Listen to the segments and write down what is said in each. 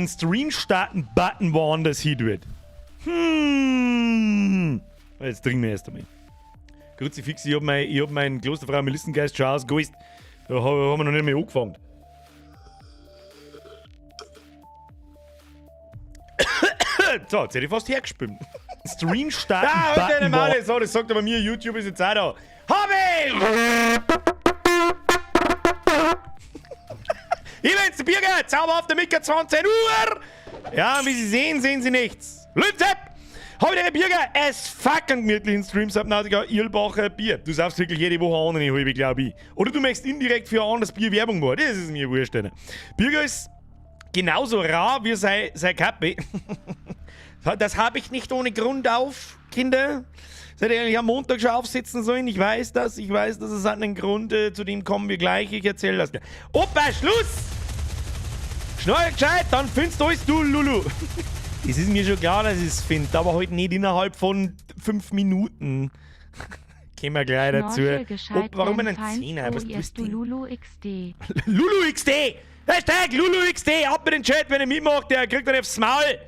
Stream starten Button woanders hin tut. Jetzt trinken wir erst einmal. Kruzifix, ich hab meinen Klosterfrau Melissengeist schon ausgeholt. Da haben wir noch nicht mehr angefangen. So, jetzt hätte ich fast hergespült. Stream starten Button woanders. So, das sagt aber mir, YouTube ist jetzt auch da. Hab ich! Ich bin's, der Birger, zauberhaft der Micker, 20 Uhr! Ja, wie Sie sehen, sehen Sie nichts. Lützep! Hab ich den Birger, es fucking gemütlichen Stream Subnautica Irlbacher Bier. Du saufst wirklich jede Woche eine halbe, glaube ich. Oder du möchtest indirekt für ein anderes Bier Werbung machen. Das ist mir wurscht. Birger ist genauso rar wie sein Kappe. Das habe ich nicht ohne Grund auf, Kinder. Seid ihr eigentlich am Montag schon aufsitzen sollen? Ich weiß das, es hat einen Grund, zu dem kommen wir gleich, ich erzähle das gleich. Opa, Schluss! Schnell gescheit, dann findest du es, du Lulu. Es ist mir schon klar, dass ich es finde, aber heute nicht innerhalb von 5 Minuten. Gehen wir gleich dazu. Opa, warum einen Zehner? Was bist du? Lulu XD. Lulu XD! Hashtag Lulu XD! Ab mit den Chat, wenn er mitmacht, der kriegt dann aufs Maul.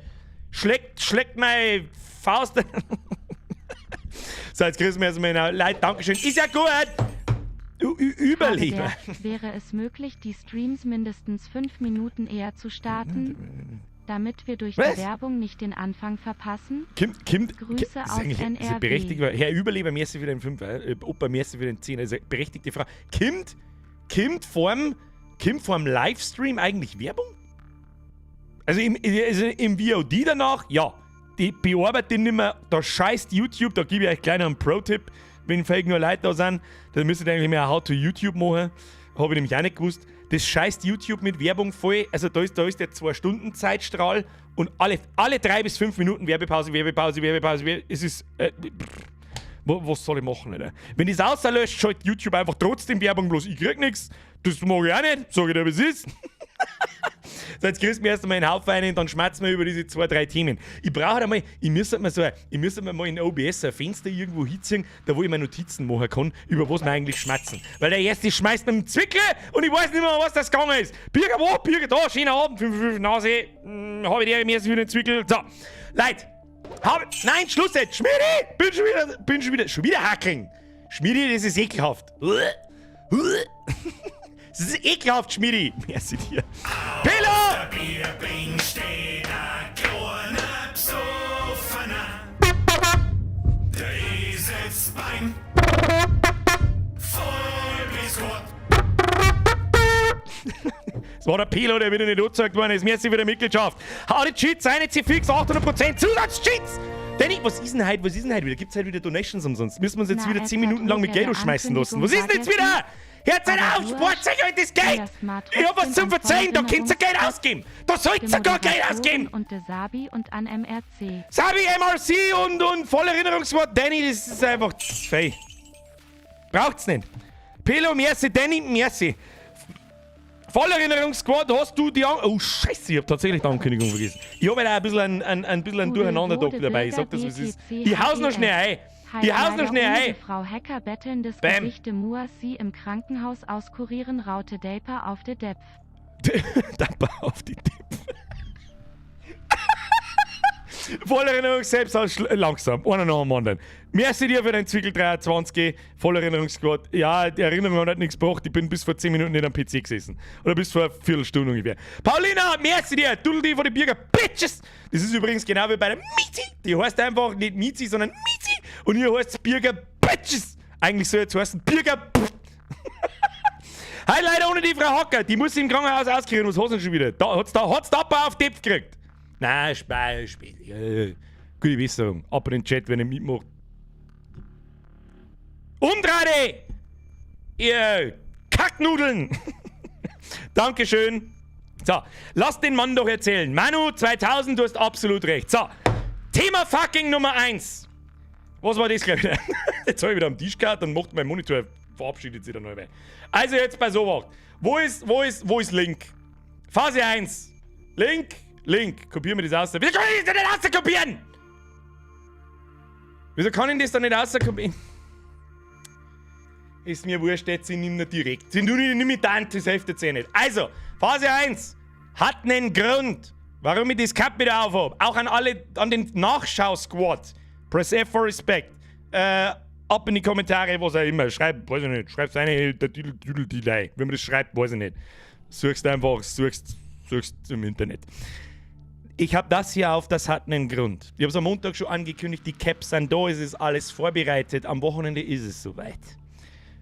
Schlägt meine Faust. So, jetzt grüßen wir erstmal Leute. Dankeschön. Ist ja gut! Überleben. Wäre es möglich, die Streams mindestens 5 Minuten eher zu starten, damit wir durch die Werbung nicht den Anfang verpassen? Grüße aus NRW. Berechtigt, Herr Überleber, merci für den 5, Opa, merci für den 10. Also berechtigte Frage. Kommt vorm Livestream eigentlich Werbung? Also im VOD danach, ja. Die bearbeite ich nicht mehr, da scheißt YouTube, da gebe ich euch gleich noch einen Pro-Tipp, wenn vielleicht nur Leute da sind, dann müsst ihr eigentlich mehr How-to-YouTube machen, habe ich nämlich auch nicht gewusst. Das scheißt YouTube mit Werbung voll, also da ist der 2-Stunden-Zeitstrahl und alle 3 bis 5 Minuten Werbepause, es ist, was soll ich machen, Alter? Wenn ich es auslöscht, schaltet YouTube einfach trotzdem Werbung, bloß ich krieg nichts, das mag ich auch nicht, sag ich dir, was ist. So, jetzt grüßen wir erst einmal einen Haufen rein und dann schmatzen wir über diese 2-3 Themen. Ich brauche einmal, ich müsste mir mal in OBS ein Fenster irgendwo hinziehen, da wo ich meine Notizen machen kann, über was wir eigentlich schmatzen. Weil der erste schmeißt mit dem Zwickle und ich weiß nicht mehr, was das gegangen ist. Birger wo? Birger da, schöner Abend, 5 Nase, habe ich dir mehr für den Zwickel. So, Leute, nein, Schluss jetzt, Schmidi, bin schon wieder hackeln. Schmidi, das ist ekelhaft. Das ist ekelhaft, Schmidi. Merci dir. Pelo! Das war der Pelo, der wieder nicht angezeigt worden ist. Merci für die Mitgliedschaft. Hau die Cheats, eine C-Fix, 800% Zusatzcheats! Danny, was ist denn heute wieder? Gibt's heute wieder Donations umsonst? Müssen wir uns jetzt wieder 10 Minuten lang mit Geld schmeißen lassen? Was ist denn jetzt wieder? Hört seid auf, Sportzeug heute das Geld! Ich hab was zum Verzeihen, da könnt ihr Geld ausgeben! Da sollt ihr sogar Geld ausgeben! Und der Sabi und an MRC. Sabi, MRC und voll Erinnerungswort, Danny, das ist einfach fei. Braucht's nicht. Pelo, merci, Danny, merci. Voll Erinnerungsquad, hast du die Oh, Scheiße, ich hab tatsächlich die Ankündigung vergessen. Ich hab ja ein bisschen ein Durcheinander dabei. Ich sag das, was es ist. Ich hau's noch schnell ein. Frau Hacker betteln des Gerichte Muassi im Krankenhaus auskurieren, Raute Delpa auf de Depf. Delpa auf die Depf. Voll Erinnerung selbst langsam. Einer nach dem anderen. Merci dir für dein Zwickel 23. Voll Erinnerungsquad. Ja, die Erinnerung hat nichts gebracht. Ich bin bis vor 10 Minuten nicht am PC gesessen. Oder bis vor einer Viertelstunde ungefähr. Paulina, merci dir. Dudel die von den Birger Bitches. Das ist übrigens genau wie bei der Mizi. Die heißt einfach nicht Mizi, sondern Mizi. Und hier heißt es Birger Bitches. Eigentlich soll jetzt heißen Birger Hey, leider ohne die Frau Hacker. Die muss im Krankenhaus auskriegen. Was hast du denn schon wieder? Hat's da auf Depf gekriegt? Nein, spät. Gute Besserung. Ab in den Chat, wenn ihr mitmacht. Umdrade! Ihr Kacknudeln! Dankeschön. So, lass den Mann doch erzählen. Manu 2000, du hast absolut recht. So, Thema fucking Nummer 1. Was war das gleich wieder? Jetzt habe ich wieder am Tisch gehabt und macht mein Monitor, verabschiedet sich dann neu. Also jetzt bei sowas. Wo ist Link? Phase 1. Link. Kopieren wir das aus. Wieso kann ich das denn nicht auskopieren? Wieso kann ich das dann nicht auskopieren? Ist mir wurscht, jetzt ich nehme direkt. Sind du nicht mit der Antis-Hälfte nicht. Also, Phase 1 hat einen Grund. Warum ich das Cup wieder aufhab. Auch an alle, an den Nachschau-Squad. Press F for Respect. Ab in die Kommentare, was auch immer. Schreibt, weiß ich nicht. Schreibt eine Düdelei. Wenn man das schreibt, weiß ich nicht. Suchst einfach, suchst im Internet. Ich habe das hier auf, das hat einen Grund. Ich habe es am Montag schon angekündigt, die Caps sind da, es ist alles vorbereitet. Am Wochenende ist es soweit.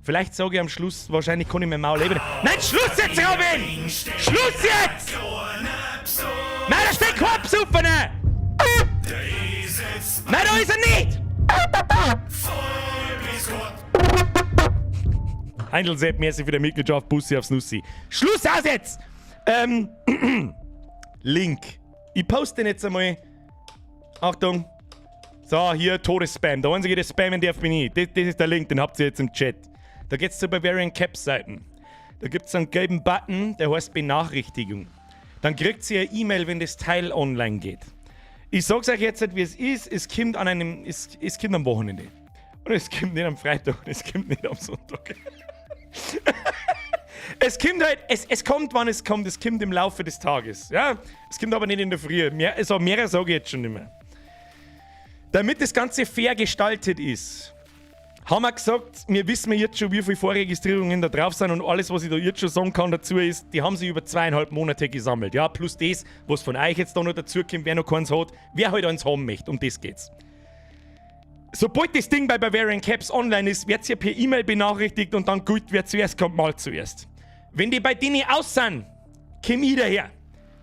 Vielleicht sage ich am Schluss, wahrscheinlich kann ich mein Maul leben. Nein, Schluss jetzt, Robin! Schluss jetzt! Nein, da steht kein Absaufen! Nein, da ist er nicht! Heindl Sepp, merci für die Mitgliedschaft, Bussi aufs Nussi. Schluss aus jetzt! Link. Ich poste den jetzt einmal. Achtung. So, hier Todesspam. Der einzige, der spammen darf, bin ich. Das ist der Link, den habt ihr jetzt im Chat. Da geht's zu Bavarian Caps Seiten. Da gibt's einen gelben Button, der heißt Benachrichtigung. Dann kriegt ihr eine E-Mail, wenn das Teil online geht. Ich sag's euch jetzt, wie es ist. Es kommt an es kommt am Wochenende. Und es kommt nicht am Freitag und es kommt nicht am Sonntag. Es kommt halt, es kommt, wann es kommt. Es kommt im Laufe des Tages. Ja? Es kommt aber nicht in der Früh. Mehrere sage ich jetzt schon nicht mehr. Damit das Ganze fair gestaltet ist, haben wir gesagt, wir wissen jetzt schon, wie viele Vorregistrierungen da drauf sind und alles, was ich da jetzt schon sagen kann dazu ist, die haben sie über 2,5 Monate gesammelt. Ja, plus das, was von euch jetzt da noch dazu kommt, wer noch keins hat, wer halt eins haben möchte, um das geht's. Sobald das Ding bei Bavarian Caps online ist, wird ihr per E-Mail benachrichtigt und dann gut, wer zuerst kommt, mal zuerst. Wenn die bei denen aus sind, komm ich daher.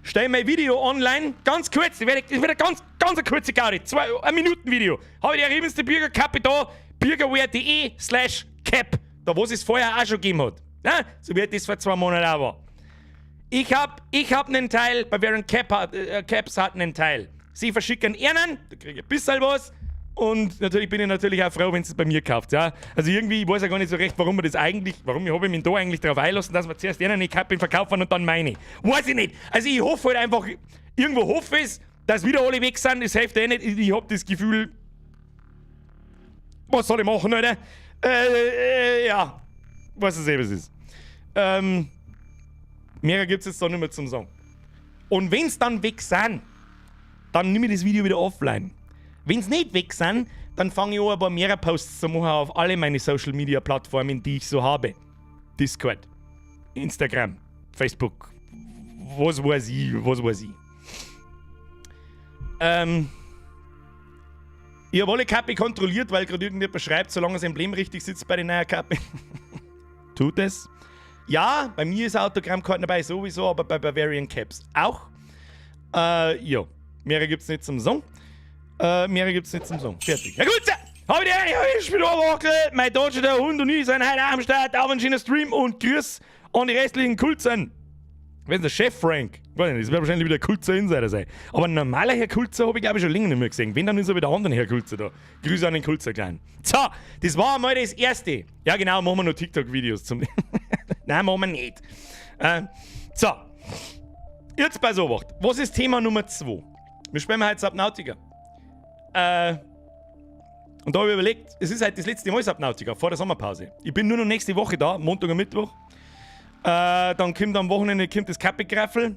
Stell mein Video online, ganz kurz, das wird eine ganz eine kurze Gaudi, 1 Minuten Video. Habe ich die eriebenste Bürgerkappe da, bürgerwehr.de/cap, da wo es vorher auch schon gegeben hat. Ja? So wie das vor 2 Monaten auch war. Ich hab einen Teil, Bavarian Caps hat einen Teil. Sie verschicken einen, da kriege ich ein bisschen was. Und natürlich bin ich auch froh, wenn es bei mir kauft. Ja? Also irgendwie, ich weiß ja gar nicht so recht, warum habe ich mich da eigentlich darauf einlassen, dass wir zuerst eine Kappe verkaufen und dann meine. Weiß ich nicht. Also ich hoffe halt einfach, irgendwo hoffe ich, dass wieder alle weg sind, das hilft eh nicht. Ich habe das Gefühl, was soll ich machen, Alter? Ja, weiß ich eh, was es ist. Mehr gibt es jetzt da nicht mehr zum Sagen. Und wenn es dann weg sind, dann nehme ich das Video wieder offline. Wenn es nicht weg sind, dann fange ich an, ein paar mehr Posts zu machen auf alle meine Social Media Plattformen, die ich so habe. Discord, Instagram, Facebook, was weiß ich. Ich habe alle Kappe kontrolliert, weil gerade irgendjemand schreibt, solange das Emblem richtig sitzt bei der neuen Kappe. Tut es. Ja, bei mir ist Autogrammkarten dabei sowieso, aber bei Bavarian Caps auch. Ja, mehrere gibt's nicht zum Song. Fertig. Ja gut, habe ich bin aufgewacht. Mein Deutscher, der Hund und ich sind heute am Start auf einen schönen Stream und Grüß an die restlichen Kulzen. Wer ist der Chef Frank? Weiß nicht, das wird wahrscheinlich wieder Kulzer Insider sein. Aber ein normaler Herr Kulzer habe ich glaube ich schon länger nicht mehr gesehen. Wenn, dann ist er wieder andere Herr Kulzer da. Grüße an den Kulzer Kleinen. So, das war einmal das Erste. Ja genau, machen wir noch TikTok-Videos zum... Nein, machen wir nicht. So, jetzt bei Sowacht. Was ist Thema Nummer 2? Wir spielen heute Subnautica. Und da habe ich überlegt, es ist halt das letzte Mal Subnautica vor der Sommerpause. Ich bin nur noch nächste Woche da, Montag und Mittwoch. Dann kommt am Wochenende das Kappegraffel.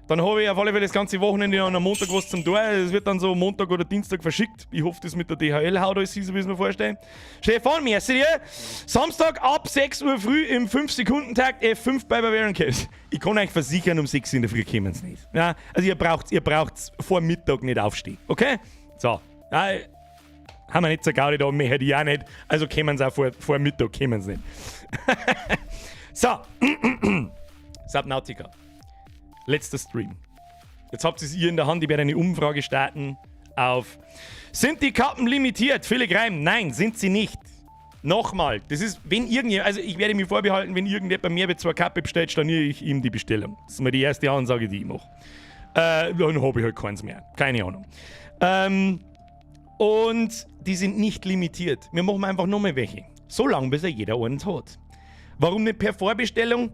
Dann habe ich auf alle Fälle das ganze Wochenende an am Montag was zum Tor. Es wird dann so Montag oder Dienstag verschickt. Ich hoffe, das mit der DHL haut alles hin, so wie ich es mir vorstelle. Stefan, merci dir. Samstag ab 6 Uhr früh im 5-Sekunden-Takt F5 bei Bavarian Caps. Ich kann euch versichern, um 6 in der Früh kommen sie nicht. Ja, also ihr braucht vor Mittag nicht aufstehen. Okay? So. Ja, haben wir nicht so Gaudi da, mehr hätte ich auch nicht. Also kommen sie auch vor Mittag, kommen sie nicht. So. Subnautica. Letzter Stream. Jetzt habt ihr es in der Hand, ich werde eine Umfrage starten auf: Sind die Kappen limitiert? Philipp Reim, nein, sind sie nicht. Nochmal, das ist, wenn irgendjemand, also ich werde mir vorbehalten, wenn irgendjemand bei mir mit 2 Kappen bestellt, storniere ich ihm die Bestellung. Das ist mal die erste Ansage, die ich mache. Dann habe ich halt keins mehr. Keine Ahnung. Und die sind nicht limitiert. Wir machen einfach nur mal welche. So lange, bis jeder eins hat. Warum nicht per Vorbestellung?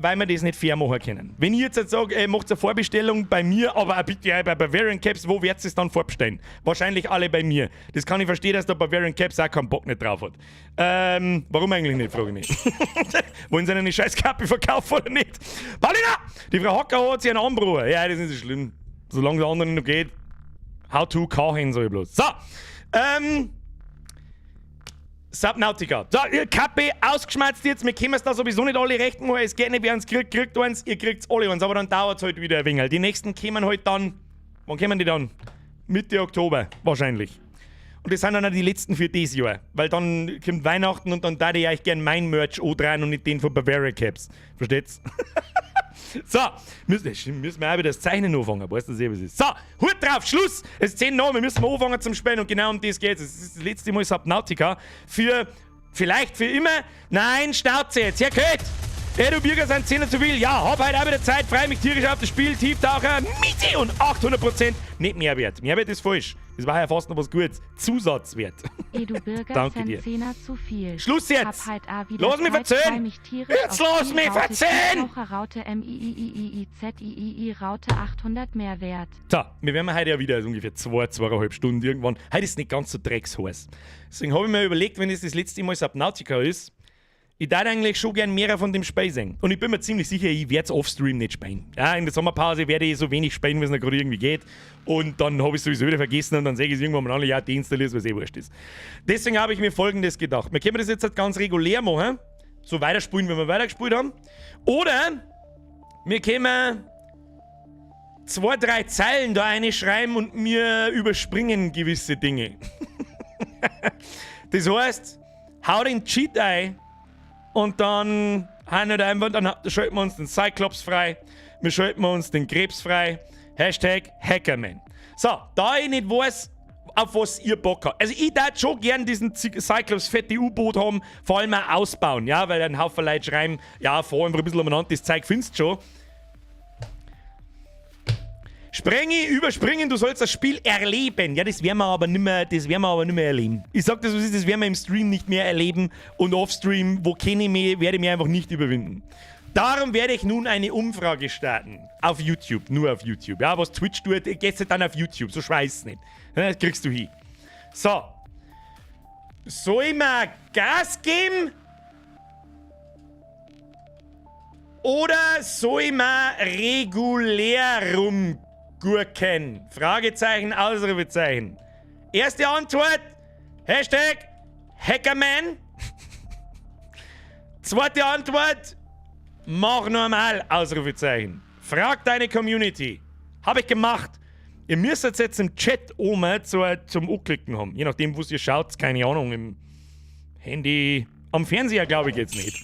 weil wir das nicht fair machen können. Wenn ich jetzt sage, macht eine Vorbestellung bei mir, aber auch bitte bei Bavarian Caps, wo werdet ihr es dann vorbestellen? Wahrscheinlich alle bei mir. Das kann ich verstehen, dass der Bavarian Caps auch keinen Bock nicht drauf hat. Warum eigentlich nicht, frage ich mich. Wollen sie eine scheiß Kappe verkaufen oder nicht? Paulina! Die Frau Hocker hat sich einen Anbruch. Ja, das ist nicht so schlimm. Solange der andere noch geht. How to kaufen soll ich bloß. So, Subnautica. So, ihr Kappe ausgeschmerzt jetzt. Wir können es da sowieso nicht alle rechten machen. Es geht nicht, wer uns kriegt eins, ihr kriegt alle eins. Aber dann dauert es halt wieder ein wenig. Die nächsten kommen halt dann. Wann kommen die dann? Mitte Oktober, wahrscheinlich. Und das sind dann auch die letzten für dieses Jahr. Weil dann kommt Weihnachten und dann darf ich euch gerne mein Merch rein und nicht den von Bavarian Caps. Versteht's? So, müssen wir auch wieder das Zeichnen anfangen. Weißt du, was es ist? So, Hut drauf, Schluss! Es ist 10 Uhr, wir müssen anfangen zum Spielen und genau um das geht's. Es ist das letzte Mal Subnautica. Vielleicht für immer. Nein, Schnauze jetzt, gehört! Du Bürger sind 10 zu viel. Ja, hab heute auch wieder Zeit, freue mich tierisch auf das Spiel. Tieftaucher, Miete und 800%. Nicht Mehrwert. Mehrwert ist falsch. Das war ja fast noch was Gutes. Zusatzwert. Du Bürger Danke dir. 10er zu viel. Schluss jetzt! Hab halt auch wieder Lass mich Zeit, verzählen! freu mich tierisch Jetzt auf lass die mich Raute, verzählen! Taucher, Raute MIIIIZIII Raute 800 Mehrwert. So, wir werden heute ja wieder ungefähr 2,5 Stunden irgendwann. Heute ist nicht ganz so drecksheiß. Deswegen habe ich mir überlegt, wenn es das letzte Mal Subnautica ist, ich darf eigentlich schon gern mehr von dem Spiel sehen. Und ich bin mir ziemlich sicher, ich werde es offstream nicht spielen. Ja, in der Sommerpause werde ich so wenig spielen, wie es noch gerade irgendwie geht. Und dann habe ich es sowieso wieder vergessen und dann sehe ich es irgendwann mal an, ja, deinstalliert, was wurscht ist. Deswegen habe ich mir Folgendes gedacht. Wir können das jetzt halt ganz regulär machen. So weiterspielen, wie wir weitergespielt haben. Oder wir können 2, 3 Zeilen da reinschreiben und wir überspringen gewisse Dinge. Das heißt, hau den Cheat ein und dann schalten wir uns den Cyclops frei, wir schalten uns den Krebs frei. #Hackerman. So, da ich nicht weiß, auf was ihr Bock habt. Also ich würde schon gern diesen Cyclops fette U-Boot haben, vor allem auch ausbauen, ja, weil ein Haufen Leute schreiben, ja, vor allem ein bisschen umeinander, das Zeug findest du schon. Überspringen, du sollst das Spiel erleben. Ja, das werden wir aber nicht mehr erleben. Ich sag das, das werden wir im Stream nicht mehr erleben und offstream, wo kenne ich mich, werde ich mich einfach nicht überwinden. Darum werde ich nun eine Umfrage starten. Auf YouTube, nur auf YouTube. Ja, was Twitch tut, gehst du dann auf YouTube, so schweiß es nicht. Das kriegst du hin. So. Soll ich mal Gas geben? Oder soll ich mal regulär rumgurken? Fragezeichen, Ausrufezeichen. Erste Antwort, #Hackerman. Zweite Antwort, mach normal, Ausrufezeichen. Frag deine Community. Habe ich gemacht. Ihr müsst jetzt im Chat oben zum Anklicken haben. Je nachdem, wo ihr schaut, keine Ahnung, im Handy, am Fernseher glaube ich jetzt nicht.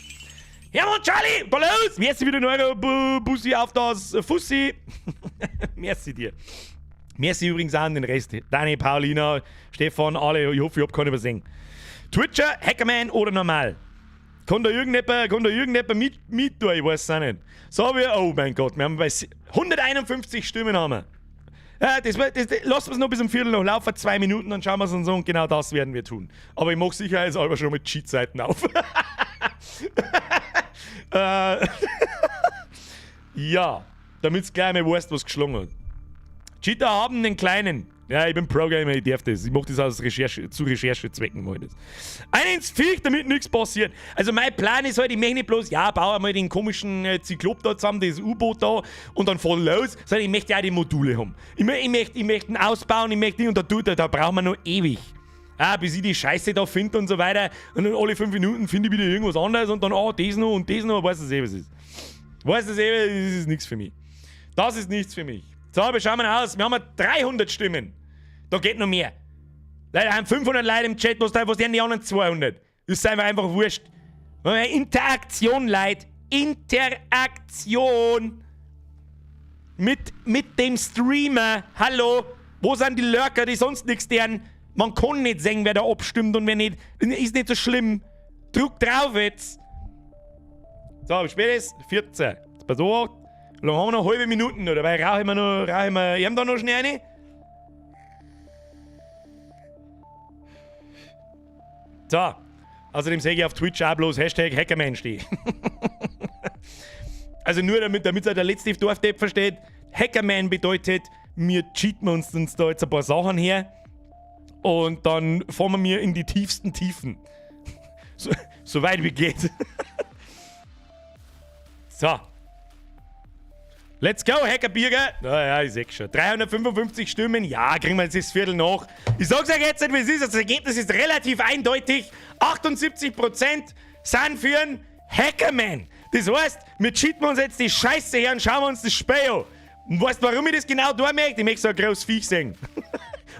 Hermann, Charlie, Ballos! Merci wieder in eure Bussi auf das Fussi. Merci dir. Merci übrigens auch an den Rest. Dani, Paulina, Stefan, alle. Ich hoffe, ich hab keinen übersehen. Twitcher, Hackerman oder normal? Kann da irgendjemand mit tun? Ich weiß es auch nicht. So, oh mein Gott, wir haben bei 151 Stimmen haben wir. Ja, das lassen wir es noch bis um Viertel noch laufen, 2 Minuten, dann schauen wir es uns an und genau das werden wir tun. Aber ich mache sicherheitshalber schon mit Cheat-Seiten auf. Ja, damit es gleich mal weißt, was geschlagen hat. Cheater haben den Kleinen. Ja, ich bin Pro-Gamer, ich darf das. Ich mache das aus Recherchezwecken mal das. Einen ins Viech, damit nichts passiert. Also mein Plan ist halt, ich möchte nicht bloß, ja, baue mal den komischen Zyklop da zusammen, das U-Boot da und dann fahren los, sondern ich möchte auch die Module haben. Ich möchte ihn ausbauen, ich möchte ihn und da brauchen wir noch ewig. Bis ich die Scheiße da finde und so weiter. Und dann alle 5 Minuten finde ich wieder irgendwas anderes und dann, das noch und das noch, weißt du was es ist. Weißt du das ist nichts für mich. Das ist nichts für mich. So, aber schauen wir aus. Wir haben 300 Stimmen. Da geht noch mehr. Leider haben 500 Leute im Chat, was denn die anderen 200? Das ist einfach wurscht. Interaktion, Leute. Interaktion. Mit dem Streamer. Hallo. Wo sind die Lurker, die sonst nichts deren? Man kann nicht sehen, wer da abstimmt und wer nicht. Ist nicht so schlimm. Druck drauf jetzt. So, wie spät ist 14. Jetzt pass auf. Dann haben wir noch halbe Minuten, oder? Weil rauchen wir ihm da noch schnell eine? So. Außerdem sage ich auf Twitch auch bloß #Hackerman stehen. Also nur damit der letzte Dorfdepp versteht, Hackerman bedeutet, wir cheaten uns da jetzt ein paar Sachen her und dann fahren wir in die tiefsten Tiefen. So weit wie geht. So. Let's go, Hackerbürger! Naja, ich seh's schon. 355 Stimmen, ja, kriegen wir jetzt das Viertel nach. Ich sag's euch jetzt nicht, wie es ist. Das Ergebnis ist relativ eindeutig. 78% sind für einen Hackerman. Das heißt, wir cheaten uns jetzt die Scheiße her und schauen wir uns das Spiel an. Und weißt du, warum ich das genau da möchte? Ich möchte so ein großes Viech sehen.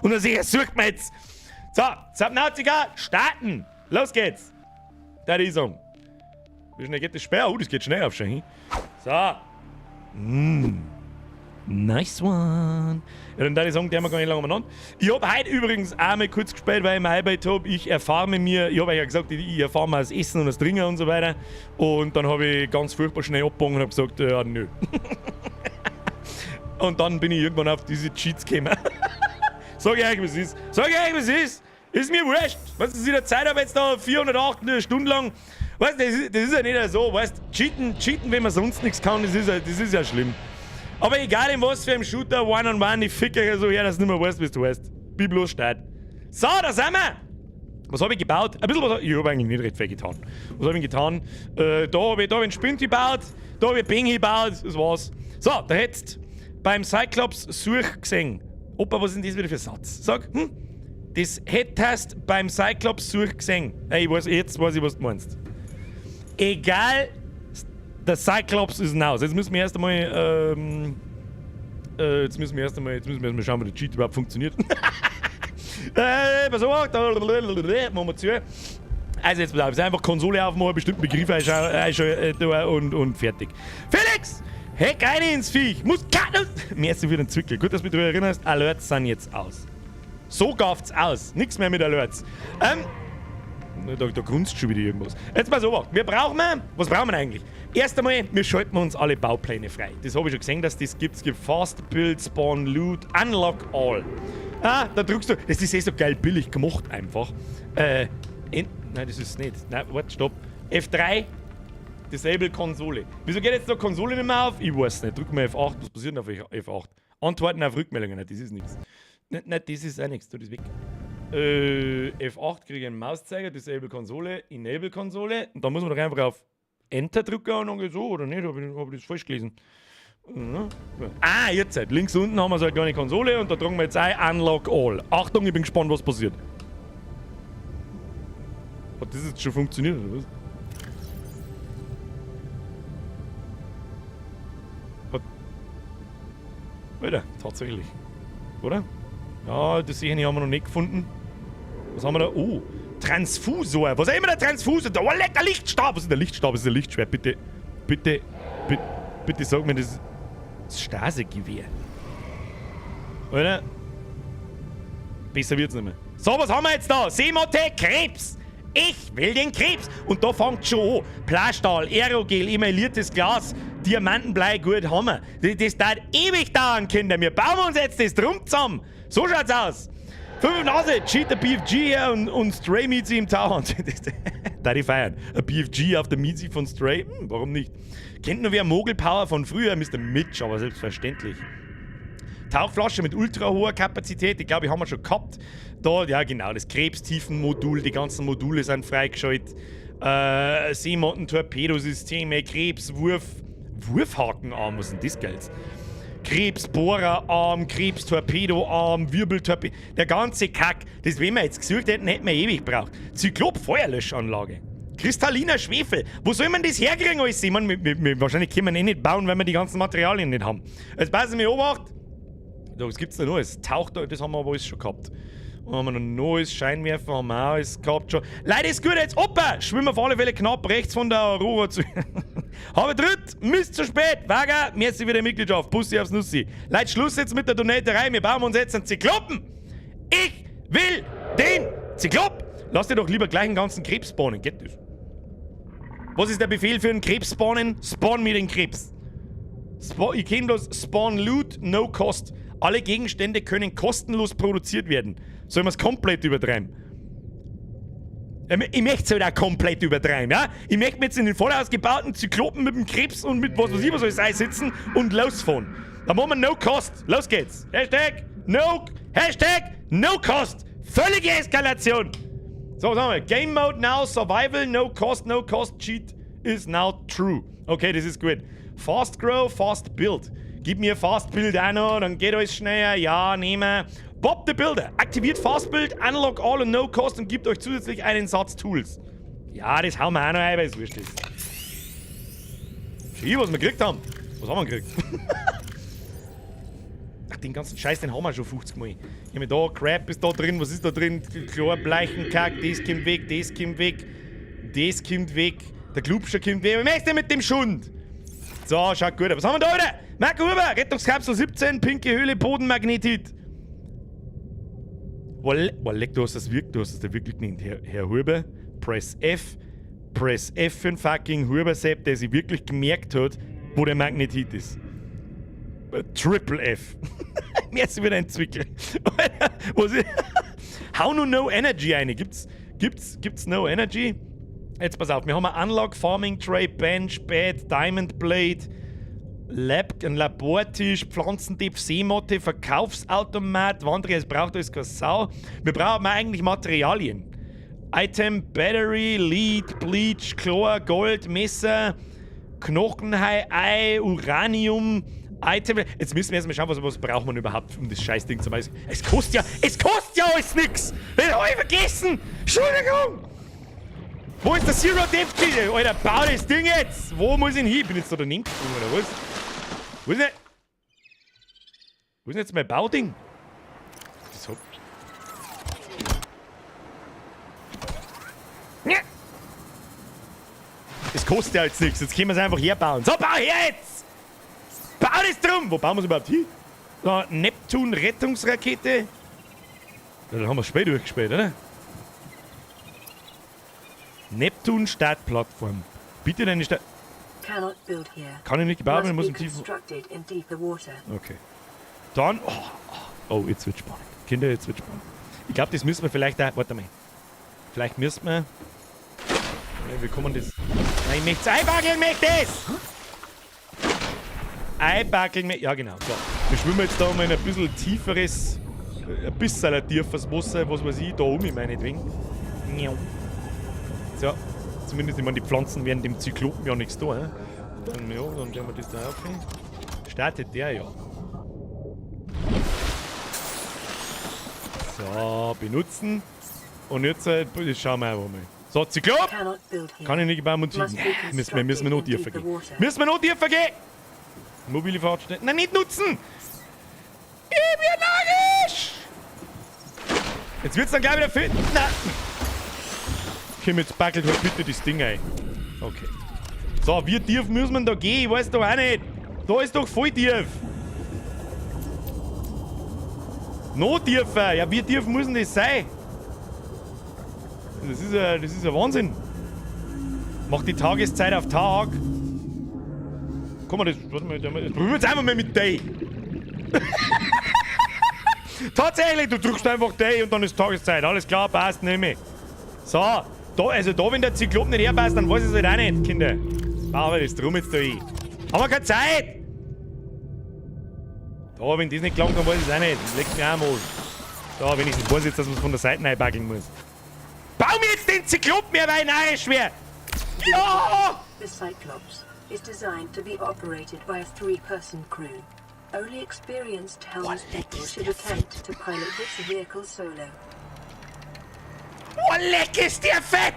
Und dann sehe ich, sucht man jetzt. So, Subnautica, starten. Los geht's. Da ist er. Wie schnell geht das Spiel? Oh, das geht schnell auf schon. So. Nice one. Ja, dann würde ich sagen, der haben wir gar nicht lange umeinander. Ich habe heute übrigens einmal kurz gespielt, weil ich mir eingebaut habe, ich erfahre ja gesagt, ich erfahre mir das Essen und das Trinken und so weiter. Und dann habe ich ganz furchtbar schnell abgebogen und habe gesagt, ja, nö. Und dann bin ich irgendwann auf diese Cheats gekommen. Sag ich euch, was ist. Ist mir wurscht. Weißt du, in der Zeit habe jetzt da 408 Stunden lang. Weißt du, das ist ja nicht so. Weißt du, cheaten, wenn man sonst nichts kann, das ist ja schlimm. Aber egal in was für einem Shooter, One-on-One, ich fick euch so her, dass du nicht mehr weißt, wie du heißt. Bin bloß steil. So, da sind wir! Was habe ich gebaut? Ein bisschen was. Ich habe eigentlich nicht recht viel getan. Was habe ich getan? Da habe ich einen Spind gebaut, da habe ich Bing gebaut, das war's. So, da hättest beim Cyclops Such gesehen. Opa, was ist denn das wieder für ein Satz? Sag, das hättest beim Cyclops Such gesehen. Ey, jetzt weiß ich, was du meinst. Egal, der Cyclops ist raus. Jetzt müssen wir erst einmal schauen, wie der Cheat überhaupt funktioniert. Pass auf, machen wir zu. Also jetzt pass auf, einfach Konsole aufmachen, bestimmten Begriff einschauen und fertig. Felix! Hack eine ins Viech! Merci für den Zwickel. Gut, dass du mich daran erinnerst, Alerts sind jetzt aus. So gauft's aus. Nichts mehr mit Alerts. Da grunzt schon wieder irgendwas. Jetzt mal so, was brauchen wir eigentlich? Erst einmal, wir schalten uns alle Baupläne frei. Das habe ich schon gesehen, dass das gibt. Es gibt Fast Build, Spawn, Loot, Unlock All. Da drückst du. Das ist so geil billig gemacht einfach. Nein, das ist es nicht. Nein, warte, stopp. F3, Disable Konsole. Wieso geht jetzt da Konsole nicht mehr auf? Ich weiß nicht. Drück mal F8, was passiert denn auf F8? Antworten auf Rückmeldungen, nein, das ist nichts. Nein, das ist auch nichts, tu das weg. F8 kriege ich einen Mauszeiger, Disable Konsole, Enable Konsole. Und dann muss man doch einfach auf Enter drücken und dann geht so, oder nicht? Hab ich das falsch gelesen? Jetzt halt. Links unten haben wir so eine kleine Konsole und da drücken wir jetzt ein Unlock All. Achtung, ich bin gespannt, was passiert. Hat das jetzt schon funktioniert, oder was? Alter, tatsächlich. Oder? Ja, das sehe ich, haben wir noch nicht gefunden. Was haben wir da? Oh, Transfusor. Was ist immer der Transfusor? Da, der Lichtstab. Was ist der Lichtstab? Das ist der Lichtschwert. Bitte sag mir, das ist das Stasi-Gewehr. Oder? Besser wird's nicht mehr. So, was haben wir jetzt da? Seemotte, Krebs. Ich will den Krebs. Und da fängt schon an. Plastahl, Aerogel, emailliertes Glas, Diamantenblei, gut haben wir. Das dauert ewig dauern, Kinder. Wir bauen uns jetzt das drum zusammen. So schaut's aus. 5 Nase, Cheater BFG hier und Stray Miezi im Tauern. Da die feiern. Ein BFG auf der Miezi von Stray? Warum nicht? Kennt nur wer Mogelpower von früher? Mr. Mitch, aber selbstverständlich. Tauchflasche mit ultra hoher Kapazität, ich glaube, die haben wir schon gehabt. Da, ja genau, das Krebstiefenmodul, die ganzen Module sind freigeschaltet. Seemotten-Torpedosysteme, Wurfhakenarm, was ist denn das Geld? Krebsbohrerarm, Krebstorpedoarm, Wirbeltorpedo, der ganze Kack. Das, wenn wir jetzt gesucht hätten, hätten wir ewig gebraucht. Zyklop-Feuerlöschanlage. Kristalliner Schwefel. Wo soll man das herkriegen alles? Ich meine, wahrscheinlich können wir ihn nicht bauen, weil wir die ganzen Materialien nicht haben. Jetzt passen wir Obacht. Was gibt's da Neues? Taucht da, das haben wir aber alles schon gehabt. Und haben wir noch Neues, Scheinwerfer haben wir auch alles gehabt schon. Leute, ist gut jetzt. Opa! Schwimmen auf alle Fälle knapp rechts von der Aurora zu. Habe dritt, Mist zu spät. Wager, merci wieder Mitgliedschaft. Bussi aufs Nussi. Leute, Schluss jetzt mit der Donaterei. Wir bauen uns jetzt einen Zyklopen. Ich will den Zyklop. Lass dir doch lieber gleich einen ganzen Krebs spawnen. Geht das? Was ist der Befehl für einen Krebs spawnen? Spawn mir den Krebs. Ich kenne bloß Spawn Loot, No Cost. Alle Gegenstände können kostenlos produziert werden. Sollen wir es komplett übertreiben? Ich möchte es halt auch komplett übertreiben, ja? Ich möchte mir jetzt in den voll ausgebauten Zyklopen mit dem Krebs und mit was weiß ich was soll sein sitzen und losfahren. Da machen wir No Cost. Los geht's. Hashtag No Cost. Völlige Eskalation. So, sagen wir. Game Mode now, Survival, No Cost, Cheat is now true. Okay, das ist gut. Fast Grow, Fast Build. Gib mir Fast Build auch noch, dann geht alles schneller. Ja, nehmen. Bob the Builder. Aktiviert Fast Build, Unlock All und No Cost und gibt euch zusätzlich einen Satz Tools. Ja, das hauen wir auch noch ein, weil es wurscht ist. Schau, was wir gekriegt haben. Was haben wir gekriegt? Ach, den ganzen Scheiß, den haben wir schon 50 Mal. Ich hab mir da, Crap ist da drin, was ist da drin? Klar, Bleichenkack, das kommt weg, das kommt weg. Das kommt weg. Der Klubscher kommt weg. Was machst du mit dem Schund? So, schaut gut aus. Was haben wir da wieder? Marco Huber, Rettungskapsel 17, pinke Höhle, Bodenmagnetit. Leck, du hast das da wirklich genannt. Herr Huber, Press F für den fucking Huber-Sepp, der sich wirklich gemerkt hat, wo der Magnetit ist. Triple F. Merci wieder entwickeln. Hau nur No Energy rein. Gibt's No Energy? Jetzt pass auf, wir haben ein Unlock, Farming Tray, Bench, Bed, Diamond Blade, ein Labortisch, Pflanzentipp, Seemotte, Verkaufsautomat, Wanderer, es braucht alles keine Sau. Wir brauchen eigentlich Materialien. Item, Battery, Lead, Bleach, Chlor, Gold, Messer, Knochenhai, Ei, Uranium, Item. Jetzt müssen wir erstmal schauen, was braucht man überhaupt, um das Scheißding zu machen. Es kostet ja alles nix! Das hab ich vergessen! Entschuldigung! Wo ist der Zero Depth Kit? Alter, bau das Ding jetzt! Wo muss ich hin? Bin ich jetzt da daneben gesprungen, oder was? Wo ist denn jetzt mein Bauding? Das hab... Das kostet ja jetzt nichts. Jetzt können wir es einfach herbauen. So, bau her jetzt! Bau das drum! Wo bauen wir es überhaupt hin? So, Neptun-Rettungsrakete. Ja, dann haben wir es spät durchgespielt, oder? Neptun-Startplattform. Bitte deine Start... Kann ich nicht gebaut werden, muss im tiefen... Okay. Dann... Oh, jetzt wird spannend. Kinder, jetzt wird spannend. Ich glaube, das müssen wir vielleicht auch... Warte mal. Vielleicht müssen wir... Wie kann man das... Nein, ich möchte es einbackeln, Einbackeln, ja genau. So. Wir schwimmen jetzt da mal in ein bisschen tieferes... Ein bisschen tieferes Wasser, was weiß ich, da oben meinetwegen. So. Zumindest, ich meine, die Pflanzen werden dem Zyklopen ja nichts tun. Dann, ja, dann stellen wir das da auf. Startet der ja. So, benutzen. Und jetzt schauen wir einfach mal. So, Zyklop! Kann ich nicht bauen und ziehen. Müssen wir noch tiefer gehen. Mobile Fahrtstelle. Nein, nicht nutzen! Ich bin logisch! Jetzt wird's dann gleich wieder fit. Nein! Komm, jetzt backelt halt bitte das Ding ein. Okay. So, wie tief müssen wir da gehen? Ich weiß doch auch nicht. Da ist doch voll tief. Noch tiefer. Ja, wie tief muss denn das sein? Das ist ein Wahnsinn. Mach die Tageszeit auf Tag. Guck mal, das probieren wir jetzt einmal mal mit Day. Tatsächlich, du drückst einfach Day und dann ist Tageszeit. Alles klar, passt, nehme ich. So, da, wenn der Zyklop nicht herpasst, dann weiß ich es halt auch nicht, Kinder. Bauen wir das drum jetzt da ein. Haben wir keine Zeit! Da, wenn das nicht gelangt, dann weiß ich es auch nicht. Das legt mich auch mal. Da, wenigstens weiß ich jetzt, dass man es von der Seite einbackeln muss. Bau mir jetzt den Zyklop mehr, weil nein, schwer! Ja! The Cyclops is designed to be operated by a 3-person crew. Only experienced helms people should attempt to pilot this vehicle solo. Oh, leck ist der fett!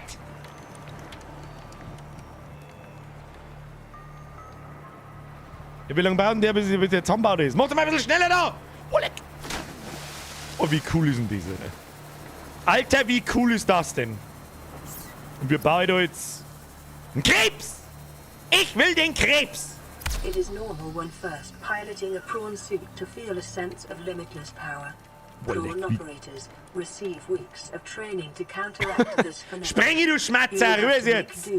Ja, wie lange baut denn der, bis der zusammenbaut ist? Mach doch mal ein bisschen schneller da! Oh, leck! Oh, wie cool ist denn das, Alter? Alter, wie cool ist das denn? Und wir bauen da jetzt... einen Krebs! Ich will den Krebs! It is normal when first piloting a prawn suit to feel a sense of limitless power. Prawn operators receive weeks of training to counteract this phenomenon. Sprengi, du Schmatzer! Ruhe jetzt!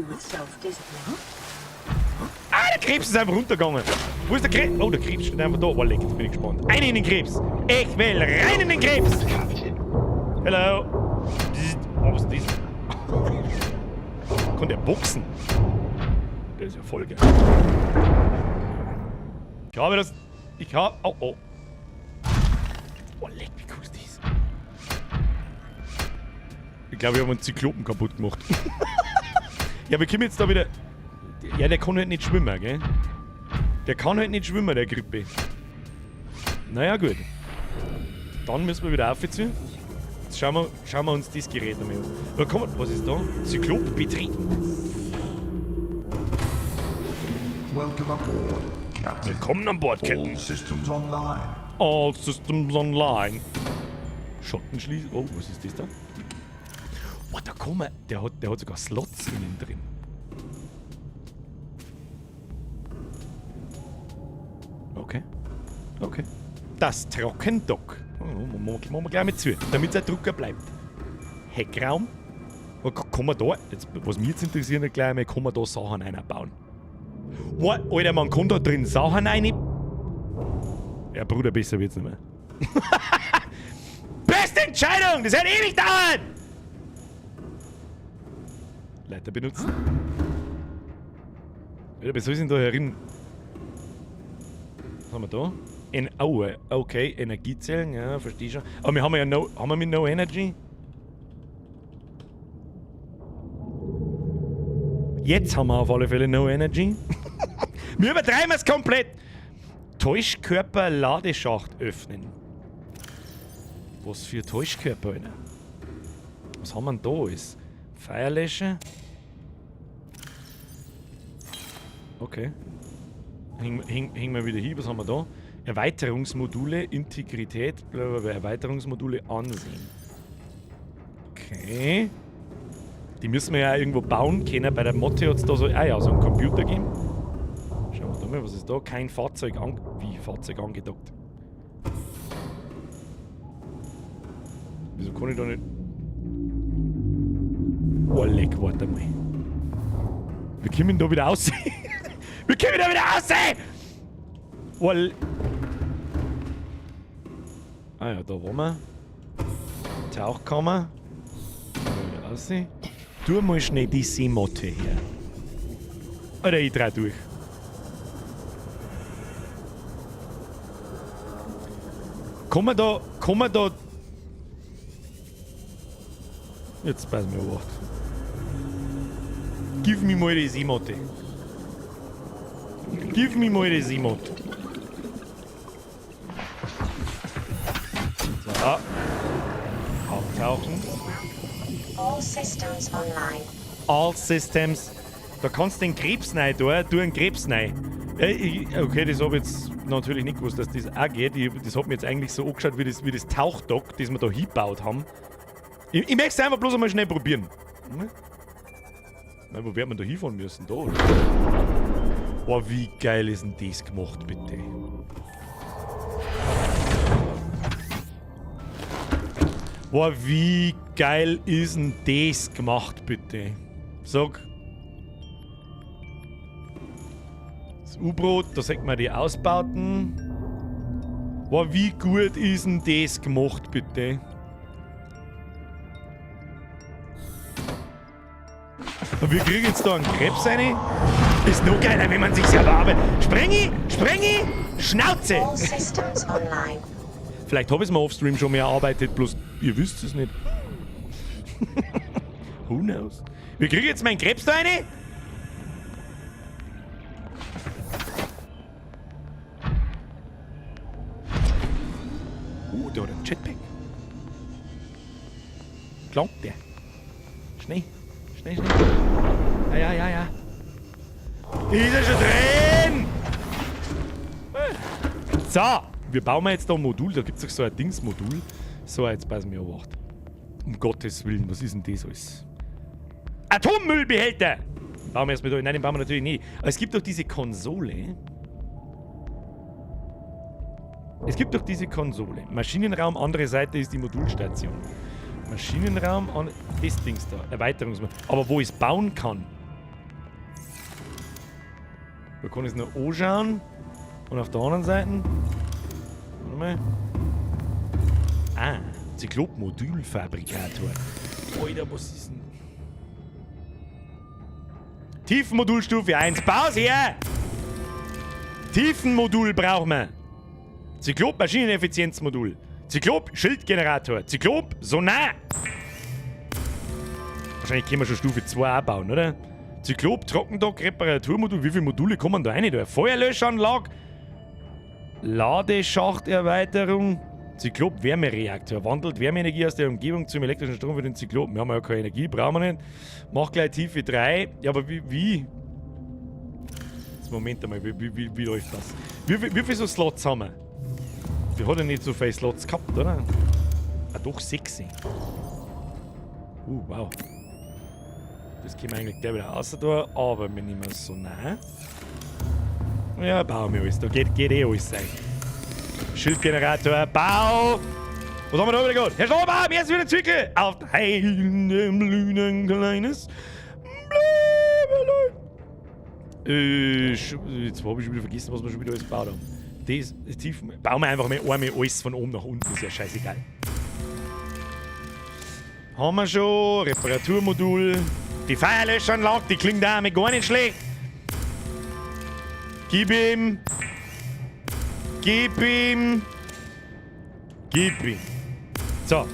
Ah, der Krebs ist einfach runtergegangen. Wo ist der Krebs? Oh, der Krebs steht einfach da. Oh, leck, jetzt bin ich gespannt. Rein in den Krebs! Ich will rein in den Krebs! Hello! Oh, was ist das? kann der boxen. Der ist ja voll geil. Ich habe das... Oh, oh. Oh, leck, wie cool ist das? Ich glaube, wir haben einen Zyklopen kaputt gemacht. Ja, wir kommen jetzt da wieder... Ja, der kann halt nicht schwimmen, gell? Der kann halt nicht schwimmen, der Grippe. Naja, gut. Dann müssen wir wieder aufziehen. Jetzt schauen wir uns das Gerät nochmal an. Da kann man, was ist da? Zyklop betreten. Welcome aboard, Captain. Willkommen an Bord, Captain. All systems online. All systems online. Schattenschließen. Oh, was ist das da? Oh, da kann man. Der hat sogar Slots innen drin. Okay. Okay. Das Trockendock. Oh, machen wir gleich mit zu, damit der Drucker bleibt. Heckraum. Kann man da, jetzt, was mich jetzt interessiert, gleich einmal, kann man da Sachen einbauen? What? Alter, man kann da drin Sachen rein. Ja, Bruder, besser wird's nicht mehr. Beste Entscheidung! Das hat ewig dauern! Leiter benutzen. Alter, was soll ich denn da herin? Was haben wir da? Okay, Energiezellen, ja, verstehe schon. Aber wir haben ja haben wir mit No Energy? Jetzt haben wir auf alle Fälle No Energy. Wir übertreiben es komplett. Täuschkörper-Ladeschacht öffnen. Was für Täuschkörper, Alter? Was haben wir denn da alles? Feuerlöscher? Okay. Hängen wir wieder hin. Was haben wir da? Erweiterungsmodule, Integrität, blablabla, Erweiterungsmodule ansehen. Okay. Die müssen wir ja irgendwo bauen können. Bei der Motte hat es da so, ja, so einen Computer gegeben. Schauen wir da mal, was ist da? Kein Fahrzeug Fahrzeug angedockt. Wieso kann ich da nicht... Oh, leck, warte mal. Wir kommen da wieder raus. Wir kommen da wieder raus! Oh, ah ja, da waren wir. Tauchkammer. Wieder raus. Tu mal schnell die Seemotte her. Oder ich dreh durch. Kann man da... Jetzt pass mir auf. Gib mir mal die Seemotte. Gib mir mal die Seemotte. So. Abtauchen. All systems online. All systems. Da kannst du den Krebs rein tun, tu einen Krebs rein. Okay, das habe ich jetzt natürlich nicht gewusst, dass das auch geht. Das hat mir jetzt eigentlich so angeschaut wie das Tauchdock, das wir da hingebaut haben. Ich möchte es einfach bloß einmal schnell probieren. Nein, wo wird man da hinfahren müssen? Da, oder? Oh, wie geil ist denn das gemacht, bitte? Boah, wie geil ist denn das gemacht, bitte? Sag. Das U-Boot, da sieht man die Ausbauten. Boah, wie gut ist denn das gemacht, bitte? Und wir kriegen jetzt da einen Krebs rein. Ist noch geiler, wenn man sich selber arbeitet. Sprengi! Schnauze! All systems online. Vielleicht habe ich es mal offstream schon mehr erarbeitet, bloß ihr wisst es nicht. Who knows? Wir kriegen jetzt meinen Krebs da rein. Da hat er einen Jetpack. Klangt der. Schnell. Ja. Ist er schon drin? So, wir bauen jetzt da ein Modul. Da gibt es doch so ein Dingsmodul. So, jetzt passen wir auf. Um Gottes Willen, was ist denn das alles? Atommüllbehälter! Bauen wir erstmal da. Nein, den bauen wir natürlich nicht. Aber es gibt doch diese Konsole. Maschinenraum, andere Seite ist die Modulstation. Maschinenraum, das Dings da. Erweiterungsmodul. Aber wo ich es bauen kann. Da kann ich es noch anschauen. Und auf der anderen Seite. Warte mal. Ah, Zyklop-Modulfabrikator. Alter, was ist denn? Tiefenmodul Stufe 1. Pause her! Tiefenmodul brauchen wir. Zyklop Maschineneffizienzmodul. Zyklop Schildgenerator. Zyklop Sonar. Wahrscheinlich können wir schon Stufe 2 auch bauen, oder? Zyklop Trockendock Reparaturmodul. Wie viele Module kommen da rein? Da? Feuerlöschanlage. Ladeschachterweiterung. Zyklop Wärmereaktor. Wandelt Wärmeenergie aus der Umgebung zum elektrischen Strom für den Zyklop. Wir haben ja keine Energie, brauchen wir nicht. Macht gleich Tiefe 3. Ja, aber wie? Jetzt Moment einmal, wie läuft das? Wie viele so Slots haben wir? Wir hatten ja nicht so viele Slots gehabt, oder? Ah, doch 6. Wow. Das können wir eigentlich gleich wieder raus da, aber wir nehmen es so nah. Ja, bauen wir alles. Da geht eh alles sein. Schildgenerator, Bau! Was haben wir da wieder gehabt? Herr Schlaubaum, jetzt wieder Zirkel! Auf heilendem Blühen kleines Blümerlein. Jetzt habe ich schon wieder vergessen, was wir schon wieder alles gebaut haben. Das tief. Bauen wir einfach mal einmal alles von oben nach unten, ist ja scheißegal. Haben wir schon. Reparaturmodul. Die Feuerlöschanlage, die klingt auch gar nicht schlecht. Gib ihm. Gib ihm. Gib ihm. So.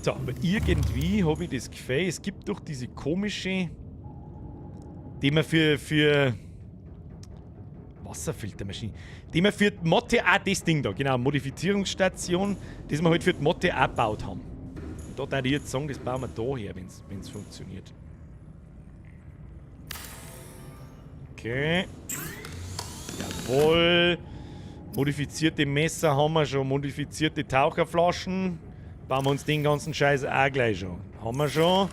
So, aber irgendwie habe ich das Gefühl, es gibt doch diese komische, die man für Wasserfiltermaschine, die wir für die Motte auch das Ding da, genau, Modifizierungsstation, das wir halt für die Motte auch gebaut haben. Und da würde ich jetzt sagen, das bauen wir da her, wenn es funktioniert. Okay. Jawohl. Modifizierte Messer haben wir schon. Modifizierte Taucherflaschen. Bauen wir uns den ganzen Scheiß auch gleich schon. Haben wir schon.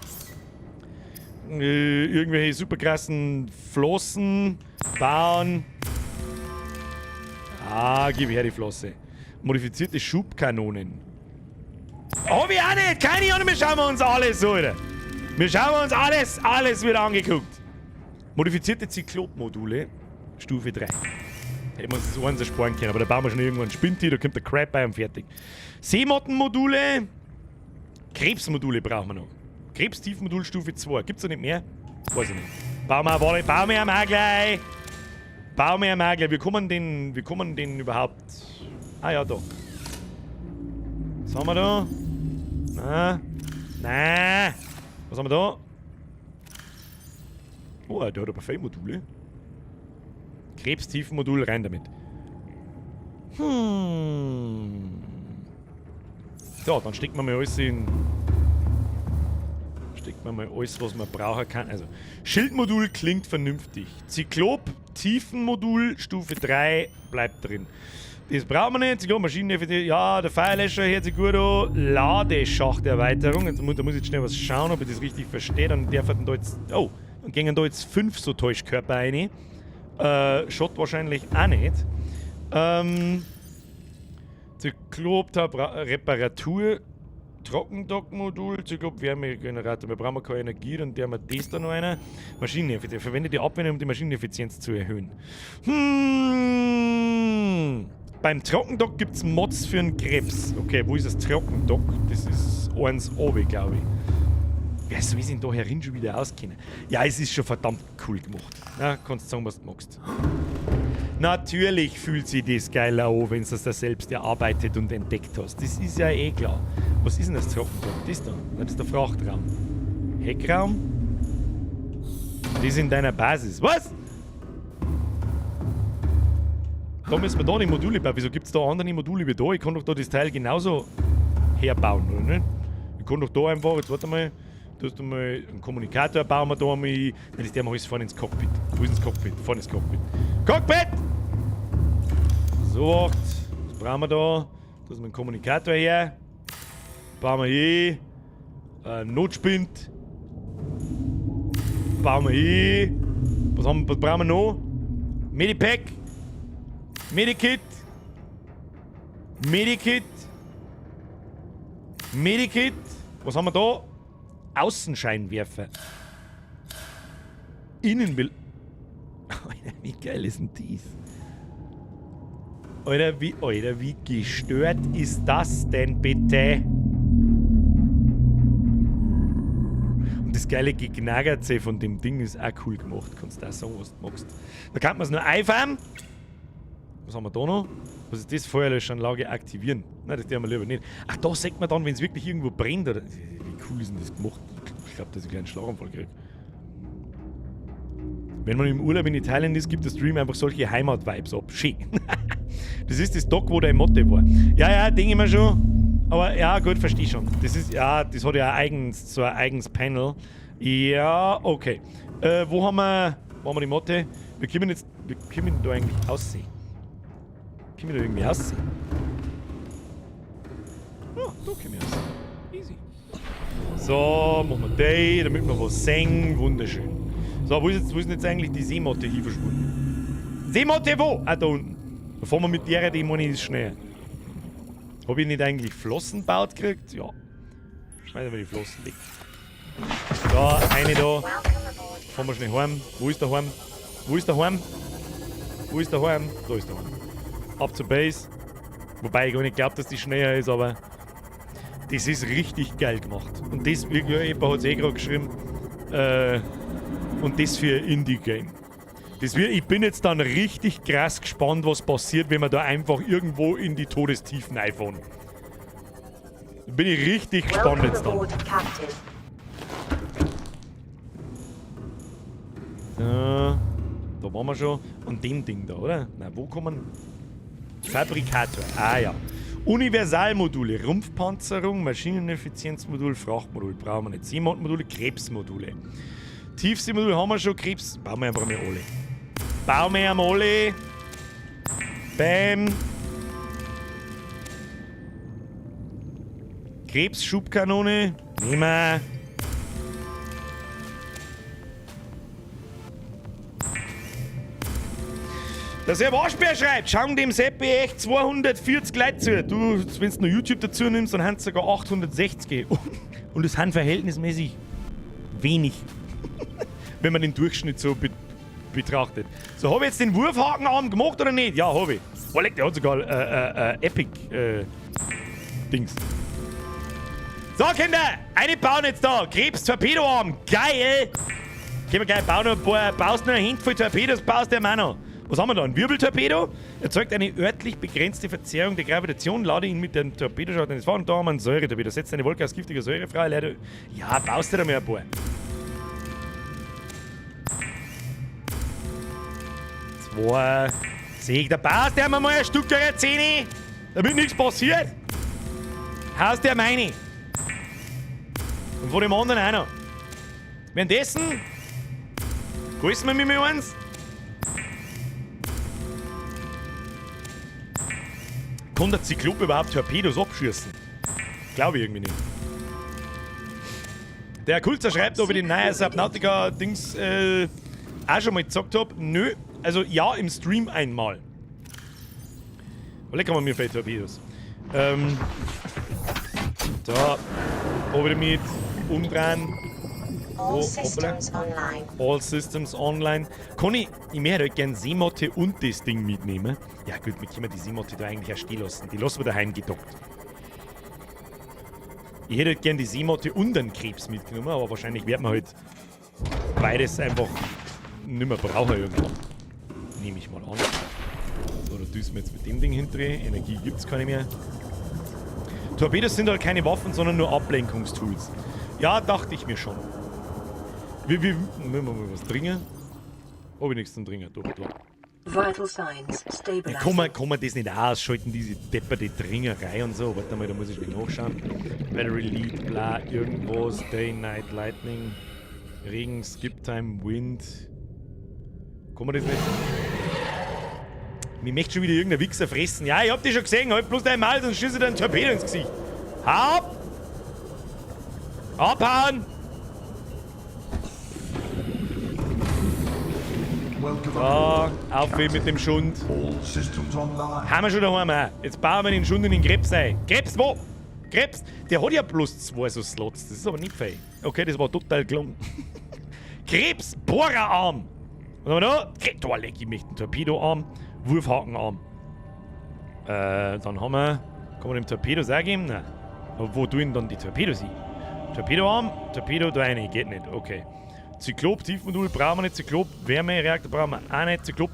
Irgendwelche super krassen Flossen. Bauen. Ah, gib her die Flosse. Modifizierte Schubkanonen. Hab ich auch nicht. Keine Ahnung, wir schauen uns alles, Alter. Wir schauen uns alles wieder angeguckt. Modifizierte Zyklop-Module, Stufe 3. Hätten wir uns das eins ersparen können, aber da bauen wir schon irgendwann Spinti, da kommt der Crap bei und fertig. Seemottenmodule, Krebsmodule brauchen wir noch. Krebstiefmodul Stufe 2. Gibt's da nicht mehr? Weiß ich nicht. Bauen wir am auch gleich. Bauen wir am auch gleich. Wie kommen den überhaupt? Ah ja, da. Was haben wir da? Nein. Was haben wir da? Oh, der hat aber viele Module. Krebstiefenmodul, rein damit. So, dann stecken wir mal alles in... Stecken wir mal alles, was man brauchen kann. Also, Schildmodul klingt vernünftig. Zyklop, Tiefenmodul, Stufe 3, bleibt drin. Das brauchen wir nicht. Zyklop, Maschineneffizienz, ja, der Feuerlöscher hört sich gut an. Ladeschacht-Erweiterung. Da muss ich jetzt schnell was schauen, ob ich das richtig verstehe. Dann darf er da jetzt... Oh, dann gingen da jetzt 5 so Täuschkörper rein. Schott wahrscheinlich auch nicht. Zyklop, Reparatur, Trockendockmodul, Zyklop, Wärmegenerator. Wir brauchen keine Energie, dann der wir das da noch einer. Maschineneffizienz. Verwende die Abwendung, um die Maschineneffizienz zu erhöhen. Beim Trockendock gibt es Mods für einen Krebs. Okay, wo ist das Trockendock? Das ist 1 oben, glaube ich. Wer soll sich denn da herin schon wieder auskennen? Ja, es ist schon verdammt cool gemacht. Ja, kannst sagen, was du magst. Natürlich fühlt sich das geiler an, wenn du das da selbst erarbeitet und entdeckt hast. Das ist ja eh klar. Was ist denn das Trockendock? Das da? Das ist der Frachtraum. Heckraum? Das ist in deiner Basis. Was? Da müssen wir da die Module bauen. Wieso gibt es da andere Module wie da? Ich kann doch da das Teil genauso herbauen, oder nicht? Ich kann doch da einfach, jetzt warte mal, du hast mal einen Kommunikator, bauen wir da einmal ein. Nein, das mache ich vorne ins Cockpit. Wo ist das Cockpit? Vorne ins Cockpit. Cockpit! So, was brauchen wir da? Da ist mein Kommunikator her. Bauen wir hier. Notspind. Bauen wir hier. Was brauchen wir noch? Medipack. Medikit. Medikit. Medikit. Was haben wir da? Außenscheinwerfer. Innenbild. Alter, wie geil ist denn dies? Alter, wie gestört ist das denn bitte? das geile Geknaggerze von dem Ding ist auch cool gemacht. Kannst du auch sagen, was du magst. Da kann man es nur einfahren. Was haben wir da noch? Was ist das? Feuerlöschanlage aktivieren. Nein, das tun wir lieber nicht. Ach, da sieht man dann, wenn es wirklich irgendwo brennt. Oder wie cool ist denn das gemacht? Ich glaube, dass ich gleich einen Schlaganfall kriege. Wenn man im Urlaub in Italien ist, gibt der Stream einfach solche Heimat-Vibes ab. Schön. Das ist das Dock, wo der Motte war. Ja, denke ich mir schon. Aber ja, gut, verstehe schon. Das ist, ja, das hat ja so ein eigenes Panel. Ja, okay. Wo haben wir die Motte? Wir können da eigentlich aussehen. Können wir da irgendwie aussehen? Ja, da können wir aussehen. Easy. So, machen wir die, damit wir was sehen. Wunderschön. So, wo ist jetzt eigentlich die Seemotte hier verschwunden? Seemotte wo? Ah, da unten. Da fahren wir mit der, die meine ist schnell. Hab ich nicht eigentlich Flossen gebaut gekriegt? Ja. Schmeißen wir die Flossen weg. Da, eine da. Fahren wir schnell heim. Wo ist der Heim? Wo ist der Heim? Wo ist der Heim? Da ist der Heim. Ab zur Base. Wobei ich gar nicht glaube, dass die schneller ist, aber das ist richtig geil gemacht. Und das, jemand hat es gerade geschrieben, und das für ein Indie-Game. Ich bin jetzt dann richtig krass gespannt, was passiert, wenn wir da einfach irgendwo in die Todestiefen einfahren. Da bin ich richtig gespannt jetzt dann. Da waren wir schon an dem Ding da, oder? Na, wo kommen... Fabrikator, ah ja. Universalmodule, Rumpfpanzerung, Maschineneffizienzmodul, Frachtmodul, brauchen wir nicht. Seemodule, Krebsmodule. Tiefseemodul haben wir schon, Krebs, bauen wir einfach mal alle. Bauen wir einmal alle. Bam. Krebsschubkanone, nehmen wir. Der Sepp Aschbär schreibt, schauen dem Seppi echt 240 Leute zu. Du, wenn du noch YouTube dazu nimmst, dann haben es sogar 860. Und es sind verhältnismäßig wenig. Wenn man den Durchschnitt so betrachtet. So, habe ich jetzt den Wurfhakenarm gemacht oder nicht? Ja, habe ich. Oh, leck, der hat sogar Epic-Dings. So, Kinder, eine bauen jetzt da. Krebs-Torpedoarm. Geil! Können wir gleich bauen, baust noch eine Handvoll Torpedos, baust der Mann noch. Was haben wir da? Ein Wirbeltorpedo? Erzeugt eine örtlich begrenzte Verzerrung der Gravitation. Lade ihn mit dem Torpedoschrott ins Fahren. Da haben wir einen Säuretorpedo. Setzt eine Wolke aus giftiger Säure frei. Leider. Ja, baust du da mal ein paar. 2. Sieg, da baust du mal ein Stück der Zähne, damit nichts passiert. Haust der meine. Und von dem anderen auch noch. Währenddessen grüßen wir mich mal eins. Kann der Zyklop überhaupt Torpedos abschießen? Glaube ich irgendwie nicht. Der Kulzer schreibt, ob ich den neuen Subnautica-Dings auch schon mal gesagt habe. Nö, also ja, im Stream einmal. Lecker mal mir vielleicht Torpedos. Da, oben mit, umdrehen. All systems online. All Systems online. Kann ich möchte halt gerne Seemotte und das Ding mitnehmen. Ja gut, wir können die Seemotte da eigentlich auch stehen lassen. Die lassen wir daheim gedockt. Ich hätte halt gerne die Seemotte und einen Krebs mitgenommen, aber wahrscheinlich wird man halt beides einfach nicht mehr brauchen irgendwann. Nehme ich mal an. So, da düsen wir jetzt mit dem Ding hindrehen. Energie gibt es keine mehr. Torpedos sind halt keine Waffen, sondern nur Ablenkungstools. Ja, dachte ich mir schon. Müssen wir mal was trinken? Hab ich nichts zum Trinken, doch. Vital signs stabilizing. Kann man das nicht ausschalten, diese depperte Tringerei und so? Warte mal, da muss ich schnell nachschauen. Battery Lead, bla, irgendwas. Day, Night, Lightning, Regen, Skip Time, Wind. Kann man das nicht? Mir möchte schon wieder irgendein Wichser fressen. Ja, ich hab dich schon gesehen. Halt bloß dein Maul, sonst schießt dir ein Torpedo ins Gesicht. Hau ab! Abhauen! Welcome So, aboard. auf mit dem Schund. All systems online. Haben wir schon daheim auch. Jetzt bauen wir den Schund in den Krebs ein. Krebs wo? Krebs? Der hat ja bloß 2 so Slots. Das ist aber nicht fein. Okay, das war total gelungen. Krebs, Bohrerarm. Was haben wir da? Da leck ich mich den Torpedoarm. Wurfhakenarm. Dann haben wir... Kann man dem Torpedos auch geben? Nein. Aber wo tun dann die Torpedos hin? Torpedoarm, Torpedo da rein, geht nicht, okay. Zyklop-Tiefmodul brauchen wir nicht, Zyklop-Wärmereaktor brauchen wir auch nicht, Zyklop.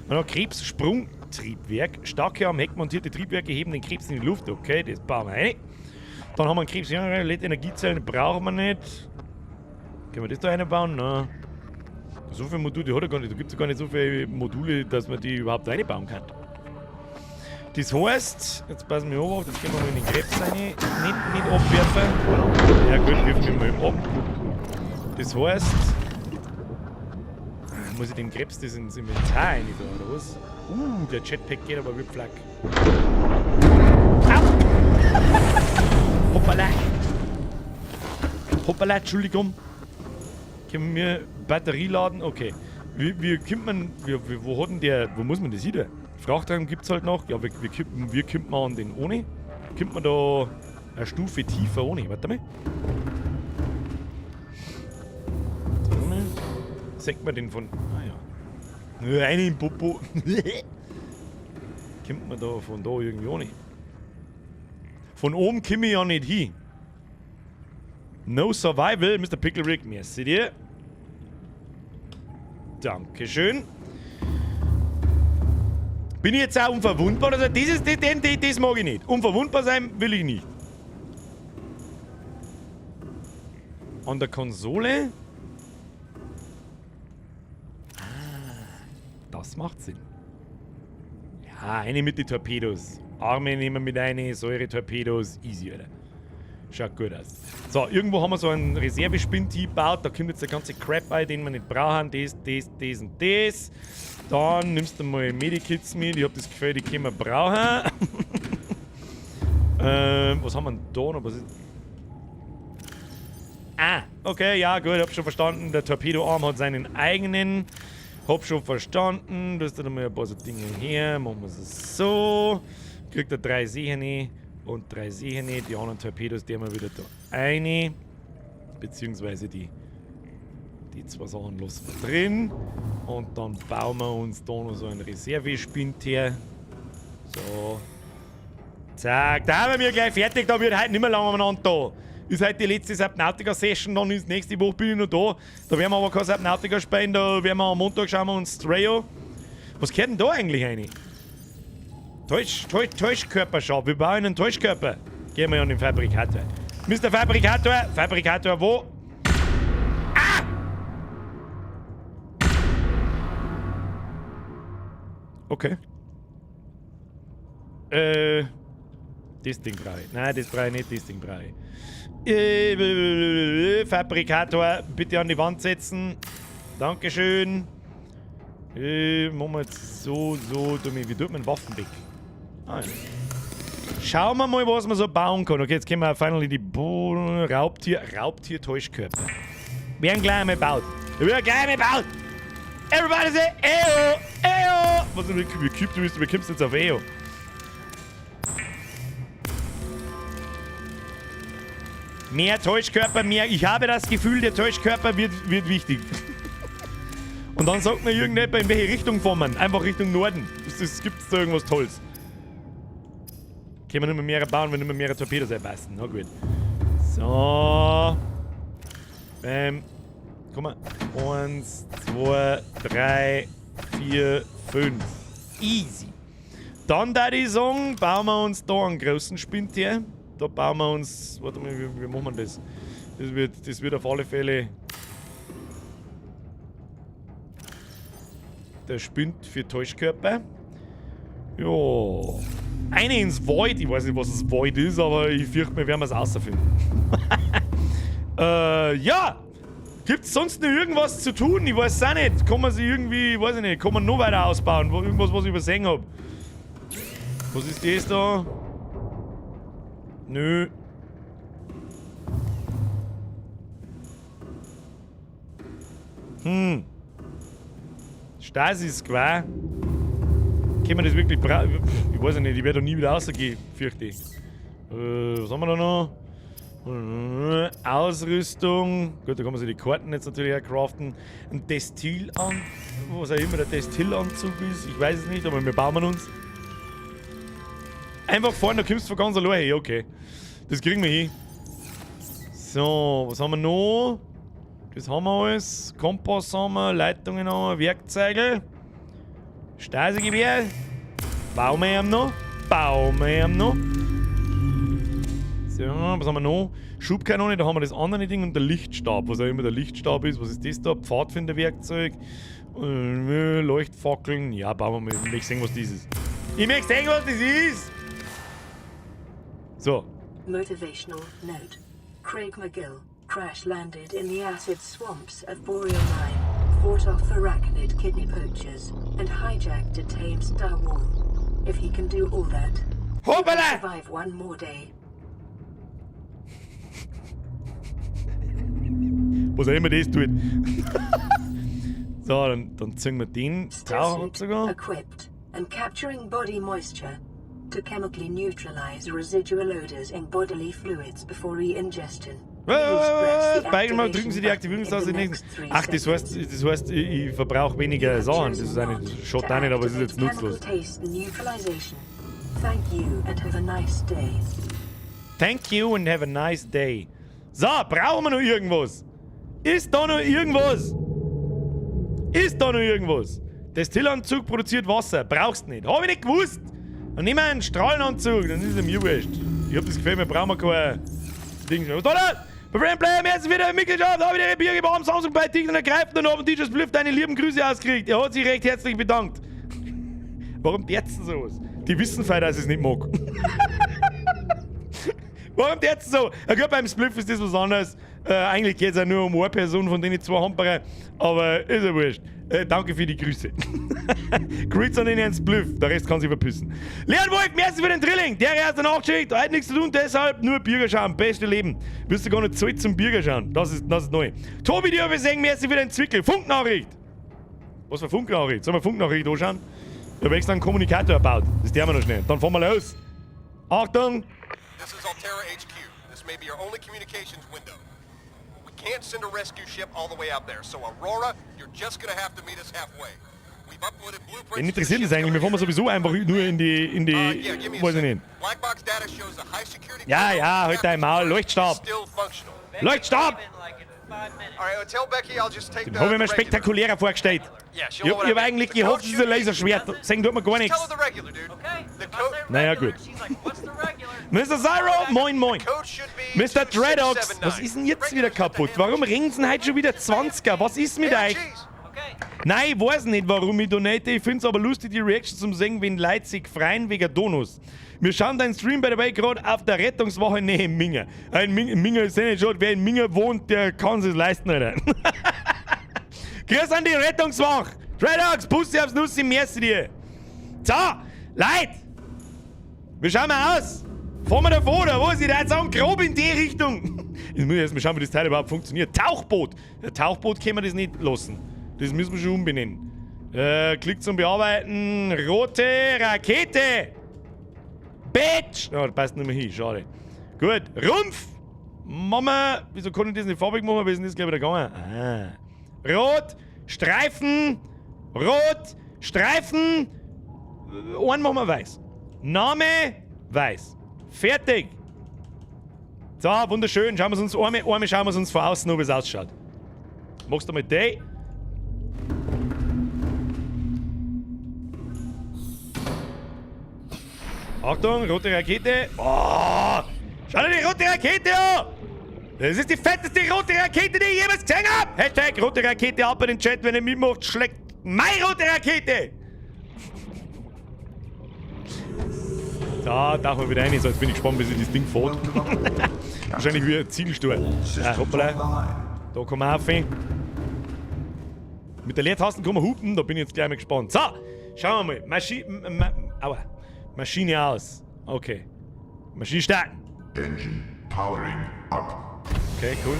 Und dann Krebs-Sprungtriebwerk, starke am Heck montierte Triebwerke heben den Krebs in die Luft, okay, das bauen wir rein. Dann haben wir einen Krebs, ja, LED-Energiezellen brauchen wir nicht. Können wir das da reinbauen? Nein. So viele Module hat er gar nicht, da gibt es gar nicht so viele Module, dass man die überhaupt reinbauen kann. Das heißt, jetzt passen wir auf, jetzt gehen wir mal in den Krebs rein, nicht abwerfen. Ja gut, wirfen wir mal ab. Das heißt, muss ich den Krebs das ins Inventar rein da, oder was? Der Jetpack geht aber wie Pflack. Au! Hoppala! Hoppala, Entschuldigung. Können wir Batterie laden? Okay. Wie kommt man, wo hat denn der, wo muss man das wieder? Frachtwagen gibt es halt noch. Ja, wie kommt man an den ohne? Kommt man da eine Stufe tiefer ohne? Warte mal. Senkt man den von. Ah ja. Nur eine im Popo. Kommt man da von da irgendwie ohne? Von oben komme ich ja nicht hin. No Survival, Mr. Pickle Rick. Merci dir. Dankeschön. Bin ich jetzt auch unverwundbar? Also das mag ich nicht. Unverwundbar sein will ich nicht. An der Konsole. Das macht Sinn. Ja, eine mit den Torpedos. Arme nehmen wir mit eine, Säure-Torpedos. Easy, Alter. Schaut gut aus. So, irgendwo haben wir so einen Reservespinn-Typ gebaut. Da kommt jetzt der ganze Crap bei, den wir nicht brauchen. Das und das. Dann nimmst du mal Medikits mit. Ich hab das Gefühl, die können wir brauchen. Was haben wir denn da noch? Was ist... Okay, ja, gut, hab schon verstanden. Der Torpedoarm hat seinen eigenen. Hab schon verstanden. Du hast dann mal ein paar so Dinge her. Machen wir es so. Kriegt er 3 Sehene und 3 Sehene. Die anderen Torpedos, die haben wir wieder da eine. Beziehungsweise die 2 Sachen lassen wir drin. Und dann bauen wir uns da noch so einen Reservespind her. So. Zack, da haben wir gleich fertig. Da wird heute nicht mehr lange aneinander da. Ist heute die letzte Subnautica-Session, dann ist nächste Woche bin ich noch da. Da werden wir aber kein Subnautica spielen, da werden wir am Montag schauen wir uns Strayo. Was gehört denn da eigentlich rein? Täuschkörperschau, wir bauen einen Täuschkörper. Gehen wir an den Fabrikator. Mr. Fabrikator wo? Ah! Okay. Das Ding brauche ich. Nein, das brauche ich nicht, das Ding brauche ich. Fabrikator, bitte an die Wand setzen. Dankeschön. Machen wir jetzt so, wie tut man Waffen weg? Ah, ja. Schauen wir mal, was man so bauen kann. Okay, jetzt können wir finally die Raubtier-Täuschkörper. Werden gleich einmal gebaut. Everybody say EO! EO! Was ist denn, wie kommst du jetzt auf EO? Mehr Täuschkörper, mehr. Ich habe das Gefühl, der Täuschkörper wird wichtig. Und dann sagt mir irgendjemand, in welche Richtung fahren wir. Einfach Richtung Norden. Gibt es da irgendwas Tolles? Können wir nicht mehr bauen, wenn nicht mehr Torpedos einpassen. Na gut. So. Komm mal. 1, 2, 3, 4, 5. Easy. Dann da ich sagen, bauen wir uns da einen großen Spind her. Da bauen wir uns. Warte mal, wie machen wir das? Das wird auf alle Fälle der Spind für Täuschkörper. Ja. Eine ins Void. Ich weiß nicht, was das Void ist, aber ich fürchte, wir werden es rausfinden. Ja! Gibt's sonst noch irgendwas zu tun? Ich weiß es auch nicht. Kann man sie irgendwie, weiß ich nicht, kann man noch weiter ausbauen? Irgendwas, was ich übersehen habe. Was ist das da? Nö. Stasis Square. Können wir das wirklich brauchen? Ich weiß nicht, ich werde da nie wieder rausgehen, fürchte ich. Was haben wir da noch? Ausrüstung. Gut, da kann man sich die Karten jetzt natürlich auch craften. Ein Destillanzug, was auch immer der Destillanzug ist. Ich weiß es nicht, aber wir bauen uns. Einfach vorne, da kommst du von ganz allein her. Okay. Das kriegen wir hin. So, was haben wir noch? Das haben wir alles. Kompass haben wir, Leitungen haben wir, Werkzeuge. Stasi-Gewehr. Bauen wir ihm noch. So, was haben wir noch? Schubkanone, da haben wir das andere Ding und der Lichtstab. Was auch immer der Lichtstab ist. Was ist das da? Pfadfinderwerkzeug. Leuchtfackeln. Ja, bauen wir mal. Ich möchte sehen, was das ist. Ich möchte sehen, was das ist! So. Motivational note. Craig McGill crash-landed in the acid swamps of Boreal Mine, fought off arachnid kidney poachers, and hijacked a tame Star Wall. If he can do all that, he can Hoppala! survive one more day. Was auch immer das tut. So, dann ziehen wir den Taucher ab Stillsuit sogar. equipped and capturing body moisture to chemically neutralize residual odors in bodily fluids before re-ingestion. Speichern wir, drücken Sie die Aktivierungstaste nächsten. Ach, das heißt, ich verbrauche weniger Sachen. Das ist eigentlich, schaut auch nicht, aber es ist jetzt nutzlos. Thank you and have a nice day. Thank you and have a nice day. So, brauchen wir noch irgendwas? Ist da noch irgendwas? Destillanzug produziert Wasser. Brauchst nicht. Hab ich nicht gewusst. Dann nehmen wir einen Strahlenanzug, dann ist es mir wurscht. Ich hab das Gefühl, wir brauchen kein Ding. Was da da? Bei Friend Play am ersten wieder Mitgliedschaft, habe ich den Bier gebaut, Samsung bei Ticken ergreift und haben DJ Spliff deine lieben Grüße ausgekriegt. Er hat sich recht herzlich bedankt. Warum derzen sowas? Die wissen vielleicht, dass ich es nicht mag. Warum derzen so? Ja gut, beim Spliff ist das was anderes. Eigentlich geht es ja nur um eine Person, von denen ich zwei Hampere. Aber ist ja wurscht. Danke für die Grüße. Grüße an den Herrn Spliff, der Rest kann sich verpissen. Leon Wolf, merci für den Drilling. Der hat danach geschickt, hat nichts zu tun, deshalb nur Bürger schauen, beste Leben. Wirst du gar nicht Zeit zum Bürger schauen, das ist neu. Tobi, dir sagen, merci für den Zwickel. Funknachricht. Was für Funknachricht? Sollen wir Funknachricht anschauen? Ich habe extra einen Kommunikator erbaut. Das tun wir noch schnell. Dann fahren wir los. Achtung. This is Altera HQ. This may be your only communications window. We can't send a rescue ship all the way out there, so Aurora, you're just gonna have to meet us halfway. We've uploaded blueprints. Wen interessiert das eigentlich? Wir fahren sowieso einfach nur in die weiß ich nicht. Blackbox data shows a high security. Ja, halt dein Maul. Leuchtstab. Still functional. Leuchtstab! Alright, tell Becky I'll just take Den habe ich mir spektakulärer vorgestellt. Yeah, she'll Ich know what I hab mean. eigentlich The gehofft, code dieses should be- Laserschwert. Sagen tut mir gar Just nichts. tell her the regular, dude. Okay. The If I code- say Naja, regular, gut. she's like, what's the regular? Mr. Zyro, moin moin. Code should be Mr. Dreadox, 2679. was ist denn jetzt wieder kaputt? Warum ringen Sie heute schon wieder 20er? Was ist mit euch? Jeez. Okay. Nein, ich weiß nicht, warum ich donate. Ich finde es aber lustig, die Reaction zum Singen, wenn Leute sich freien wegen Donos. Wir schauen deinen Stream, by the way, gerade auf der Rettungswache nähe Minga. Ein Minga ist nicht schon, wer in Minga wohnt, der kann es leisten, Alter. Grüß an die Rettungswache. Dreadox, Pussy aufs Nussi, merci dir. So, Leute. Wie schauen wir aus? Fahren wir da vor, oder was? Ich würde sagen, grob in die Richtung. Jetzt muss ich erst mal schauen, wie das Teil überhaupt funktioniert. Tauchboot. Der Tauchboot können wir das nicht lassen. Das müssen wir schon umbenennen. Klick zum Bearbeiten. Rote Rakete. Bitch. Oh, das passt nicht mehr hin. Schade. Gut. Rumpf. Mama. Wieso kann ich das nicht farbig machen? Wie ist denn das gleich wieder gegangen? Ah. Rot. Streifen. Rot. Streifen. Einen machen wir weiß. Name. Weiß. Fertig. So, wunderschön. Schauen wir uns einmal schauen wir uns von außen an, wie es ausschaut. Machst du mal die. Achtung, rote Rakete. Oh, schau dir die rote Rakete an. Das ist die fetteste rote Rakete, die ich jemals gesehen habe. Hashtag rote Rakete ab in den Chat, wenn ihr mitmacht, schlägt meine rote Rakete. Da tauchen wir wieder rein, so jetzt bin ich gespannt, wie sich das Ding fährt. Wahrscheinlich wie ein Zielstuhl. Hoppala. Da kommen wir auf. Mit der Leertaste kann man hupen, da bin ich jetzt gleich mal gespannt. So, schauen wir mal. Maschine aus. Okay. Maschine starten. Engine powering up. Okay, cool.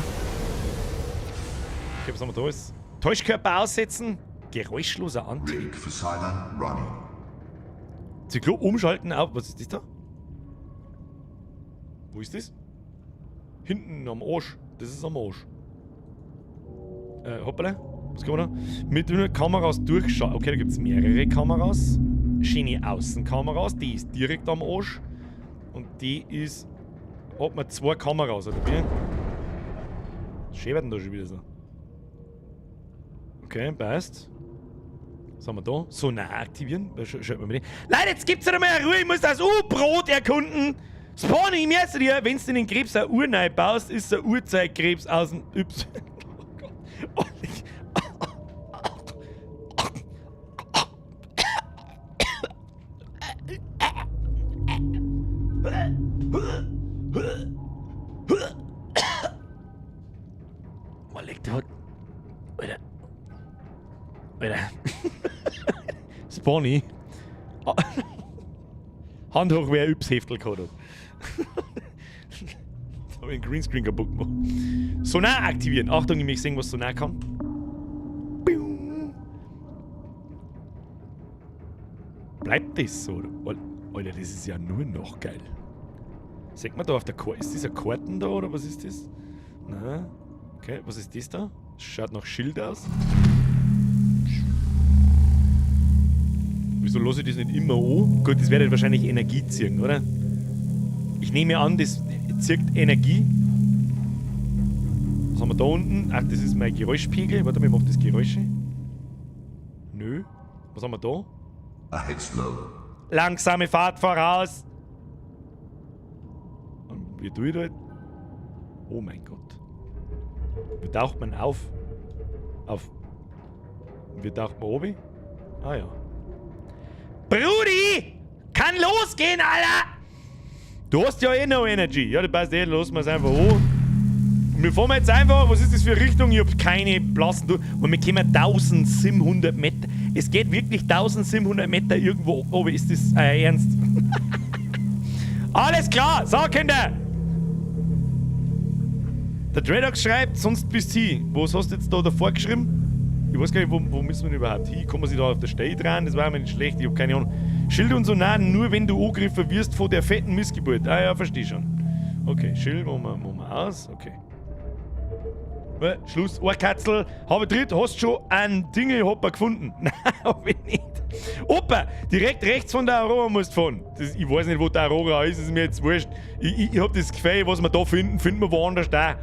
Okay, was haben wir da alles? Täuschkörper aussetzen. Geräuschloser Antrieb. Rig for silent running. Zyklon umschalten auf. Was ist das da? Wo ist das? Hinten am Arsch. Das ist am Arsch. Hoppala. Was kann man da? Mit den Kameras durchschauen. Okay, da gibt es mehrere Kameras. Schiene Außenkameras. Die ist direkt am Arsch. Und die ist. Hat man zwei Kameras, oder wie? Schäbert denn da schon wieder so? Okay, passt. Was haben wir da? Sonar aktivieren. Schaut mal mit. Leute, jetzt gibt's ja mal Ruhe. Ich muss das U-Brot erkunden. Spawn, ich merke dir, wenn du in den Krebs eine Uhr neu baust, ist der Urzeitkrebs aus dem Y. Oh Gott. Was liegt da? Alter. Spawny. Hand hoch, wer Yps-Heftel gehabt hat. Jetzt habe ich den Greenscreen kaputt gemacht. Sonar aktivieren. Achtung, ich möchte sehen, was Sonar kann. Bleibt das so? Alter, das ist ja nur noch geil. Sieht man da auf der Karte? Ist das eine Karten da oder was ist das? Na, okay, was ist das da? Schaut nach Schild aus. Wieso lasse ich das nicht immer an? Gut, das wird halt wahrscheinlich Energie ziehen, oder? Ich nehme an, das zieht Energie. Was haben wir da unten? Ach, das ist mein Geräuschpegel. Warte mal, ich mach das Geräusche. Nö. Was haben wir da? Ahead slow. Langsame Fahrt voraus. Und wie tue ich das? Oh mein Gott. Wie taucht man auf? Wie taucht man oben? Ah ja. Brudi! Kann losgehen, Alter! Du hast ja eh noch Energy. Ja, das passt eh, lassen wir es einfach an. Und wir fahren jetzt einfach, was ist das für eine Richtung? Ich hab keine blassen durch. Und wir kommen 1700 Meter. Es geht wirklich 1700 Meter irgendwo oben. Ist das ernst? Alles klar, so Kinder! Der Dreadox schreibt, sonst bist du hin. Was hast du jetzt da davor geschrieben? Ich weiß gar nicht, wo müssen wir denn überhaupt hin? Kann man sich da auf der Stelle dran? Das war mir nicht schlecht, ich hab keine Ahnung. Schild und so nah, nur wenn du angegriffen wirst von der fetten Missgeburt. Ah ja, versteh schon. Okay, Schild, machen wir aus. Okay. Schluss, Ohrkatzel. Habe dritt, hast schon einen Dingelhopper gefunden? Nein, hab ich nicht. Opa, direkt rechts von der Aurora musst du fahren. Ich weiß nicht, wo der Aurora ist, ist mir jetzt wurscht. Ich hab das Gefühl, was wir da finden wir woanders da.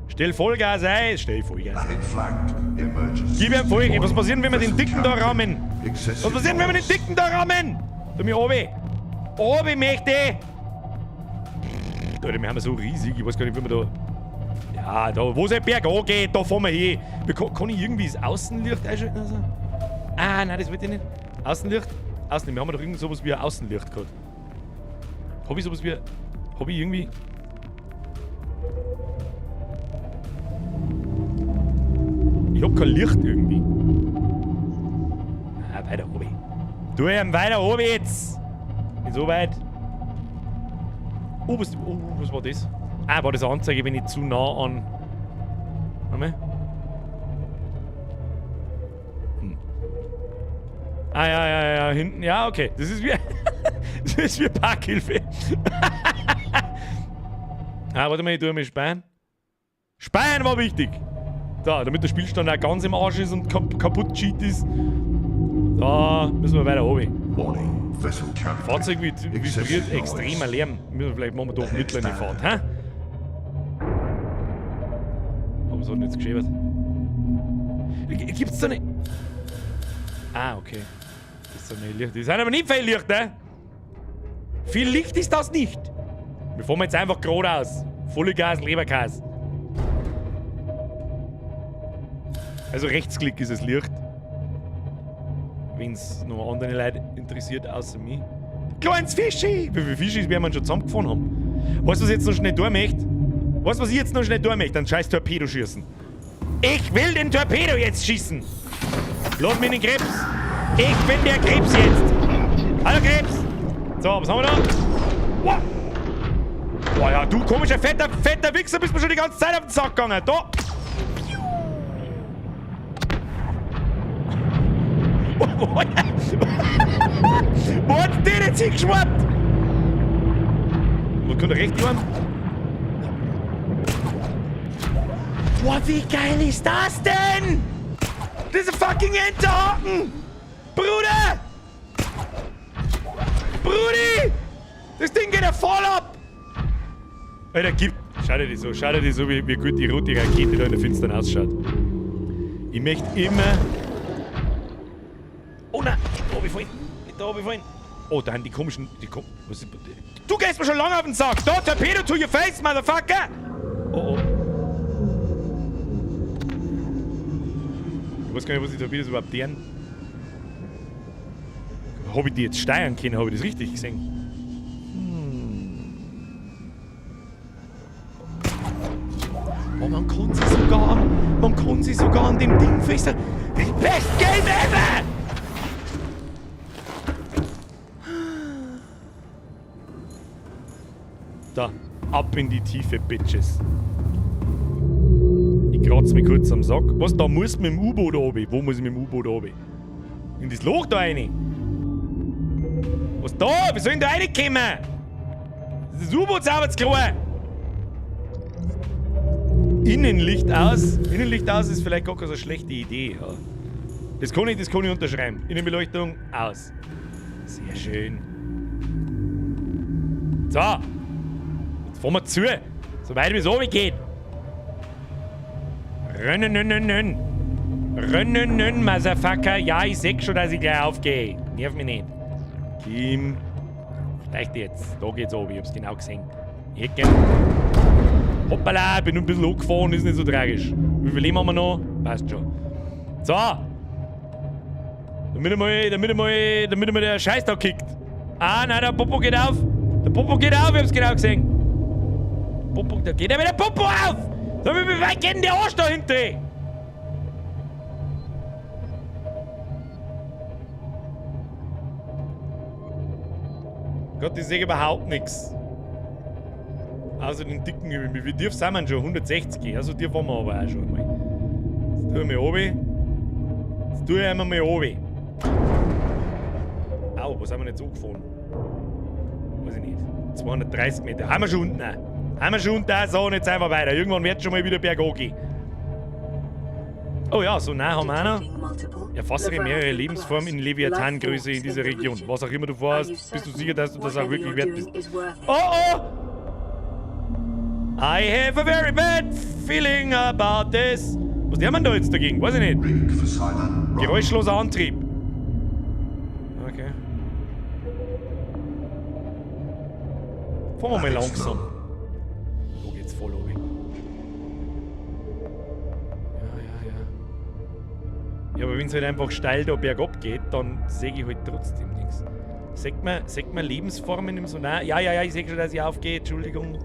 Stell Vollgas ein. Stell Vollgas ein. Ahead flanked. Emergency. Gib ihm Vollgas. Was passiert, wenn wir den Dicken da rammen? Excessive Was passiert, wenn wir den Dicken da rammen? Tu mir obi. Obi möchte. Alter, wir haben so riesig. Ich weiß gar nicht, wie man da... Ja, da, wo es ein Berg angeht, da fahren wir hin. Kann ich irgendwie das Außenlicht einschalten? Also? Ah, nein, das will ich nicht. Außenlicht? Außenlicht. Wir haben doch irgend sowas wie ein Außenlicht gehabt. Hab ich sowas wie... Hab ich irgendwie... Ich hab kein Licht irgendwie. Ah, weiter oben. Du ihm weiter oben jetzt. Nicht so weit. Oh, was war das? Ah, war das eine Anzeige, wenn ich zu nah an... Warte mal. Ah, ja, hinten. Ja, okay. Das ist wie... das ist wie Parkhilfe. Ah, warte mal, ich tue mir Speien. Speien war wichtig. Da, damit der Spielstand auch ganz im Arsch ist und kaputt cheat ist. Da müssen wir weiter oben. Warning. Vessel carried. Fahrzeug vibriert extremer Lärm. Vielleicht machen wir doch mittlere Fahrt, hä? Aber was hat denn jetzt geschäbert? Gibt's da nicht... Ah, okay. Das ist so ein Licht. Das sind aber nicht viel Licht, ne? Viel Licht ist das nicht. Wir fahren jetzt einfach geradeaus. Volle Gas, Leberkas. Also Rechtsklick ist das Licht. Wenn es noch andere Leute interessiert, außer mich. Kleines Fischi! Wie viele Fische werden wir schon zusammengefahren haben? Weißt du, was ich jetzt noch schnell tun möchte? Weißt du, was ich jetzt noch schnell tun möchte? Einen scheiß Torpedo schießen. Ich will den Torpedo jetzt schießen! Lass mich den Krebs! Ich bin der Krebs jetzt! Hallo Krebs! So, was haben wir da? Wow. Boah ja, du komischer, fetter Wichser, bist mir schon die ganze Zeit auf den Sack gegangen. Da! Wo hat's den jetzt hingeschwappt? Man kann recht fahren. Boah, wie geil ist das denn? Diese fucking Enterhaken! Bruder! Brudi! Das Ding geht ja voll ab! Alter, gib... Schau Schau dir das so, wie gut die rote Rakete da in der Finstern ausschaut. Ich möchte immer... Oh nein, nicht da runterfallen. Oh, da haben die komischen... Was ist... Du gehst mir schon lange auf den Sack! Da, Torpedo to your face, motherfucker! Oh. Ich weiß gar nicht, was die Torpedos überhaupt deren. Habe ich die jetzt steuern können? Habe ich das richtig gesehen? Oh, man kann sie sogar an dem Ding festhalten. Best Game ever! Da, ab in die Tiefe, Bitches. Ich kratze mich kurz am Sack. Was, da muss man mit dem U-Boot runter? Wo muss ich mit dem U-Boot runter? In das Loch da rein? Was da? Wie soll ich da reinkommen? Das U-Boot sauber zu kriegen. Innenlicht aus ist vielleicht gar keine so schlechte Idee. Ja. Das kann ich unterschreiben. Innenbeleuchtung aus. Sehr schön. So. Jetzt fahren wir zu. So weit wie es oben geht. Rennen, Motherfucker. Ja, ich seh schon, dass ich gleich aufgehe. Nerv mich nicht. Kim. Vielleicht jetzt. Da geht's oben. Ich hab's genau gesehen. Ecke. Hoppala, bin nur ein bisschen hochgefahren, ist nicht so tragisch. Wie viel Leben haben wir noch? Passt schon. So. Damit mal der Scheiß da kickt. Ah, nein, der Popo geht auf. Der Popo geht auf, ich hab's genau gesehen. Popo, da geht er mit der Popo auf! So wie weit geht denn der Arsch da hinten? Gott, ich sehe überhaupt nichts. Außer den dicken über mich. Wie tief sind wir schon? 160. Also tief waren wir aber auch schon einmal. Jetzt tue ich mich runter. Jetzt tue ich einmal mal runter. Au, wo sind wir nicht so gefahren? Weiß ich nicht. 230 Meter. Haben wir schon unten. Haben wir schon unten. So, und jetzt einfach weiter. Irgendwann wird es schon mal wieder berghoch gehen. Oh ja, so nah haben wir auch noch. Erfasse mehrere Lebensformen in Leviathan-Größe in dieser Region. Was auch immer du vorhast, bist du sicher, dass du das auch wirklich wert bist. Oh! I have a very bad feeling about this. Was haben wir da jetzt dagegen? Weiß ich nicht. Geräuschloser Antrieb. Okay. Fahren wir mal langsam. Wo geht's voll oben? Ja, aber wenn es halt einfach steil da bergab geht, dann sehe ich halt trotzdem nichts. Sagt man Lebensformen im Sonar? Ja, ich sehe schon, dass ich aufgehe. Entschuldigung.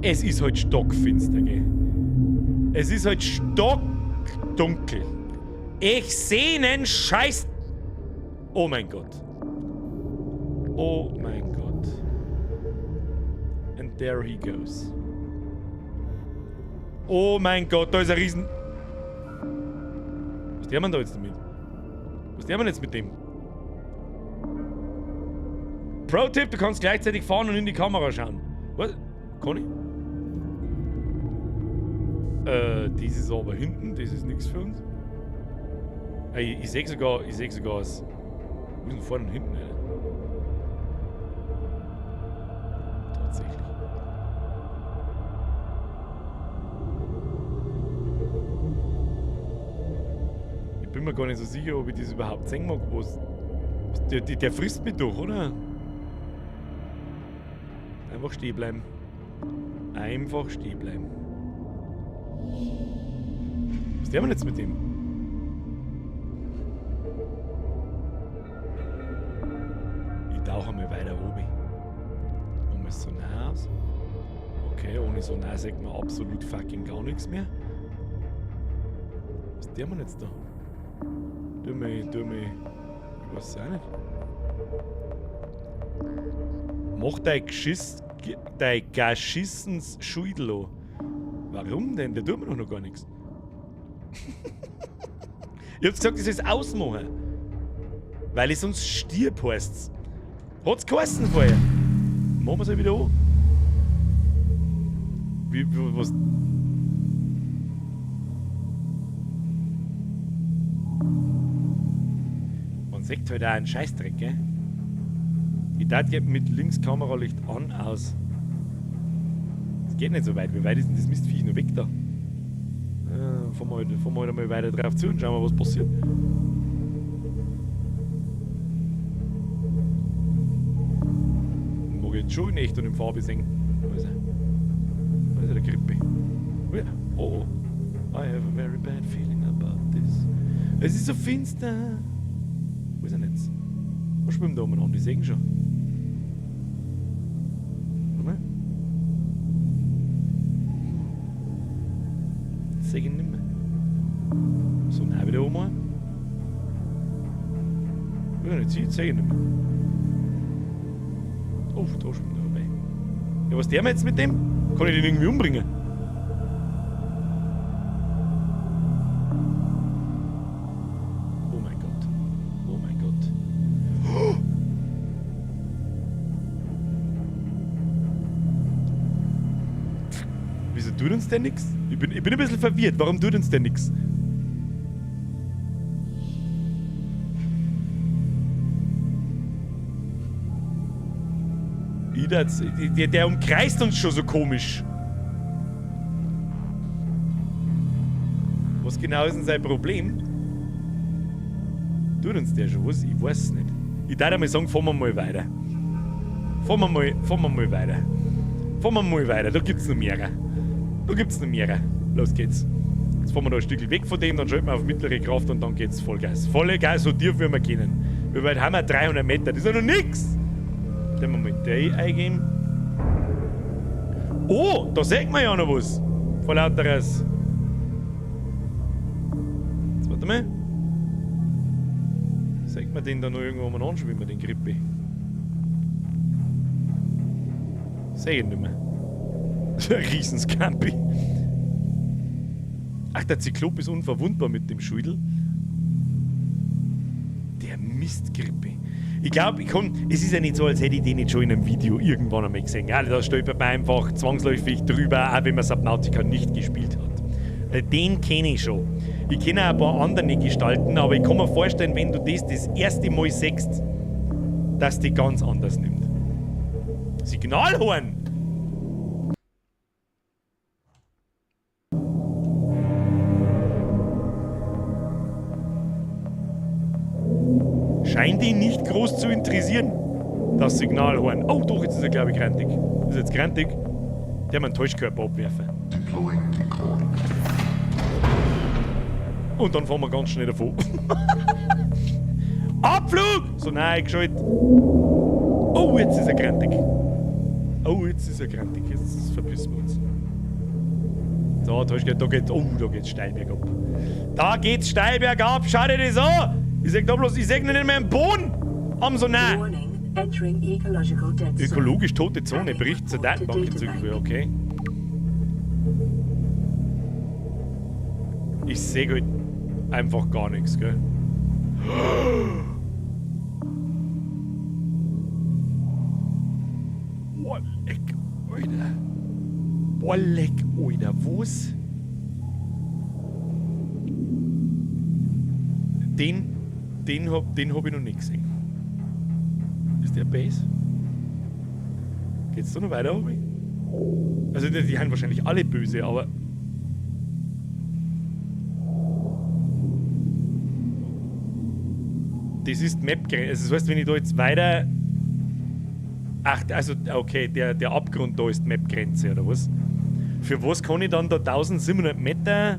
Es ist halt stockfinster, gell? Es ist halt stockdunkel. Ich sehe nen Scheiß... Oh mein Gott. Oh mein Gott. And there he goes. Oh mein Gott, da ist ein Riesen... Was tun wir da jetzt damit? Was tun wir jetzt mit dem? Pro-Tipp, du kannst gleichzeitig fahren und in die Kamera schauen. Was? Kann ich? Das ist aber hinten, das ist nichts für uns. Ich sehe sogar es. Wir müssen vorne und hinten, Alter. Tatsächlich. Ich bin mir gar nicht so sicher, ob ich das überhaupt sehen mag, was. Der frisst mich doch, oder? Einfach stehen bleiben. Einfach stehen bleiben. Was tun wir jetzt mit dem? Ich tauche mal weiter oben. Machen wir es so nah aus. Okay, ohne so nah sagt man absolut fucking gar nichts mehr. Was tun wir jetzt da? Tu mich. Ich weiß auch nicht. Mach dein geschissens Schuidlo. Warum denn? Der tut mir doch noch gar nichts. Ich hab's gesagt, ich soll es ausmachen. Weil ich sonst stirb, heißt's. Hat's geheißen vorher? Machen wir's halt wieder an. Was? Man sieht halt auch einen Scheißdreck, gell? Ich darf jetzt mit Linkskameralicht an, aus. Das geht nicht so weit. Wie weit ist denn das Mistviech noch weg da? Fahren wir halt einmal weiter drauf zu und schauen wir, was passiert. Mag ich jetzt schon in echt und in Farbe sehen. Wo ist er? Wo ist er, der Grippe? Oh, I have a very bad feeling about this. Es ist so finster. Wo ist er jetzt? Wo schwimmt da umeinander? Die sehen schon. Warte mal. Sehen nicht mehr. So, nein, wieder oben. Ich will nicht sehen, sehen nicht mehr. Oh, da schwimmt er vorbei. Ja, was der mir jetzt mit dem? Kann ich den irgendwie umbringen? Oh mein Gott. Oh mein Gott. Oh! Wieso tut uns der nix? Ich bin ein bisschen verwirrt. Warum tut uns der nix? Der umkreist uns schon so komisch. Was genau ist denn sein Problem? Tut uns der schon was? Ich weiß es nicht. Ich darf einmal sagen, fahren wir mal weiter. Fahren wir mal weiter. Fahren wir mal weiter, da gibt's noch mehrere. Los geht's. Jetzt fahren wir da ein Stück weg von dem, dann schalten wir auf mittlere Kraft und dann geht's Vollgas. Volle Gas, so tief wie wir können. Wie weit haben wir? 300 Meter, das ist ja noch nix! Den wir mal die eingeben. Oh, da sieht man ja noch was. Von lauteres. Jetzt warte mal. Sieht man den da noch irgendwo mal anschwimmen, den Grippe? Sehe ich nicht mehr. Das ist ein Riesenscampi. Ach, der Zyklop ist unverwundbar mit dem Schädel. Der Mistgrippe. Ich glaube, es ist ja nicht so, als hätte ich den nicht schon in einem Video irgendwann einmal gesehen. Ja, da stolpert man einfach zwangsläufig drüber, auch wenn man Subnautica nicht gespielt hat. Den kenne ich schon. Ich kenne auch ein paar andere Gestalten, aber ich kann mir vorstellen, wenn du das erste Mal siehst, dass die ganz anders nimmt. Signalhorn! Scheint ihn nicht groß zu interessieren, das Signalhorn. Oh doch, jetzt ist er, glaube ich, grantig. Ist er jetzt grantig? Der hat einen Täuschkörper abwerfen. Deploying Decoy. Und dann fahren wir ganz schnell davon. Abflug! So, nein, geschaltet. Oh, jetzt ist er grantig. Jetzt verpissen wir uns. So, da geht's steil bergab. Da geht's steil bergab. Schau dir das an! Ich sag da bloß, ich sag nicht mehr im Boden! Am so nah! Ökologisch tote Zone, Bericht zur Datenbank hinzugefügt, okay. Ich sehe halt einfach gar nichts, gell? Boah, leck, Alter. Was? Den hab ich noch nicht gesehen. Ist der Base? Geht's da noch weiter, Hobby? Also die haben wahrscheinlich alle böse, aber... Das ist Map-Grenze. Also das heißt, wenn ich da jetzt weiter... Ach, also okay, der Abgrund da ist Map-Grenze, oder was? Für was kann ich dann da 1700 Meter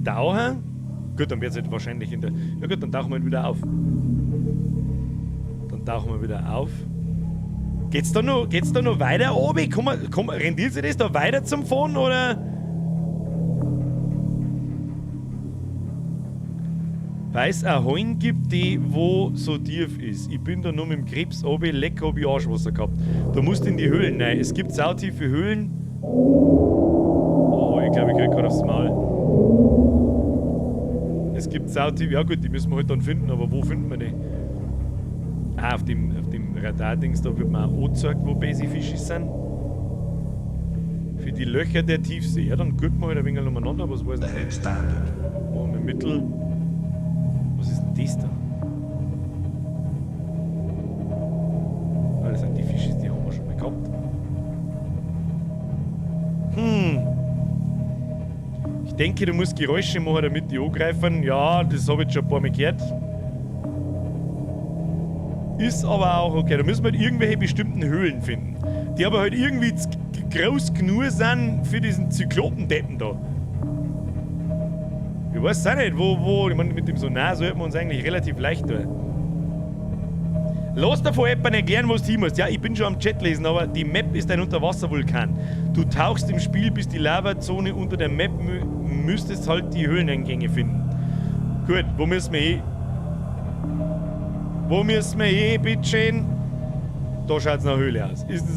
tauchen? Gut, dann wird es halt wahrscheinlich in der... Ja gut, dann tauchen wir wieder auf. Geht's da noch weiter oben? Rendiert sich das da weiter zum Fahren, oder? Weil es eine Hallen gibt, die wo so tief ist. Ich bin da nur mit dem Krebs oben, lecker hab ich Arschwasser gehabt. Da musst du in die Höhlen rein. Es gibt sautiefe Höhlen. Oh, ich glaube, ich krieg gerade aufs Maul. Es gibt sautiefe... Ja gut, die müssen wir halt dann finden, aber wo finden wir die? Ah, auf dem Radardings, da wird mir auch angezeigt, wo Babyfische sind. Für die Löcher der Tiefsee. Ja, dann gucken wir halt ein wenig umeinander, was weiß ich. Ahead standard. Wo haben wir Mittel? Was ist denn das da? Ah, das sind die Fische, die haben wir schon mal gehabt. Ich denke, du musst Geräusche machen, damit die angreifen. Ja, das habe ich schon ein paar Mal gehört. Ist aber auch okay. Da müssen wir halt irgendwelche bestimmten Höhlen finden. Die aber halt irgendwie groß genug sind für diesen Zyklopendeppen da. Ich weiß auch nicht, wo. Ich meine, mit dem Sonar sollten wir uns eigentlich relativ leicht tun. Lass davon jemanden erklären, wo du hin musst. Ja, ich bin schon am Chat lesen, aber die Map ist ein Unterwasservulkan. Du tauchst im Spiel, bis die Lavazone unter der Map müsstest halt die Höhleneingänge finden. Gut, wo müssen wir hin? Wo müssen wir hin, bitteschön? Da schaut es nach Höhle aus. Ist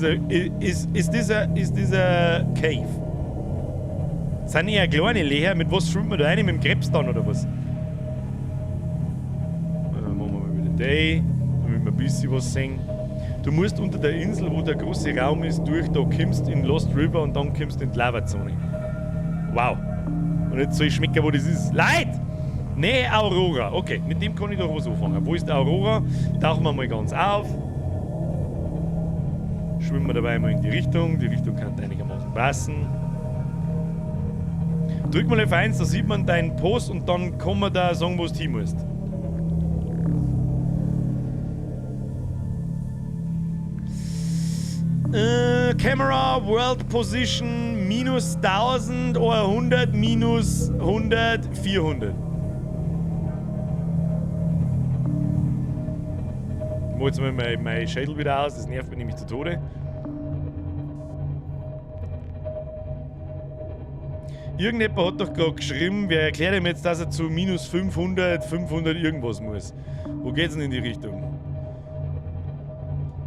dieser Cave? Sind eher kleine Leher? Mit was schwimmt man da rein? Mit dem Krebs dann oder was? Dann machen wir mal wieder die, damit wir ein bisschen was sehen. Du musst unter der Insel, wo der große Raum ist, durch, da kommst in Lost River und dann kommst in die Lavazone. Wow. Und jetzt soll ich schmecken, wo das ist. Leid! Nee, Aurora. Okay, mit dem kann ich doch was anfangen. Wo ist die Aurora? Tauchen wir mal ganz auf. Schwimmen wir dabei mal in die Richtung. Die Richtung kann einigermaßen passen. Drück mal F1, da sieht man deinen Post und dann kann man da sagen, wo du hin musst. Camera, World Position, minus 1000 oder 100, minus 100, 400. Ich mache jetzt mal mein Schädel wieder aus, das nervt mich nämlich zu Tode. Irgendjemand hat doch gerade geschrieben, wer erklärt ihm jetzt, dass er zu minus 500, 500 irgendwas muss. Wo geht's denn in die Richtung?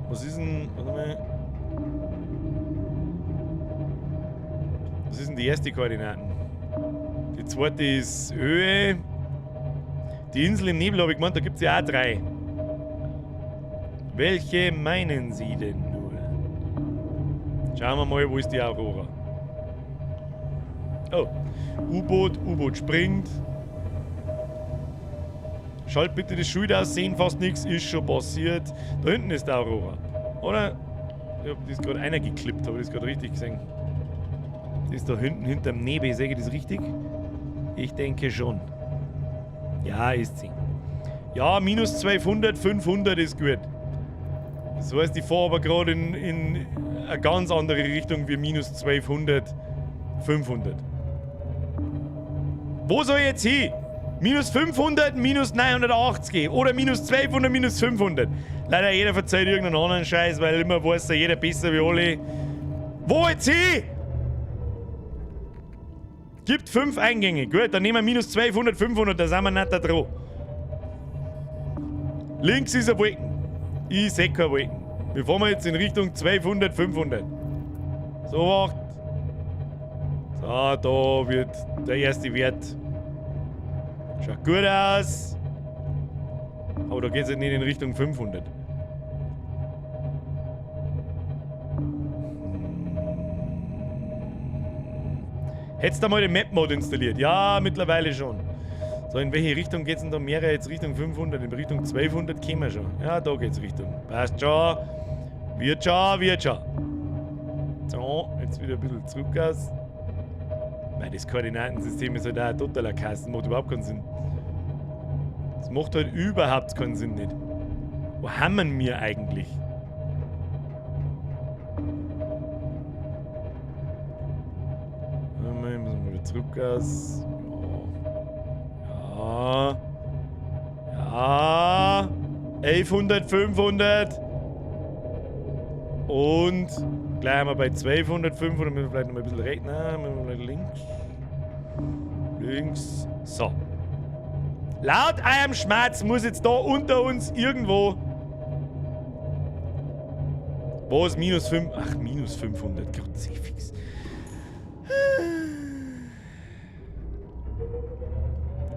Was ist denn... Warte mal. Was ist denn die erste Koordinaten? Die zweite ist Höhe. Die Insel im Nebel habe ich gemeint, da gibt es ja auch 3. Welche meinen Sie denn nur? Schauen wir mal, wo ist die Aurora? Oh, U-Boot springt. Schalt bitte das Schild aus, sehen fast nichts, ist schon passiert. Da hinten ist die Aurora, oder? Ich habe das gerade einer geklippt, habe ich das gerade richtig gesehen? Die ist da hinten, hinterm Nebel, sehe ich das richtig? Ich denke schon. Ja, ist sie. Ja, minus 1200, 500 ist gut. Das heißt, ich fahre aber gerade in eine ganz andere Richtung wie minus 1200, 500. Wo soll ich jetzt hin? Minus 500, minus 980 oder minus 1200, minus 500. Leider jeder verzeiht irgendeinen anderen Scheiß, weil immer weiß ja jeder besser wie alle. Wo jetzt hin? Gibt 5 Eingänge. Gut, dann nehmen wir minus 1200, 500, da sind wir nicht da dran. Links ist ein Wolken. Ich sehe keine Wolken. Wir fahren jetzt in Richtung 1200, 500. So, wacht. So, da wird der erste Wert. Schaut gut aus. Aber da geht es jetzt nicht in Richtung 500. Hättest du mal den Map-Mode installiert? Ja, mittlerweile schon. So, in welche Richtung geht es denn da mehr? Jetzt Richtung 500, in Richtung 1200 kommen wir schon. Ja, da geht's Richtung. Passt schon. Wird schon, wird schon. So, jetzt wieder ein bisschen zurück aus. Weil das Koordinatensystem ist halt auch ein totaler Kasten, macht überhaupt keinen Sinn. Das macht halt überhaupt keinen Sinn nicht. Wo haben wir eigentlich? Warte mal, müssen wir wieder zurück aus. Ja. Ja. 1100, 500. Und gleich haben wir bei 1200, 500, müssen wir vielleicht noch mal ein bisschen rechts. Nein, müssen wir vielleicht links. Links. So. Laut eurem Schmerz muss jetzt da unter uns irgendwo. Wo ist minus 5? Ach, minus 500. Gott sei fix.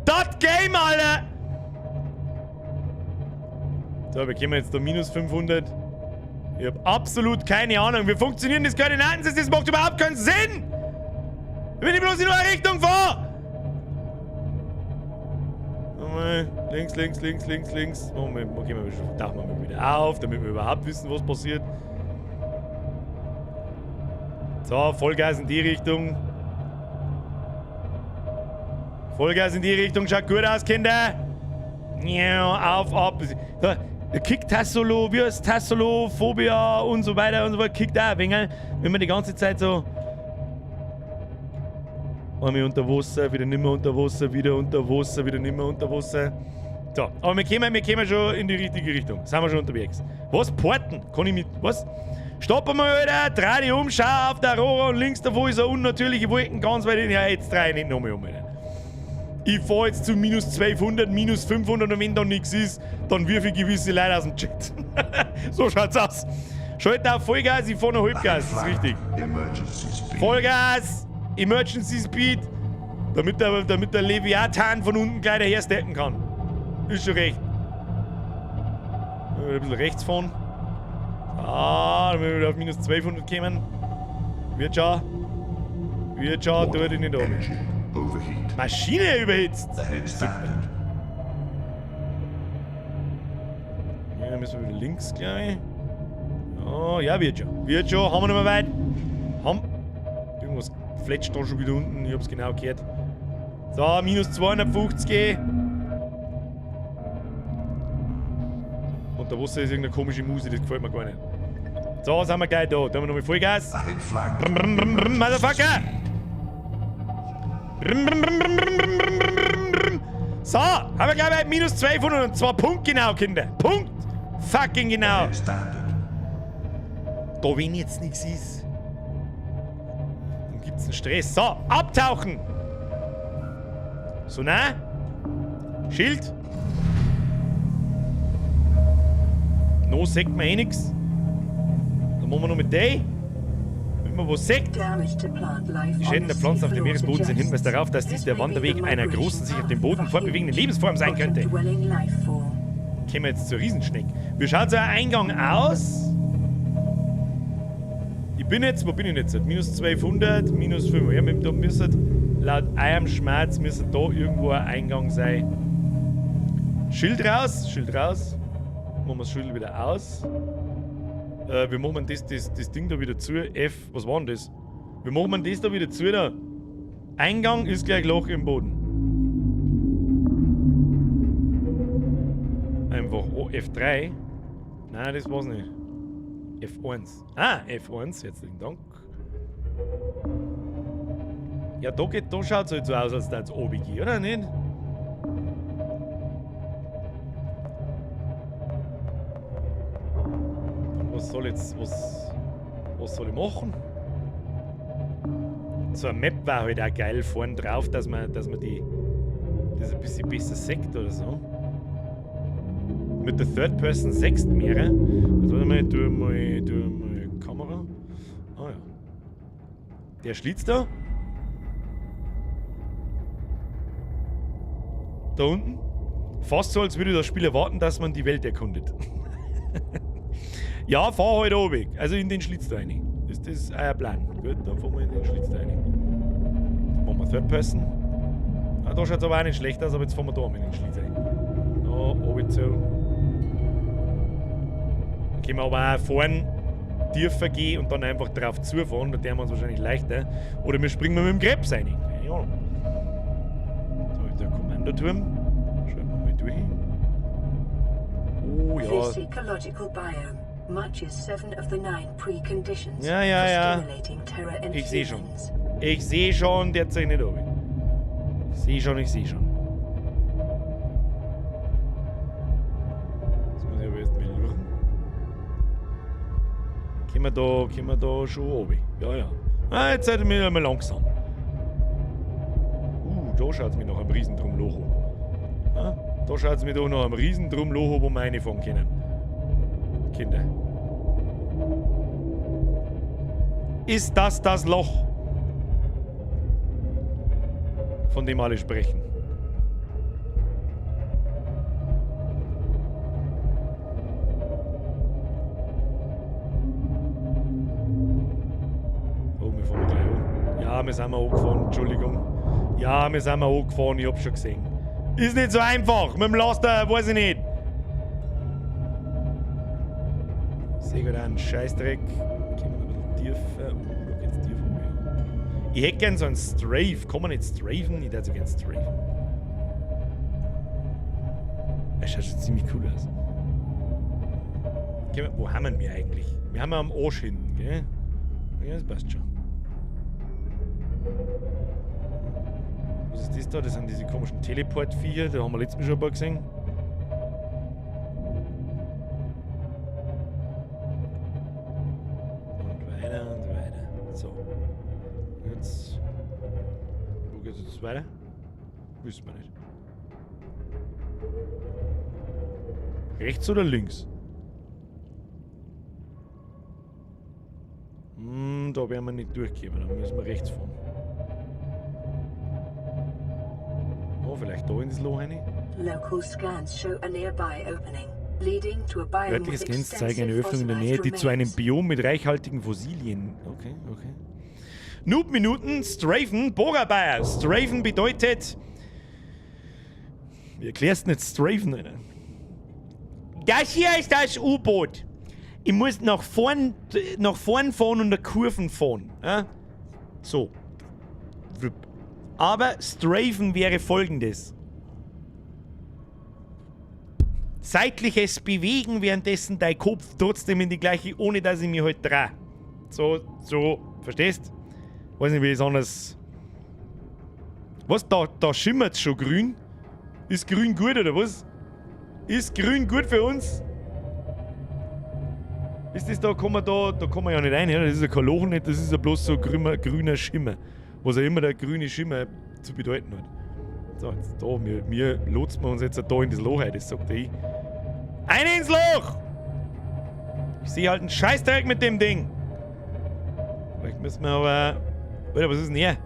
Das Game, Alter! So, wir kommen jetzt da minus 500. Ich hab absolut keine Ahnung. Wie funktioniert das Koordinatensystem? Das macht überhaupt keinen Sinn! Wenn ich bloß in eine Richtung fahre! Links, links, links, links, links. Moment, okay, tauchen wir mal wieder auf, damit wir überhaupt wissen, was passiert. So, Vollgas in die Richtung. Vollgas in die Richtung, schaut gut aus, Kinder. Ja, auf, ab. Der kickt Tassolo, wie heißt Tassolo, Phobia und so weiter und so fort. Kickt auch ein wenig, wenn man die ganze Zeit so. Einmal unter Wasser, wieder nimmer unter Wasser, wieder unter Wasser, wieder nimmer unter Wasser. So, aber wir kommen schon in die richtige Richtung. Sind wir schon unterwegs. Was? Porten? Kann ich mit. Was? Stoppen wir, Alter, dreh dich um, schau auf der Rohre und links davor ist eine unnatürliche Wolken ganz weit hin. Ja, jetzt dreh ich nicht nochmal um, Alter. Ich fahr jetzt zu minus 1200, minus 500 und wenn da nichts ist, dann wirf ich gewisse Leute aus dem Chat. So schaut's aus. Schalt auf Vollgas, ich fahr noch Halbgas, das ist richtig. Emergency speed. Vollgas, Emergency Speed, damit der Leviathan von unten gleich dahersteppen kann. Ist schon recht. Ein bisschen rechts fahren. Dann müssen wir wieder auf minus 1200 kommen. Wird schon, tut ich nicht an. Engine overheat. Maschine überhitzt. Ahead standard. Ja, dann müssen wir wieder links gleich. Oh, ja, wird schon. Haben wir nicht mehr weit. Irgendwas fletscht da schon wieder unten. Ich hab's genau gehört. So, minus 250. Und da Wasser ist irgendeine komische Musik, das gefällt mir gar nicht. So, sind wir gleich da. Da haben wir nochmal Vollgas. Ahead flag. Brum, brum, brum, brum, Motherfucker! Brum, brum, brum, brum, brum, brum, brum, brum, brum. So, haben wir gleich bei minus 1200 und zwar Punkt genau, Kinder. Punkt fucking genau. Ahead standard. Da wenn jetzt nichts ist, dann gibt's einen Stress. So, abtauchen! So, na? Schild? No, sagt man eh nix. Dann machen wir noch mit der. Wenn man was sagt. Die Schäden der Pflanzen auf dem Meeresboden sind Hinweis darauf, dass dies der Wanderweg einer großen, sich auf dem Boden fortbewegenden Lebensform sein könnte. Kommen wir jetzt zur Riesenschneck. Wie schaut so ein Eingang aus? Ich bin jetzt, wo bin ich jetzt? Minus 1200, minus 5. Ja, da müsste, laut eurem Schmerz, müsste da irgendwo ein Eingang sein. Schild raus. Machen wir das Schild wieder aus. Wie machen wir das Ding da wieder zu? F, was war denn das? Wie machen wir das da wieder zu? Da? Eingang ist gleich Loch im Boden. Einfach F3. Nein, das war's nicht. F1. Ah, F1, herzlichen Dank. Ja, da schaut es halt so aus, als da jetzt oben geht, oder nicht? Was soll ich machen? So eine Map war halt auch geil vorne drauf, dass man das ein bisschen besser sieht oder so. Mit der Third Person sechst mehr. Also warte mal, tu mal Kamera. Ah ja. Der schlitzt da. Da unten. Fast so, als würde das Spiel erwarten, dass man die Welt erkundet. Ja, fahr halt oben. Also in den Schlitz da rein. Ist das euer Plan? Gut, dann fahren wir in den Schlitz da rein. Dann machen wir Third Person. Ah, da schaut es aber auch nicht schlecht aus, aber jetzt fahren wir da mit den Schlitz rein. Da, oben zu. Dann können wir aber auch vorn tiefer gehen und dann einfach drauf zufahren. Da wären wir uns wahrscheinlich leichter. Oder wir springen mit dem Krebs rein. Keine Ahnung. So, der Kommandoturm. Schauen wir mal durch. Oh ja. This ecological biome matches 7 of the 9 preconditions Ja. for stimulating terror and Ich sehe schon. humans. Ich sehe schon, der zeigt nicht oben. Ich sehe schon. Jetzt muss ich aber erst mal luchen. Können wir da schon oben? Ja. Ah, jetzt seid ihr mal langsam. Da schaut es mir nach einem Riesendrum-Locho. Ah, da schaut es mir doch nach einem Riesendrum-Locho, wo wir reinfahren können. Kinder. Ist das Loch, von dem alle sprechen? Oh, wir fahren gleich hoch. Ja, wir sind mal hochgefahren, Entschuldigung. Ja, wir sind mal hochgefahren, ich hab's schon gesehen. Ist nicht so einfach, mit dem Laster, weiß ich nicht. Ich sehe gerade einen Scheißdreck. Gehen wir noch ein bisschen tiefer. Da geht's tiefer. Ich hätte gern so einen Strafe. Kann man nicht strafen? Ich hätte so gern strafen. Das schaut schon ziemlich cool aus. Okay, wo haben wir eigentlich? Wir haben am Arsch hinten, gell? Ja, das passt schon. Was ist das da? Das sind diese komischen Teleport-Viecher. Da haben wir letztes Mal schon ein paar gesehen. Und weiter und weiter. So. Jetzt. Wo geht's jetzt weiter? Wissen wir nicht. Rechts oder links? Da werden wir nicht durchgehen, dann müssen wir rechts fahren. Oh, vielleicht da in das Loch rein? Local scans show a nearby opening, leading to a biome Örtliche with Scans zeigen eine extensive Öffnung in der Nähe, fossilized die zu einem remains. Biom mit reichhaltigen Fossilien. Okay, okay. Noob-Minuten, Strafen, Bogerbayer. Strafen bedeutet... Wie erklärst du nicht Strafen, Alter? Das hier ist das U-Boot. Ich muss nach vorn fahren und nach Kurven fahren. Ja? So. Aber Strafen wäre folgendes. Seitliches Bewegen, währenddessen dein Kopf trotzdem in die gleiche, ohne dass ich mich halt drehe. So, verstehst? Weiß nicht, wie es anders... Was, da schimmert's schon grün? Ist grün gut, oder was? Ist grün gut für uns? Ist das da kann man ja nicht rein, ja? Das ist ja kein Loch nicht, das ist ja bloß so grüner Schimmer. Was auch immer der grüne Schimmer zu bedeuten hat. So, jetzt da, wir lotsen wir uns jetzt da in das Loch rein, das sagt ich. Eine ins Loch! Ich sehe halt einen Scheißdreck mit dem Ding. Vielleicht müssen wir aber... Alter, was ist denn hier?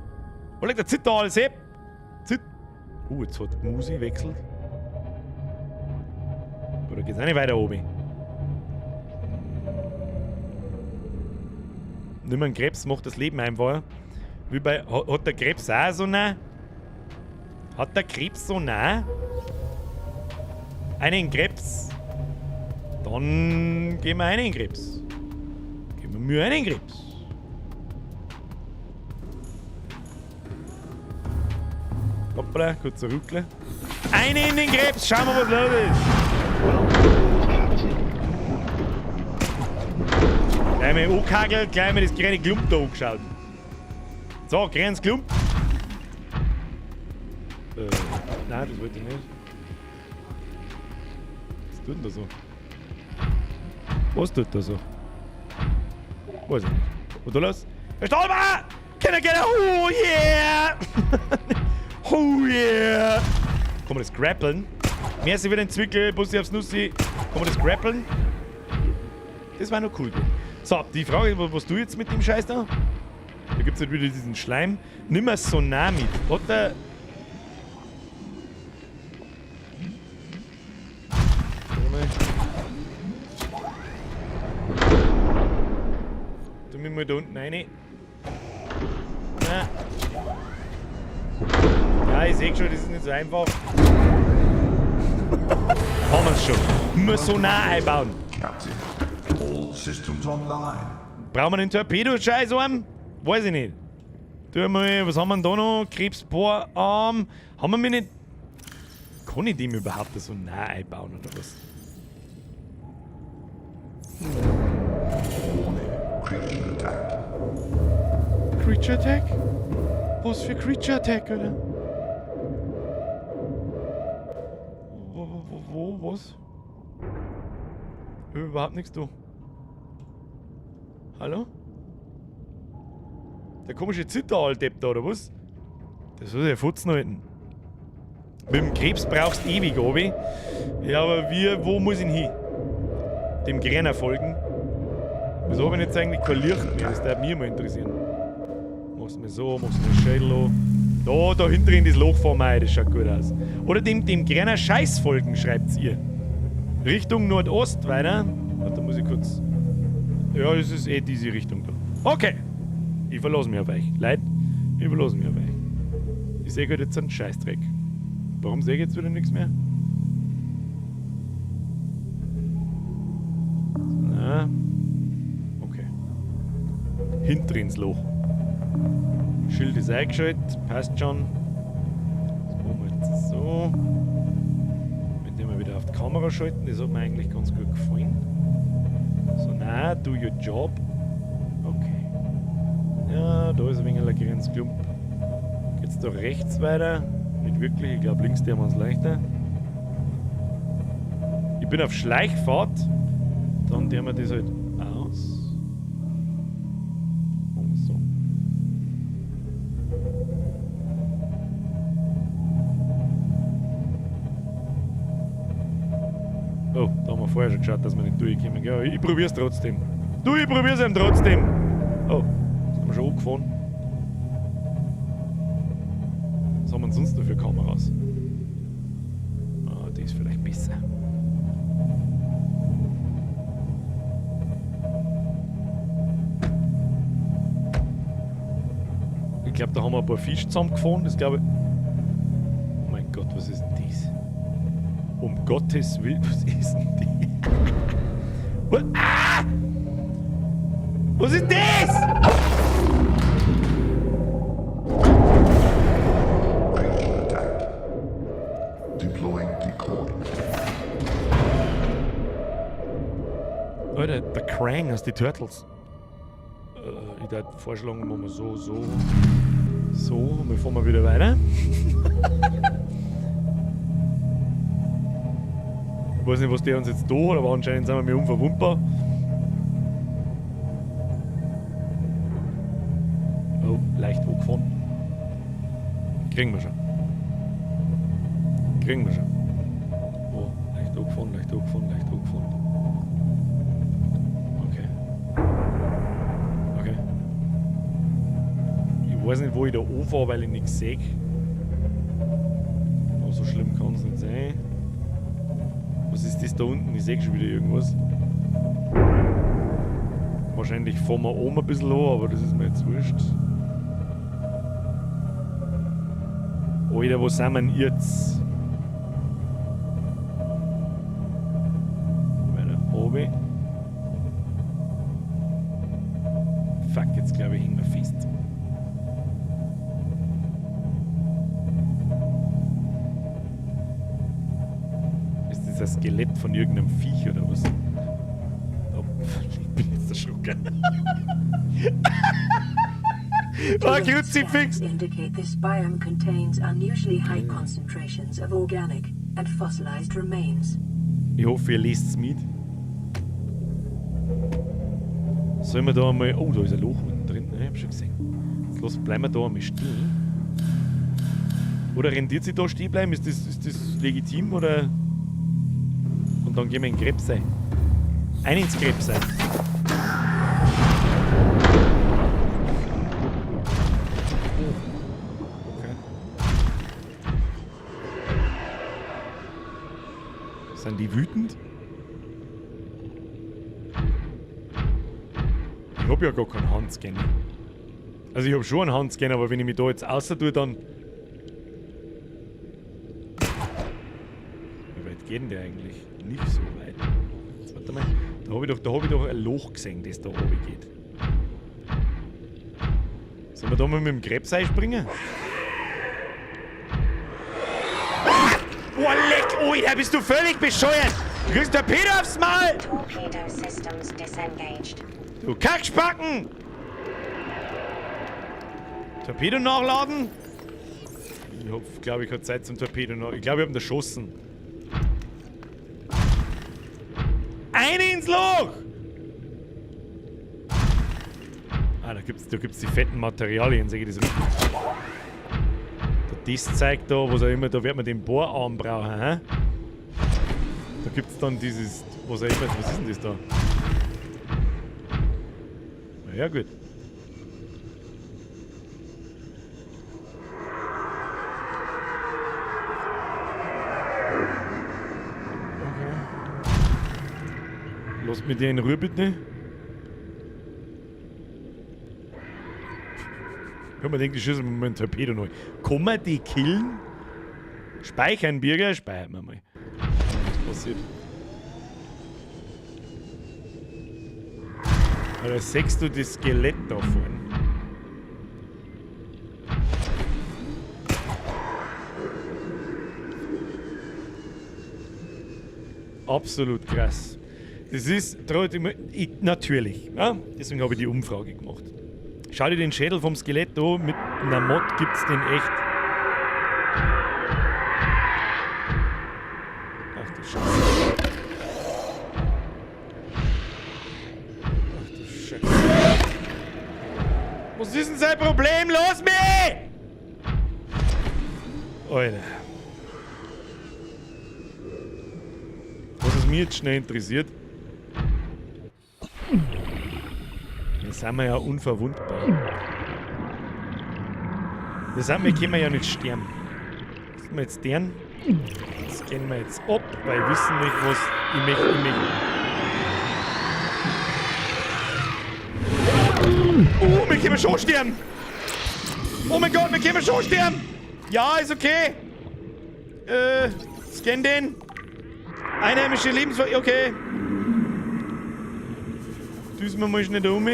Wo liegt der Zitter alles ab? Jetzt hat die Musi wechselt. Oder geht's auch nicht weiter oben? Nimm einen Krebs, macht das Leben einfacher. Wie bei... Hat der Krebs auch so nah? Hat der Krebs so nah? Einen Krebs. Dann gehen wir einen Krebs. Geben wir mir einen Krebs. Hoppla, kurz zurückle. Eine in den Krebs, schauen wir, was los ist. Gleich mal angekagelt, gleich mal das kleine Klump da angeschaut. So, kleines Klump. Nein, das wollte ich nicht. Was tut denn da so? Was tut da so? Weiß ich nicht. Und du los? Herr Stolper! Can I get a oh yeah! Oh yeah! Kann man das grappeln? Merci für den Zwickel, Bussi aufs Nussi. Kann man das grappeln? Das war noch cool. So, die Frage ist, was du jetzt mit dem Scheiß da? Da gibt's halt wieder diesen Schleim. Nimm mal so nah mit. Hat der... Tu mir mal da unten rein. Na. Ja, ich sehe schon, das ist nicht so einfach. Haben wir es schon. Müssen wir so nah einbauen. Captain, all systems online. Brauchen wir einen Torpedo-Scheiß haben? Weiß ich nicht. Tu mal, was haben wir denn da noch? Krebsbohrarm. Haben wir mir nicht... Kann ich dem überhaupt so nah einbauen oder was? Creature attack. Creature Attack? Was für Creature Attack, oder? Was? Überhaupt nichts, du. Hallo? Der komische Zitteraldepp da, oder was? Das soll der Futzen halten. Mit dem Krebs brauchst du ewig, Obi. Ja, aber wo muss ich denn hin? Dem Grenner folgen. Wieso habe ich jetzt eigentlich kein Licht mehr? Das würde mich mal interessieren. Machst du mir so, machst du mir den Schädel an. Da hinten in das Loch fahren wir rein, das schaut gut aus. Oder dem Grenner Scheiß folgen, schreibt ihr. Richtung Nordost weiter. Warte, da muss ich kurz... Ja, das ist eh diese Richtung da. Okay. Ich verlasse mich auf euch. Leute, ich verlasse mich auf euch. Ich sehe gerade jetzt einen Scheißdreck. Warum sehe ich jetzt wieder nichts mehr? Na. Okay. Hinter ins Loch. Schild ist eingeschaltet, passt schon. Das machen wir jetzt so. Mit dem wir wieder auf die Kamera schalten, das hat mir eigentlich ganz gut gefallen. So, nein, do your job. Okay. Ja, da ist ein wenig ein Grenzklump. Geht's da rechts weiter? Nicht wirklich, ich glaube links der wir uns leichter. Ich bin auf Schleichfahrt. Dann der wir das halt aus. Und so. Oh, da haben wir vorher schon geschaut, dass wir nicht durchkommen. Ja, ich probier's trotzdem. Du, ich probier's eben trotzdem. Oh, jetzt haben wir schon angefahren. Was haben wir denn sonst noch für Kameras? Ah, die ist vielleicht besser. Ich glaube, da haben wir ein paar Fische zusammengefahren. Das glaube ich. Oh mein Gott, was ist denn das? Um Gottes Willen, was ist denn die? Was? Ah! Was ist das? Crane attack. Deploying decoy. Alter, der Krang aus die Turtles. Ich würde vorschlagen, machen wir so. So, und wir fahren mal wieder weiter. Ich weiß nicht, was der uns jetzt da hat, aber anscheinend sind wir mir unverwundbar. Oh, leicht hochgefahren. Kriegen wir schon. Oh, leicht hochgefahren. Okay. Ich weiß nicht, wo ich da anfahre, weil ich nichts sehe. Aber so schlimm kann es nicht sein. Was ist das da unten? Ich sehe schon wieder irgendwas. Wahrscheinlich fahren wir oben ein bisschen an, aber das ist mir jetzt wurscht. Alter, wo sind wir denn jetzt? Weiter oben. Fuck, jetzt glaube ich hängen wir fest. Das Skelett von irgendeinem Viech oder was? Oh, ich bin jetzt erschrocken. Oh, Kruzifix! Indicate this biome contains unusually high concentrations of organic and fossilized remains. Ich hoffe, ihr lest es mit. Sollen wir da einmal... Oh, da ist ein Loch unten drin. Ich hab schon gesehen. Jetzt bleiben wir da einmal stehen. Oder rendiert sich da stehen bleiben? Ist das legitim oder... Und dann gehen wir in den Krebs rein. Ein ins Krebs rein. Okay. Sind die wütend? Ich hab ja gar keinen Handscanner. Also ich hab schon einen Handscanner, aber wenn ich mich da jetzt außer tue, dann... Wie weit geht denn der eigentlich? Nicht so weit. Jetzt warte mal. Da hab ich doch ein Loch gesehen, das da oben geht. Sollen wir da mal mit dem Krebs einspringen? Oh, leck! Alter, bist du völlig bescheuert! Du kriegst Torpedo aufs Maul! Torpedo systems disengaged. Du Kackspacken! Torpedo nachladen? Ich glaube, ich habe Zeit zum Torpedo nach. Ich glaube, ich habe ihn erschossen. Eine ins Loch! Ah, da gibt's die fetten Materialien, sehe ich das richtig. Das zeigt da, was auch immer, da wird man den Bohrarm brauchen, hä? Da gibt's dann dieses, was auch immer, was ist denn das da? Na ja, gut. Lass mich dir in Ruhe, bitte. Ich hab mir gedacht, die schießen wir mal ein Torpedo neu. Kann man die killen? Speichern, Bürger? Speichern wir mal. Was passiert? Alter, siehst du das Skelett da vorne? absolut krass. Das ist natürlich, ja? Deswegen habe ich die Umfrage gemacht. Schau dir den Schädel vom Skelett an, mit einer Mod gibt's den echt. Ach du Scheiße. Ach du Scheiße. Was ist denn sein Problem? Los mich! Alter. Was es mich jetzt schnell interessiert. Jetzt sind wir ja unverwundbar. Das heißt, wir können ja nicht sterben. Das wir jetzt deren. Das gehen wir jetzt ab, weil wir wissen nicht, was ich möchte. Wir können schon sterben! Oh mein Gott, wir können schon sterben! Ja, ist okay. Scan den. Einheimische Lebensweise. Okay. Düsen wir mal schnell da um.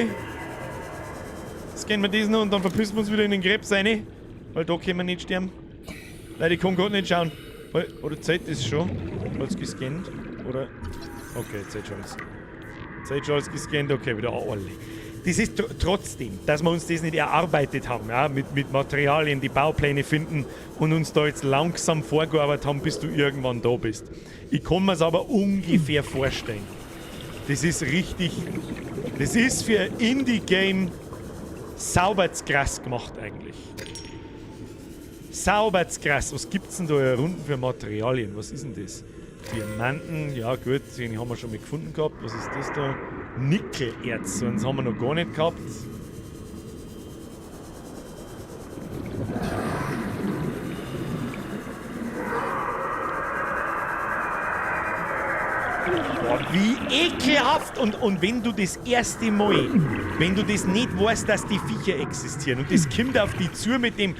Scannen wir diesen und dann verpissen wir uns wieder in den Krebs rein. Weil da können wir nicht sterben. Weil ich kann gerade nicht schauen. Oder zählt das schon? Hat es gescannt? Oder? Okay, zählt schon alles. Zählt schon alles gescannt. Okay, wieder alle. Das ist trotzdem, dass wir uns das nicht erarbeitet haben, ja, mit Materialien, die Baupläne finden und uns da jetzt langsam vorgearbeitet haben, bis du irgendwann da bist. Ich kann mir es aber ungefähr vorstellen. Das ist richtig, das ist für ein Indie-Game sauberz krass gemacht eigentlich. Sauberz krass. Was gibt's denn da Runden für Materialien? Was ist denn das? Diamanten, ja gut, den haben wir schon mal gefunden gehabt. Was ist das da? Nickelerz, sonst haben wir noch gar nicht gehabt. Boah, wie ekelhaft! Und wenn du das erste Mal, wenn du das nicht weißt, dass die Viecher existieren und das kommt auf die zu mit dem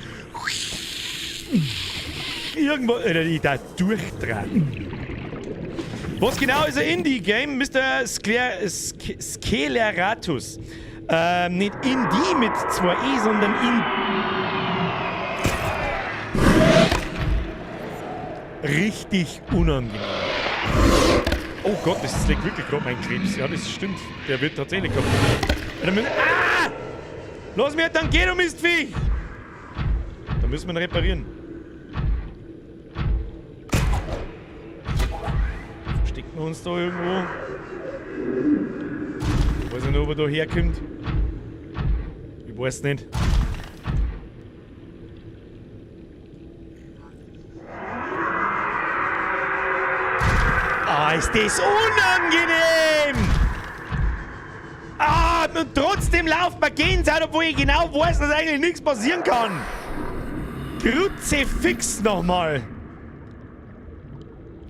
irgendwo, oder die da durchtragen. Was genau ist ein Indie-Game? Mr. Skeleratus. Nicht Indie mit 2 E, sondern richtig unangenehm. Oh Gott, das liegt wirklich gerade mein Krebs. Ja, das stimmt. Der wird tatsächlich kaputt. Ah! Lass mich dann gehen, du Mistviech! Da müssen wir ihn reparieren. Verstecken wir uns da irgendwo? Ich weiß nicht, ob er da herkommt. Ich weiß nicht. Ah, ist das unangenehm! Ah, und trotzdem lauft man Gänsehaut, obwohl ich genau weiß, dass eigentlich nichts passieren kann. Kruzifix nochmal.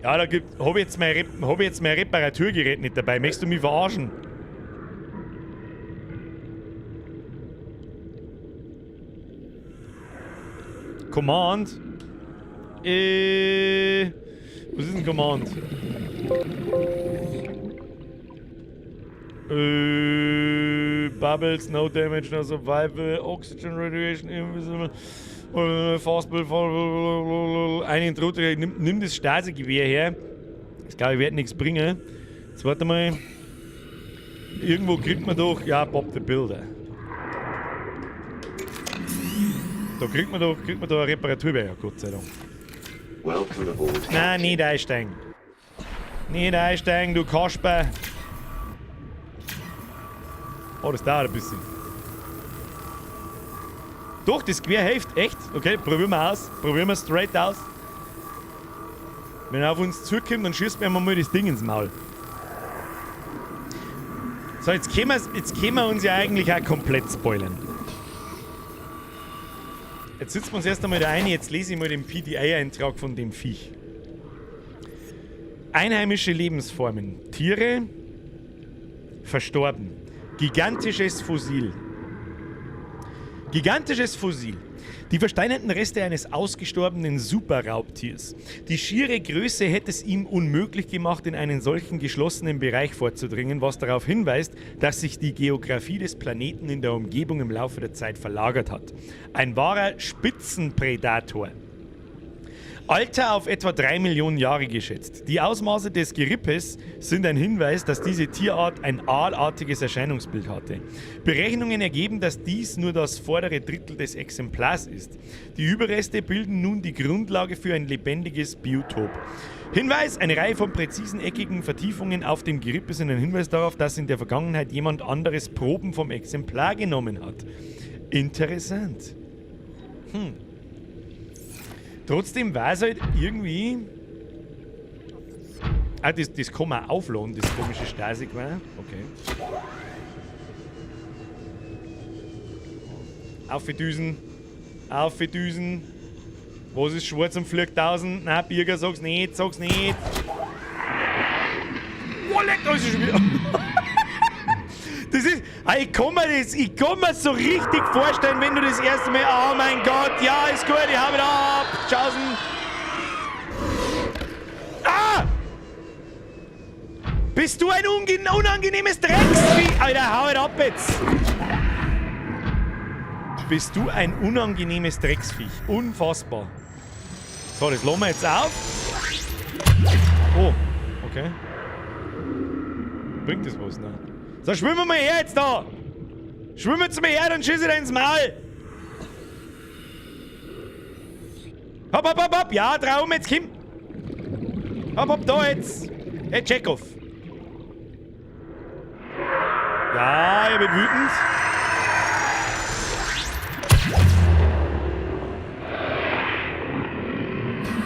Ja, da hab ich jetzt mein Reparaturgerät nicht dabei. Möchtest du mich verarschen? Command? Was ist ein Command? Bubbles, no damage, no survival, oxygen radiation, invisible, fastball, ein Intruder, nimm das Stasi-Gewehr her. Das glaube ich wird nichts bringen. Jetzt warte mal. Irgendwo kriegt man doch, ja, Bob the Builder. Da kriegt man da eine Reparaturwehr, ja, Gott sei Dank. Nein, nicht einsteigen. Nicht einsteigen, du Kasper. Oh, das dauert ein bisschen. Doch, das Gewehr hilft, echt? Okay, probieren wir aus. Probieren wir straight aus. Wenn er auf uns zukommt, dann schießt mir mal das Ding ins Maul. So, jetzt können wir uns ja eigentlich auch komplett spoilern. Jetzt sitzen wir uns erst einmal da rein, jetzt lese ich mal den PDA-Eintrag von dem Viech. Einheimische Lebensformen. Tiere verstorben. Gigantisches Fossil. Gigantisches Fossil. Die versteinerten Reste eines ausgestorbenen Superraubtiers. Die schiere Größe hätte es ihm unmöglich gemacht, in einen solchen geschlossenen Bereich vorzudringen, was darauf hinweist, dass sich die Geografie des Planeten in der Umgebung im Laufe der Zeit verlagert hat. Ein wahrer Spitzenpredator. Alter auf etwa 3 Millionen Jahre geschätzt. Die Ausmaße des Gerippes sind ein Hinweis, dass diese Tierart ein aalartiges Erscheinungsbild hatte. Berechnungen ergeben, dass dies nur das vordere Drittel des Exemplars ist. Die Überreste bilden nun die Grundlage für ein lebendiges Biotop. Hinweis: Eine Reihe von präzisen eckigen Vertiefungen auf dem Gerippe sind ein Hinweis darauf, dass in der Vergangenheit jemand anderes Proben vom Exemplar genommen hat. Interessant. Trotzdem war es halt irgendwie... Ah, das kann man aufladen, das komische Stasi-Gewehr. Okay. Auf die Düsen. Auf die Düsen. Was ist schwarz und fliegt 1000? Nein, Birger, sag's nicht, sag's nicht. Wallet, da ist es schon wieder. Das ist... Ich kann mir so richtig vorstellen, wenn du das erste Mal... Oh mein Gott, ja, ist gut, ich hau wieder ab. Tschaußen. Ah! Bist du ein unangenehmes Drecksvieh? Alter, hau wieder ab jetzt. Bist du ein unangenehmes Drecksviech. Unfassbar. So, das lassen wir jetzt auf. Oh, okay. Bringt das was? Nein. So, schwimmen wir mal her jetzt da! Schwimmen zu mir her, dann schieße ich dir ins Maul! Hopp, hopp, hopp, hopp! Ja, Traum, jetzt komm! Hopp, hopp, da jetzt! Hey, Chekhov! Ja, ich bin wütend.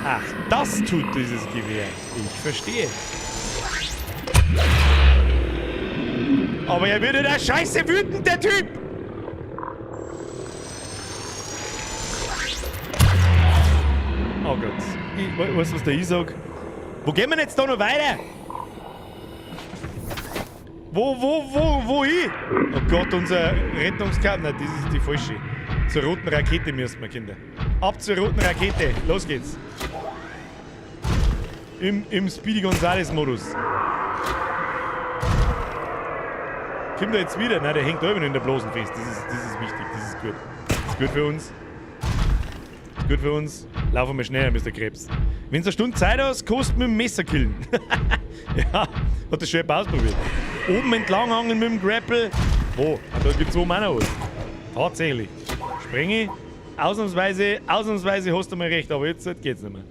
Ach, das tut dieses Gewehr. Ich verstehe. Aber er wird da scheiße wütend, der Typ! Oh Gott. Weißt du, was der ich sag? Wo gehen wir jetzt da noch weiter? Wo hin? Oh Gott, unser Rettungskarte. Nein, das ist die falsche. Zur roten Rakete müssen wir, Kinder. Ab zur roten Rakete. Los geht's. Im Speedy Gonzales-Modus. Kommt er jetzt wieder? Nein, der hängt oben in der Blosen fest. Das ist wichtig, das ist gut. Das ist gut für uns. Das ist gut für uns. Laufen wir schneller, Mr. Krebs. Wenn du eine Stunde Zeit hast, kannst du mit dem Messer killen. Ja, hat das schon ausprobiert. Oben entlang hangen mit dem Grapple. Wo? Ah, da gibt's oben auch noch was. Tatsächlich. Sprenge. Ausnahmsweise hast du mal recht, aber jetzt geht's nicht mehr.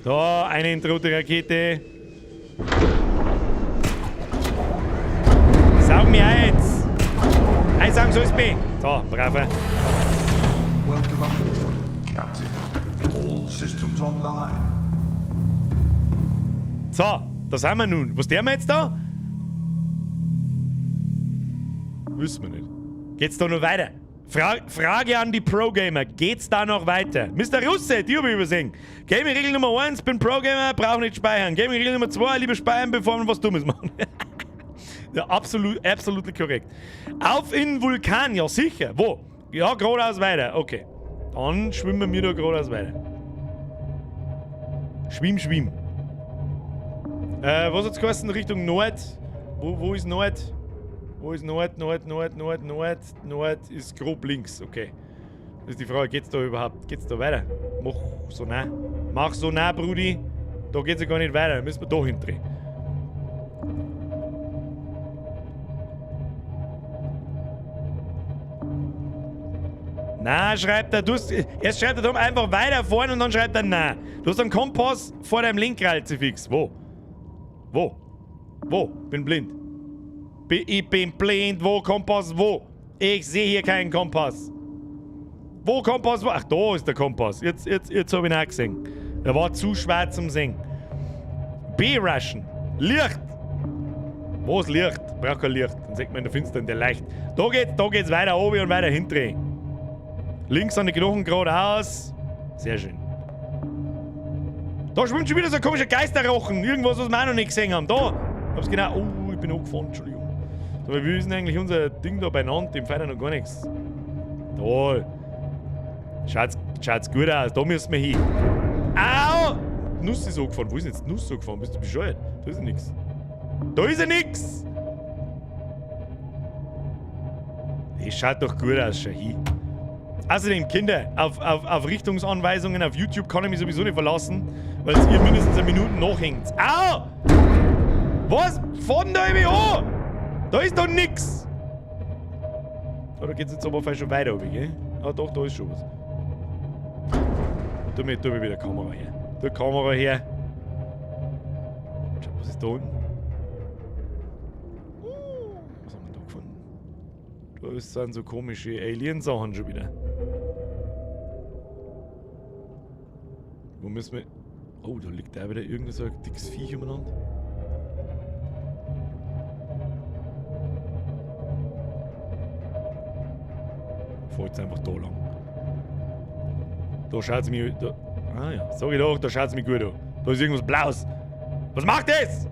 Da, eine entrote Rakete. Saug mir eins! Einsaugen soll's mir! So, braver. Welcome aboard, Captain. All systems online. So, da sind wir nun. Was tun wir jetzt da? Wissen wir nicht. Geht's da noch weiter? Frage an die Pro-Gamer. Geht's da noch weiter? Mr. Russe, die hab ich übersehen. Gaming-Regel Nummer 1, bin Pro-Gamer, brauch nicht speichern. Gaming-Regel Nummer 2, lieber speichern, bevor wir was Dummes machen. Ja, absolut korrekt. Auf in Vulkan, ja sicher. Wo? Ja, geradeaus weiter. Okay. Dann schwimmen wir da geradeaus weiter. Schwimm. Was hat's geheißen? Richtung Nord? Wo ist Nord? Wo ist Nord? Nord ist grob links. Okay. Das ist die Frage, geht's da überhaupt? Geht's da weiter? Mach so nah, Brudi. Da geht's ja gar nicht weiter. Da müssen wir da hindrehen. Na, schreibt er. Erst schreibt er da einfach weiter vorne und dann schreibt er na. Du hast einen Kompass vor deinem Lenkrad-Fix. Wo? Bin blind. Ich bin blind. Wo? Kompass? Wo? Ich sehe hier keinen Kompass. Wo Kompass? Ach, da ist der Kompass. Jetzt habe ich ihn auch gesehen. Er war zu schwarz zum Sehen. B-Rushen. Licht. Wo ist Licht? Braucht kein Licht. Dann sieht man in der Finstern der Licht. Da geht's weiter oben und weiter hindrehen. Links an die Knochen geradeaus. Sehr schön. Da schwimmt schon wieder so ein komischer Geisterrochen. Irgendwas, was wir auch noch nicht gesehen haben. Da. Hab's genau. Oh, ich bin angefahren. Entschuldigung. So, wir wissen eigentlich unser Ding da beieinander. Dem fällt noch gar nichts. Da. Schaut's gut aus. Da müssen wir hin. Au! Die Nuss ist angefahren. Wo ist denn jetzt die Nuss angefahren? Bist du bescheuert? Da ist ja nichts. Da ist ja nichts! Das schaut doch gut aus. Schau hin. Außerdem, Kinder, auf Richtungsanweisungen auf YouTube kann ich mich sowieso nicht verlassen, weil ihr mindestens eine Minute nachhängt. Au! Was? Fahrt denn da irgendwie an? Da ist doch nix! Oh, da geht's jetzt aber vielleicht schon weiter, gell? Ah, doch, da ist schon was. Tu mir wieder die Kamera her. Die Kamera her. Schau, was ist da unten? Was haben wir da gefunden? Da sind so komische Alien-Sachen schon wieder. Wo müssen wir... Oh, da liegt da wieder irgendein so ein dickes Viech umeinander. Fahrt jetzt einfach da lang. Da schaut es mich... Da, ja, sag ich doch, da schaut es mich gut an. Da ist irgendwas Blaues. Was macht das?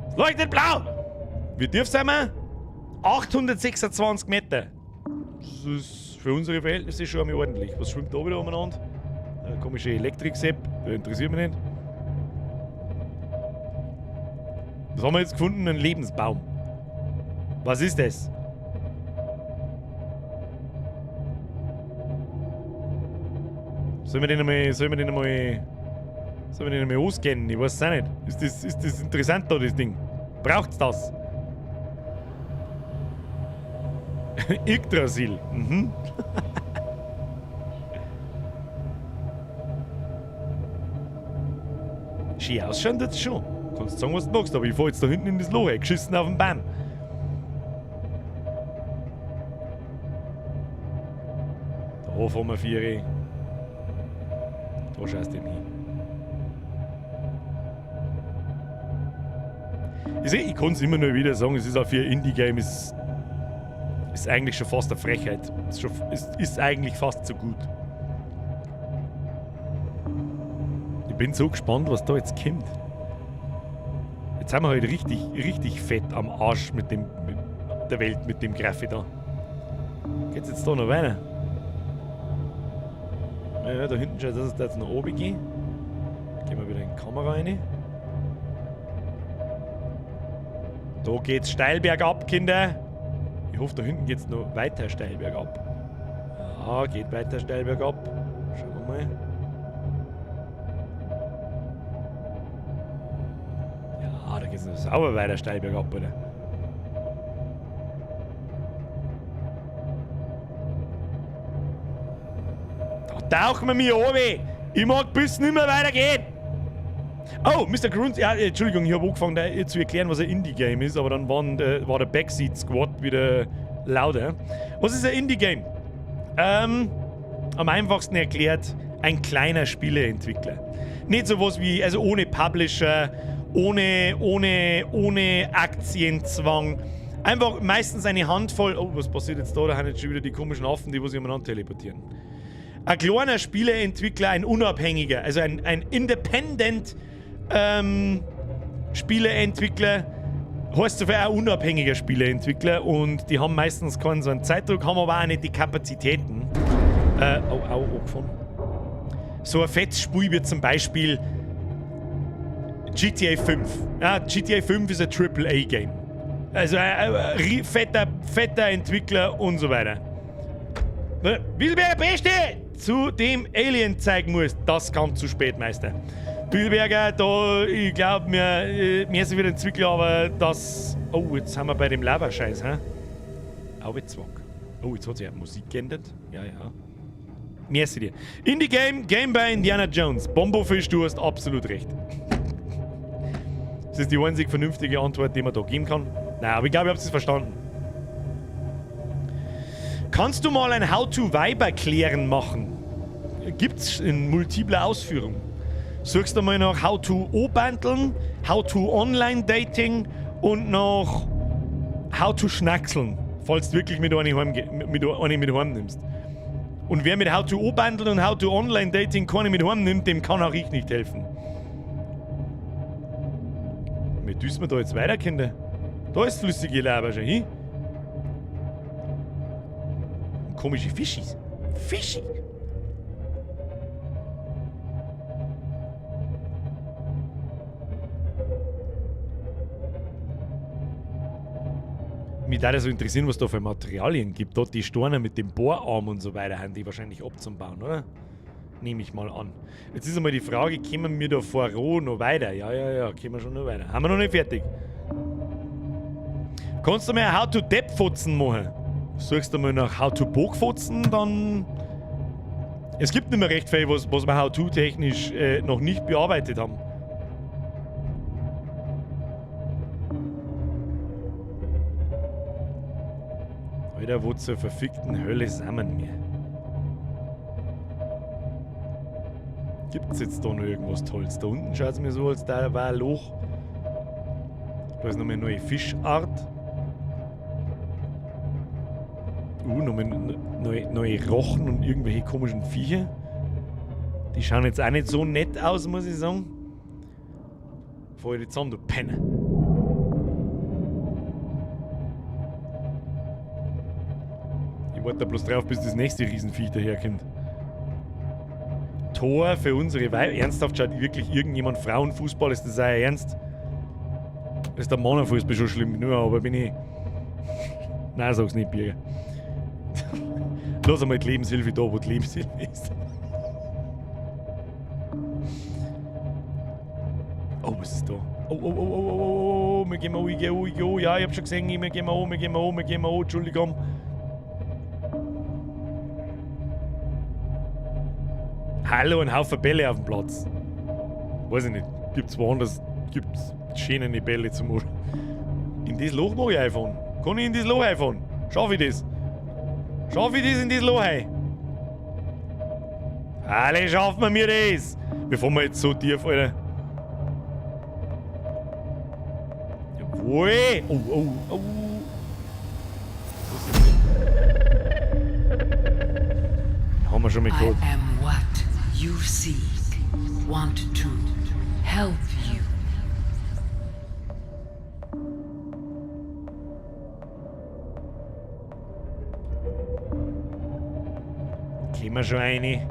Es leuchtet blau! Wie tief sind wir? 826 Meter. Das ist für unsere Verhältnisse schon einmal ordentlich. Was schwimmt da wieder umeinander? Eine komische Elektrik-Sepp, der interessiert mich nicht. Was haben wir jetzt gefunden? Ein Lebensbaum. Was ist das? Sollen wir den einmal ausscannen? Ich weiß es auch nicht. Ist das interessant da, das Ding? Braucht's das? Yggdrasil. Mhm. Schön ausschauen das schon. Kannst sagen, was du magst, aber ich fahr jetzt da hinten in das Loch, geschissen auf den Baum. Da fahren wir 4. Da schaust du hin. Ich kann es immer nur wieder sagen, es ist auch für ein Indie-Game, ist eigentlich schon fast eine Frechheit. Ist eigentlich fast so gut. Ich bin so gespannt, was da jetzt kommt. Jetzt sind wir halt richtig fett am Arsch mit der Welt, mit dem Graffi da. Geht's jetzt da noch weiter? Ja, da hinten schaut, dass es da jetzt nach oben geht. Gehen wir wieder in die Kamera rein. Da geht's steil bergab, Kinder. Ich hoffe, da hinten geht's noch weiter steil bergab. Ja, geht weiter steil bergab. Schauen wir mal. Ja, da geht's noch sauber weiter steil bergab, oder? Da tauchen wir mich runter. Ich mag bis nicht mehr weitergehen. Oh, Mr. Grunz, ja, Entschuldigung, ich habe angefangen zu erklären, was ein Indie-Game ist, aber dann war der Backseat-Squad wieder lauter. Was ist ein Indie-Game? Am einfachsten erklärt, ein kleiner Spieleentwickler. Nicht sowas wie, also ohne Publisher, ohne Aktienzwang. Einfach meistens eine Handvoll, oh, was passiert jetzt da? Da haben jetzt schon wieder die komischen Affen, die sich umeinander teleportieren. Ein kleiner Spieleentwickler, ein unabhängiger, also ein Independent Spieleentwickler, heißt so ein unabhängiger Spieleentwickler, und die haben meistens keinen so einen Zeitdruck, haben aber auch nicht die Kapazitäten. Angefangen. So ein fettes Spiel wie zum Beispiel GTA 5. Ja, GTA 5 ist ein AAA-Game. Also ein fetter Entwickler und so weiter. Wilberger Beste zu dem Alien zeigen muss. Das kam zu spät, Meister. Wilberger, da, ich glaube, mir sind wieder Entwickler, aber das... Oh, jetzt haben wir bei dem Lava-Scheiß, hä? Auwezwang. Oh, jetzt hat sich ja Musik geändert. Ja. Merci dir. Indie-Game, Game by Indiana Jones. Bombofisch, du hast absolut recht. Das ist die einzig vernünftige Antwort, die man da geben kann. Naja, aber ich glaube, ihr habt es verstanden. Kannst du mal ein How-to-Vibe-Erklären machen? Gibt's in multipler Ausführung. Suchst du mal nach How-to-O-Bandeln, How-to-Online-Dating und nach How-to-Schnackseln, falls du wirklich mit einem mit heim nimmst. Und wer mit How-to-O-Bandeln und How-to-Online-Dating keine mit heim nimmt, dem kann auch ich nicht helfen. Wie düsen wir da jetzt weiter, Kinder? Da ist flüssige Lava schon hin. Und komische Fischis. Fischi! Mich würde so interessieren, was da für Materialien gibt. Dort die Steine mit dem Bohrarm und so weiter, haben die wahrscheinlich abzubauen, oder? Nehme ich mal an. Jetzt ist einmal die Frage, kommen wir da vor Roh noch weiter? Ja, kommen wir schon noch weiter. Haben wir noch nicht fertig. Kannst du mir ein How-to-Depp-Fotzen machen? Suchst du mal nach How-to-Bog-Fotzen, dann... Es gibt nicht mehr recht viel, was wir How-to-technisch noch nicht bearbeitet haben. Alter, wo zur verfickten Hölle sammeln wir? Gibt's jetzt da noch irgendwas Tolles? Da unten schaut es mir so, als da war ein Loch. Da ist noch eine neue Fischart. Nochmal neue Rochen und irgendwelche komischen Viecher. Die schauen jetzt auch nicht so nett aus, muss ich sagen. Fahr ich zusammen, du Penner. Ich warte da bloß drauf, bis das nächste Riesenviech daherkommt. Tor für unsere Weiber. Ernsthaft, schaut wirklich irgendjemand Frauenfußball? Ist das auch ernst? Ist der Männerfußball schon schlimm genug, aber bin ich... Nein, sag's nicht, Birger. Lass einmal die Lebenshilfe da, wo die Lebenshilfe ist. Oh, was ist da? Oh, wir gehen mal, ich gehe, ja, ich hab schon gesehen, wir gehen mal, Entschuldigung. Hallo, ein Haufen Bälle auf dem Platz. Weiß ich nicht, gibt's woanders, gibt's schöne Bälle zum Machen. In das Loch mag ich einfahren. Kann ich in das Loch einfahren? Schaffe ich das? Schaffe ich das in das Loch rein? Alle, schaffen wir das! Wir fahren jetzt so tief, Alter. Jawohl! Oh. Haben wir schon mal I geholt. am what you seek. Want to help you. Gehen wir schon eine.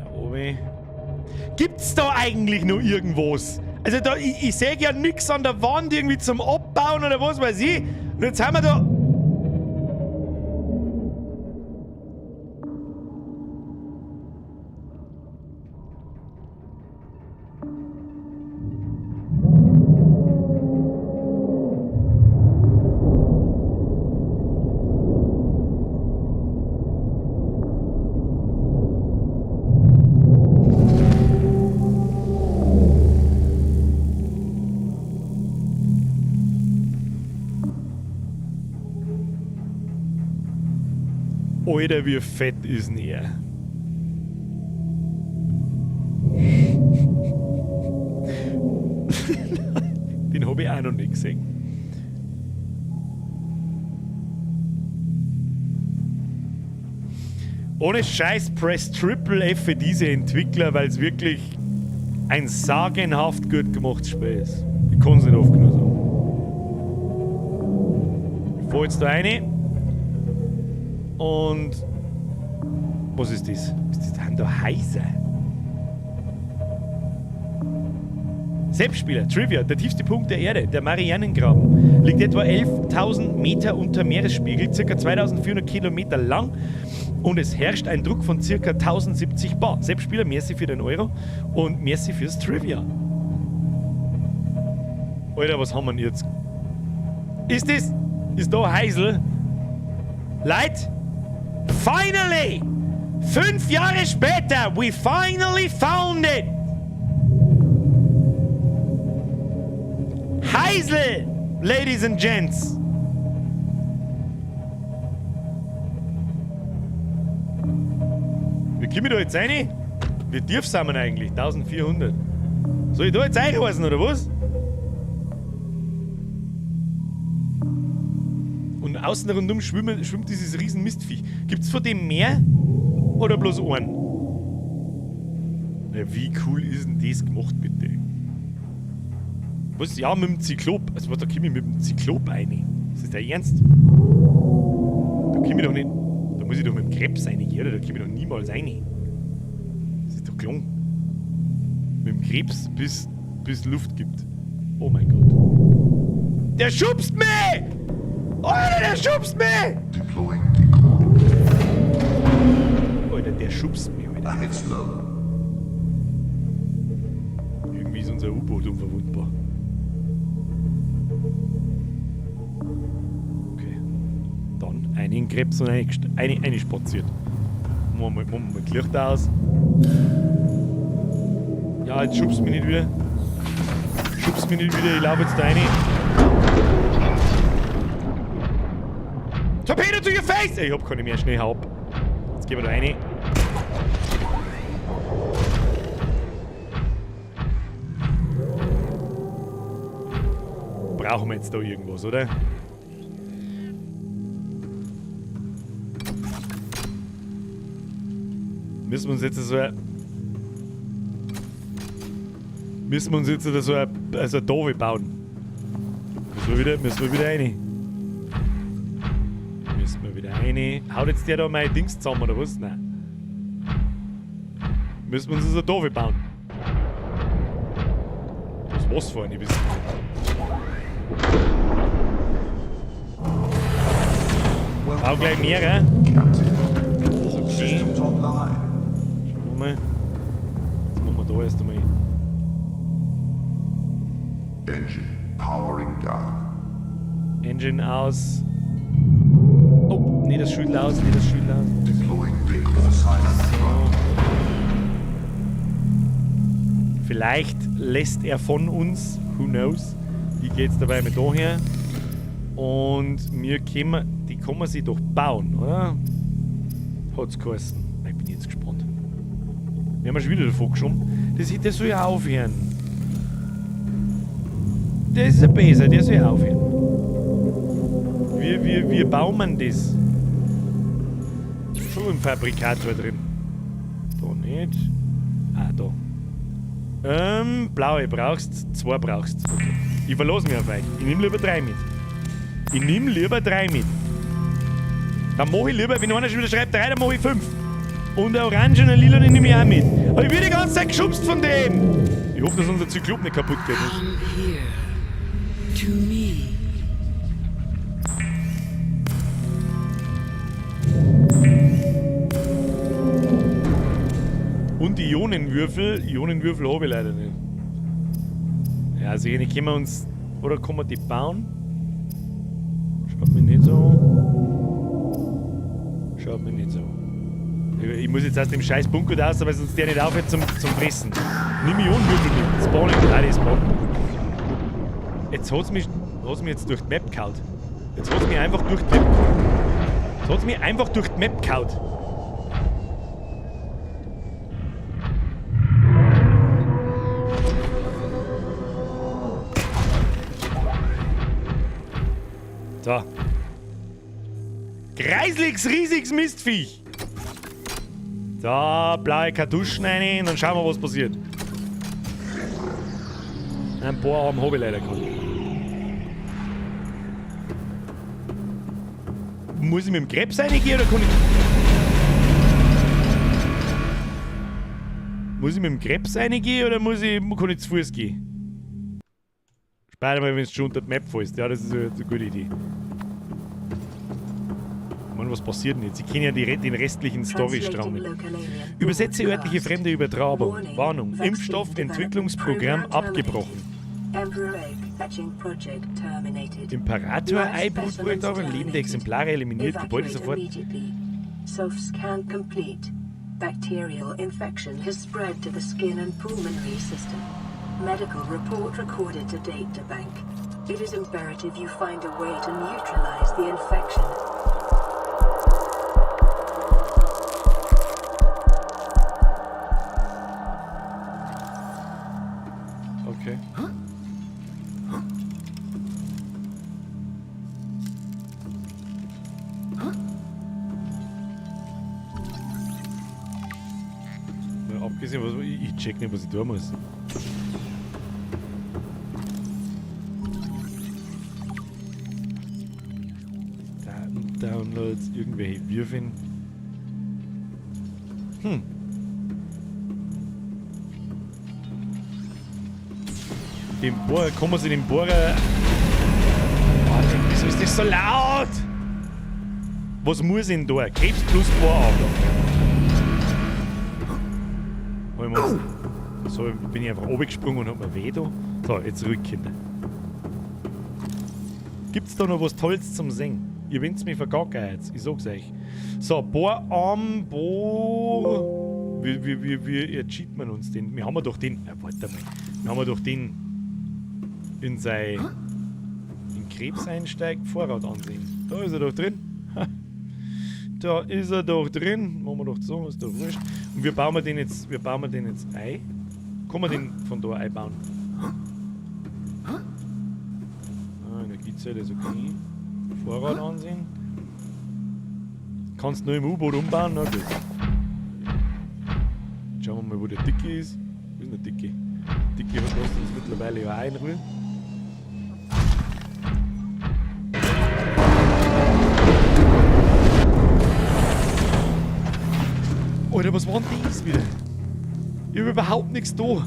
Da oben. Gibt's da eigentlich noch irgendwas? Also da, ich sehe ja nix an der Wand irgendwie zum Abbauen oder was weiß ich. Und jetzt haben wir da... Alter, wie fett ist denn er? Den habe ich auch noch nicht gesehen. Ohne Scheiß, press Triple F für diese Entwickler, weil es wirklich ein sagenhaft gut gemachtes Spiel ist. Ich kann es nicht oft genug sagen. Ich fahr jetzt da rein. Und was ist das? Ist das da heiser? Selbstspieler, Trivia, der tiefste Punkt der Erde, der Marianengraben, liegt etwa 11.000 Meter unter Meeresspiegel, ca. 2.400 Kilometer lang und es herrscht ein Druck von ca. 1070 Bar. Selbstspieler, merci für den Euro und merci fürs Trivia. Alter, was haben wir denn jetzt? Ist da Heisel? Leute, finally! 5 Jahre später, we finally found it! Heisel, ladies and gents! Wie kommen wir da jetzt rein? Wie tief sind wir eigentlich? 1400. Soll ich da jetzt einreisen, oder was? Und außen rundum schwimmt dieses riesen Mistviech. Gibt's von dem mehr? Oder bloß einen? Na, wie cool ist denn das gemacht, bitte? Was? Ja, mit dem Zyklop. Also, was, da komme ich mit dem Zyklop rein? Ist das der Ernst? Da komme ich doch nicht... Da muss ich doch mit dem Krebs reingehen, oder? Da komme ich doch niemals rein. Das ist doch klar. Mit dem Krebs, bis Luft gibt. Oh mein Gott. Der schubst mich! Alter, der schubst mich! Deploying decoy. Alter, der schubst mich, Alter. It's low. Irgendwie ist unser U-Boot unverwundbar. Okay. Dann einen Krebs und eine spaziert. Machen wir mal die Lichter aus. Ja, jetzt schubst mich nicht wieder. Schubst mich nicht wieder, ich laufe jetzt da rein. Torpedo to your face! Ich hab keine mehr, schnell hau ab. Jetzt gehen wir da rein. Brauchen wir jetzt da irgendwas, oder? Müssen wir uns jetzt so ein... Müssen wir uns jetzt so ein Dove bauen? Müssen wir wieder rein? Müssen wir wieder rein? Haut jetzt der da mein Dings zusammen, oder was? Nein. Müssen wir uns so ein Dove bauen? Das was vorhin, ich weiß nicht. Auch gleich mehr, gell? Captain. Okay. All systems online. Schauen wir mal. Jetzt machen wir da erst einmal. Engine powering down. Engine aus. Oh, nee, das Schild aus, nee, das Schild aus. Deploying vehicle silent run. Vielleicht lässt er von uns, who knows. Wie geht's dabei mit daher? Und wir können, die kann man sich doch bauen, oder? Hat's geheißen. Ich bin jetzt gespannt. Wir haben schon wieder davon geschoben. Das soll ja aufhören. Der ist ja besser, der soll ja aufhören. Wie bauen man das? Schon im Fabrikator drin. Da nicht. Ah, da. Blaue brauchst, 2 brauchst. Okay. Ich verlasse mich auf euch. Ich nehme lieber 3 mit. Dann mache ich lieber, wenn einer schon wieder schreibt 3, dann mache ich 5. Und eine Orange und eine Lila nehme ich auch mit. Aber ich werde die ganze Zeit geschubst von dem. Ich hoffe, dass unser Zyklop nicht kaputt geht. Come here. To me. Und die Ionenwürfel habe ich leider nicht. Ja, also hier können wir uns... Oder kann man die bauen? Schaut mir nicht so an. Ich muss jetzt aus dem scheiß Bunker raus, aber sonst der nicht aufhört zum Fressen. Nimm Ionenwürfel mit. Spawnen mit alles machen. Jetzt hat's mich jetzt durch die Map gehauen. Jetzt hat's mich einfach durch die Map gehauen. So. Greisliches, riesiges Mistviech. So, blaue Kartuschen rein und dann schauen wir, was passiert. Ein paar Arme habe ich leider gehabt. Muss ich mit dem Krebs reingehen oder kann ich... Muss ich mit dem Krebs reingehen oder kann ich zu Fuß gehen? Spare mal, wenn du schon unter die Map fällst. Ja, das ist eine gute Idee. Mann, was passiert denn jetzt? Ich kenne ja den restlichen Storystrang nicht. Übersetze örtliche fremde Übertragung. Warnung. Impfstoffentwicklungsprogramm abgebrochen. Imperator-Ei-Brutprojekt, lebende Exemplare eliminiert, Gebäude sofort. Self-scan complete. Bacterial infection has spread to the skin and pulmonary system. Medical report recorded to databank. It is imperative you find a way to neutralize the infection. Okay. Mal abgesehen, ich check nicht, was ich tun muss. Datendownloads, irgendwelche Würfeln. Den Bohrer, kann man sich den Bohrer... Warte, wieso ist das so laut? Was muss ich denn da? Krebs plus Bohrarm. So, bin ich einfach runtergesprungen und hab mir weh da. So, jetzt ruhig, Kinder. Gibt's da noch was Tolles zum Singen? Ihr winzt mich vergackert jetzt, ich sag's euch. So, Bohrarm, Wie cheat man uns den? Wir haben doch den. Warte mal. Wir haben doch den in sein Krebseinsteig Vorrat ansehen. Da ist er doch drin. Da ist er doch drin. Machen wir doch so, ist doch wurscht. Und wir bauen den jetzt ein. Kann man den von da einbauen? Energiezelle ist okay. Vorrat ansehen. Kannst nur im U-Boot umbauen, na gut. Schauen wir mal, wo der Dicke ist. Wo ist denn der Dicke? Der Dicke lässt uns mittlerweile ja auch in Ruhe. Alter, was war denn das wieder? Ich hab überhaupt nichts da.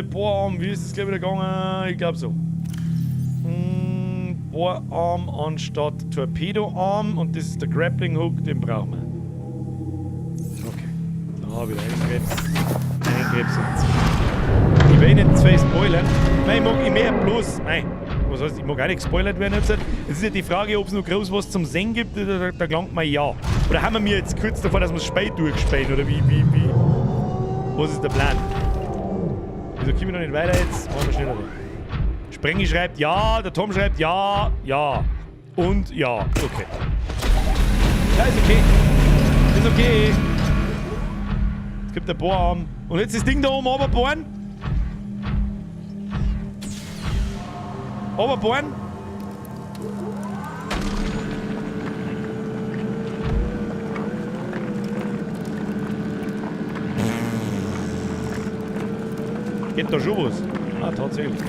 Bohrarm, wie ist das gleich wieder gegangen? Ich glaube so. Bohrarm anstatt Torpedoarm und das ist der Grappling Hook, den brauchen wir. Okay. Da wieder ein Krebs. Ein Krebs jetzt. Ich will nicht zu viel spoilern. Nein, ich mehr bloß. Nein. Was heißt, ich mag auch nicht gespoilert werden jetzt. Es ist ja die Frage, ob es noch groß was zum Singen gibt, da gelangt man ja. Oder haben wir mir jetzt kurz davor, dass wir das Spiel durchspielen? Oder wie? Was ist der Plan? Wieso kommen wir noch nicht weiter jetzt? Machen wir schneller da. Sprengi schreibt ja, der Tom schreibt ja, ja. Und ja. Okay. Ja, ist okay. Ist okay. Es gibt ein Bohrarm. Und jetzt das Ding da oben runterbohren. Runterbohren. Geht da schon was? Ah, tatsächlich.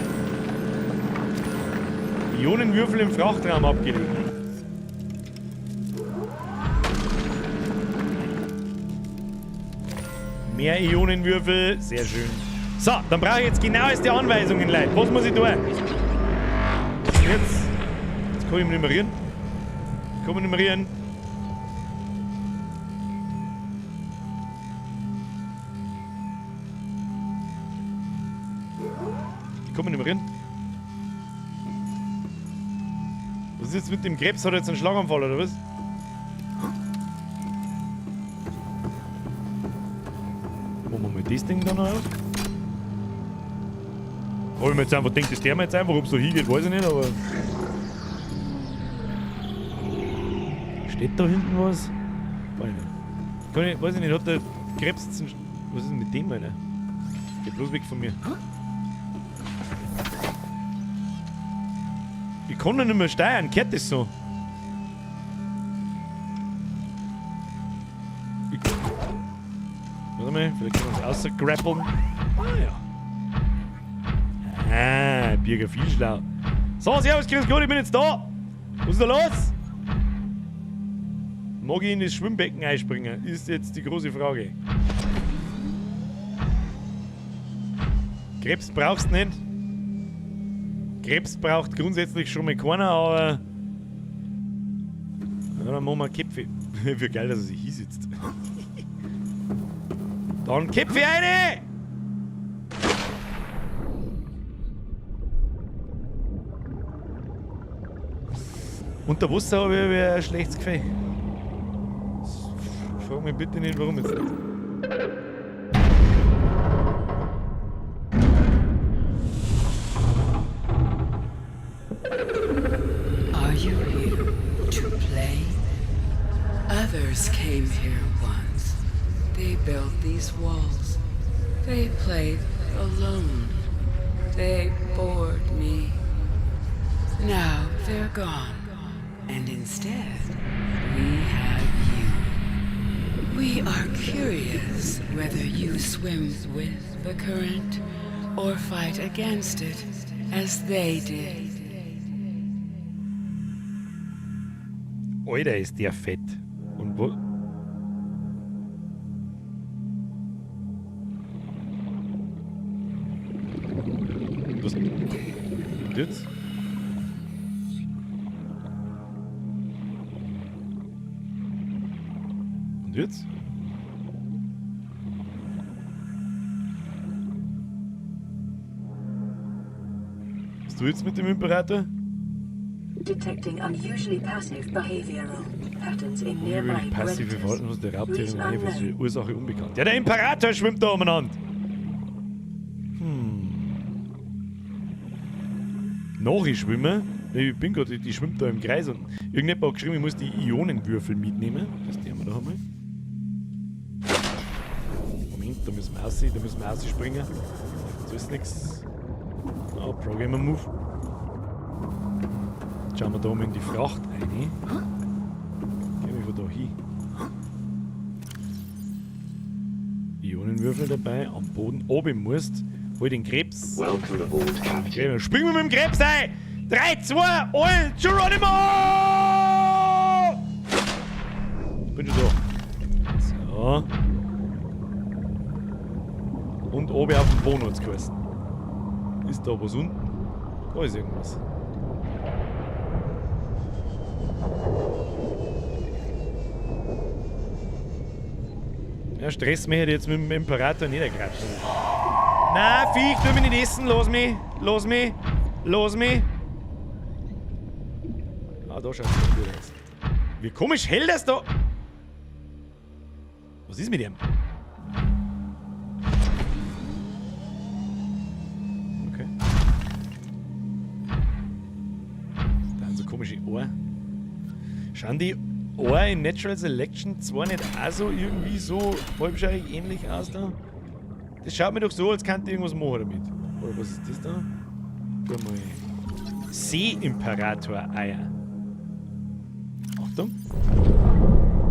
Ionenwürfel im Frachtraum abgelegt. Mehr Ionenwürfel, sehr schön. So, dann brauche ich jetzt genaueste Anweisungen, Leute. Was muss ich tun? Jetzt kann ich nummerieren. Kann man nummerieren. Kann man nummerieren. Was ist jetzt mit dem Krebs? Hat er jetzt einen Schlaganfall oder was? Machen wir mal das Ding da noch aus. Habe ich mir jetzt einfach gedacht, das der mir jetzt einfach, ob es da hingeht, weiß ich nicht, aber. Steht da hinten was? Weiß ich nicht, hat der Krebs jetzt einen. Was ist denn mit dem, Alter? Geht bloß weg von mir. Ich kann doch nicht mehr steuern, gehört das so? Warte mal, vielleicht können wir uns rausgrappeln. Ah ja. Birger viel schlau. So, servus, grüß Gott, ich bin jetzt da. Was ist da los? Mag ich in das Schwimmbecken einspringen? Ist jetzt die große Frage. Krebs brauchst du nicht. Krebs braucht grundsätzlich schon mal keiner, aber. Ja, dann machen wir Köpfe. Wie geil, dass er sich hier sitzt. Dann Köpfe eine! Unter Wasser habe ich ein schlechtes Gefühl. Frag mich bitte nicht, warum jetzt nicht. Are you here to play? Others came here once. They built these walls. They played alone. They bored me. Now they're gone. And instead, we have you. We are curious whether you swim with the current or fight against it as they did. Alter, ist der fett. Und wo. Was? Und jetzt? Und jetzt? Was du jetzt mit dem Imperator? Detecting unusually passive behavioral patterns in nearby Ungewöhnlich passive predators. Verhalten aus der Raubtiere Reason in der unknown. Ursache unbekannt. Ja, der Imperator schwimmt da umeinander. Nachschwimmen? Ich bin gerade, die schwimmt da im Kreis und irgendjemand hat geschrieben, ich muss die Ionenwürfel mitnehmen. Das die haben wir da einmal. Moment, da müssen wir ausspringen. So ist nichts. Ah, Programmer Move. Jetzt schauen wir da mal in die Fracht rein. Gehen wir von da hin. Ionenwürfel dabei, am Boden oben musst. Hol den Krebs. Welcome aboard, Captain. Springen wir mit dem Krebs ein! 3, 2, 1, Geronimo! Ich bin schon da. So. Und oben auf dem Boden hat's geheißen. Ist da was unten? Da ist irgendwas. Ja, Stress mich jetzt mit dem Imperator niedergratschen. Nein, Viech, tu mich nicht essen, los mich! Los mich! Los mich! Ah, da schaut es gut aus. Wie komisch hell das da! Was ist mit ihm? Okay. Da haben so komische Ohren. Schauen die Ohren in Natural Selection zwar nicht auch so irgendwie so halbscheidig ähnlich aus da? Das schaut mir doch so, als könnte ich irgendwas machen damit. Oder was ist das da? Tu mal. Seeimperator-Eier. Achtung.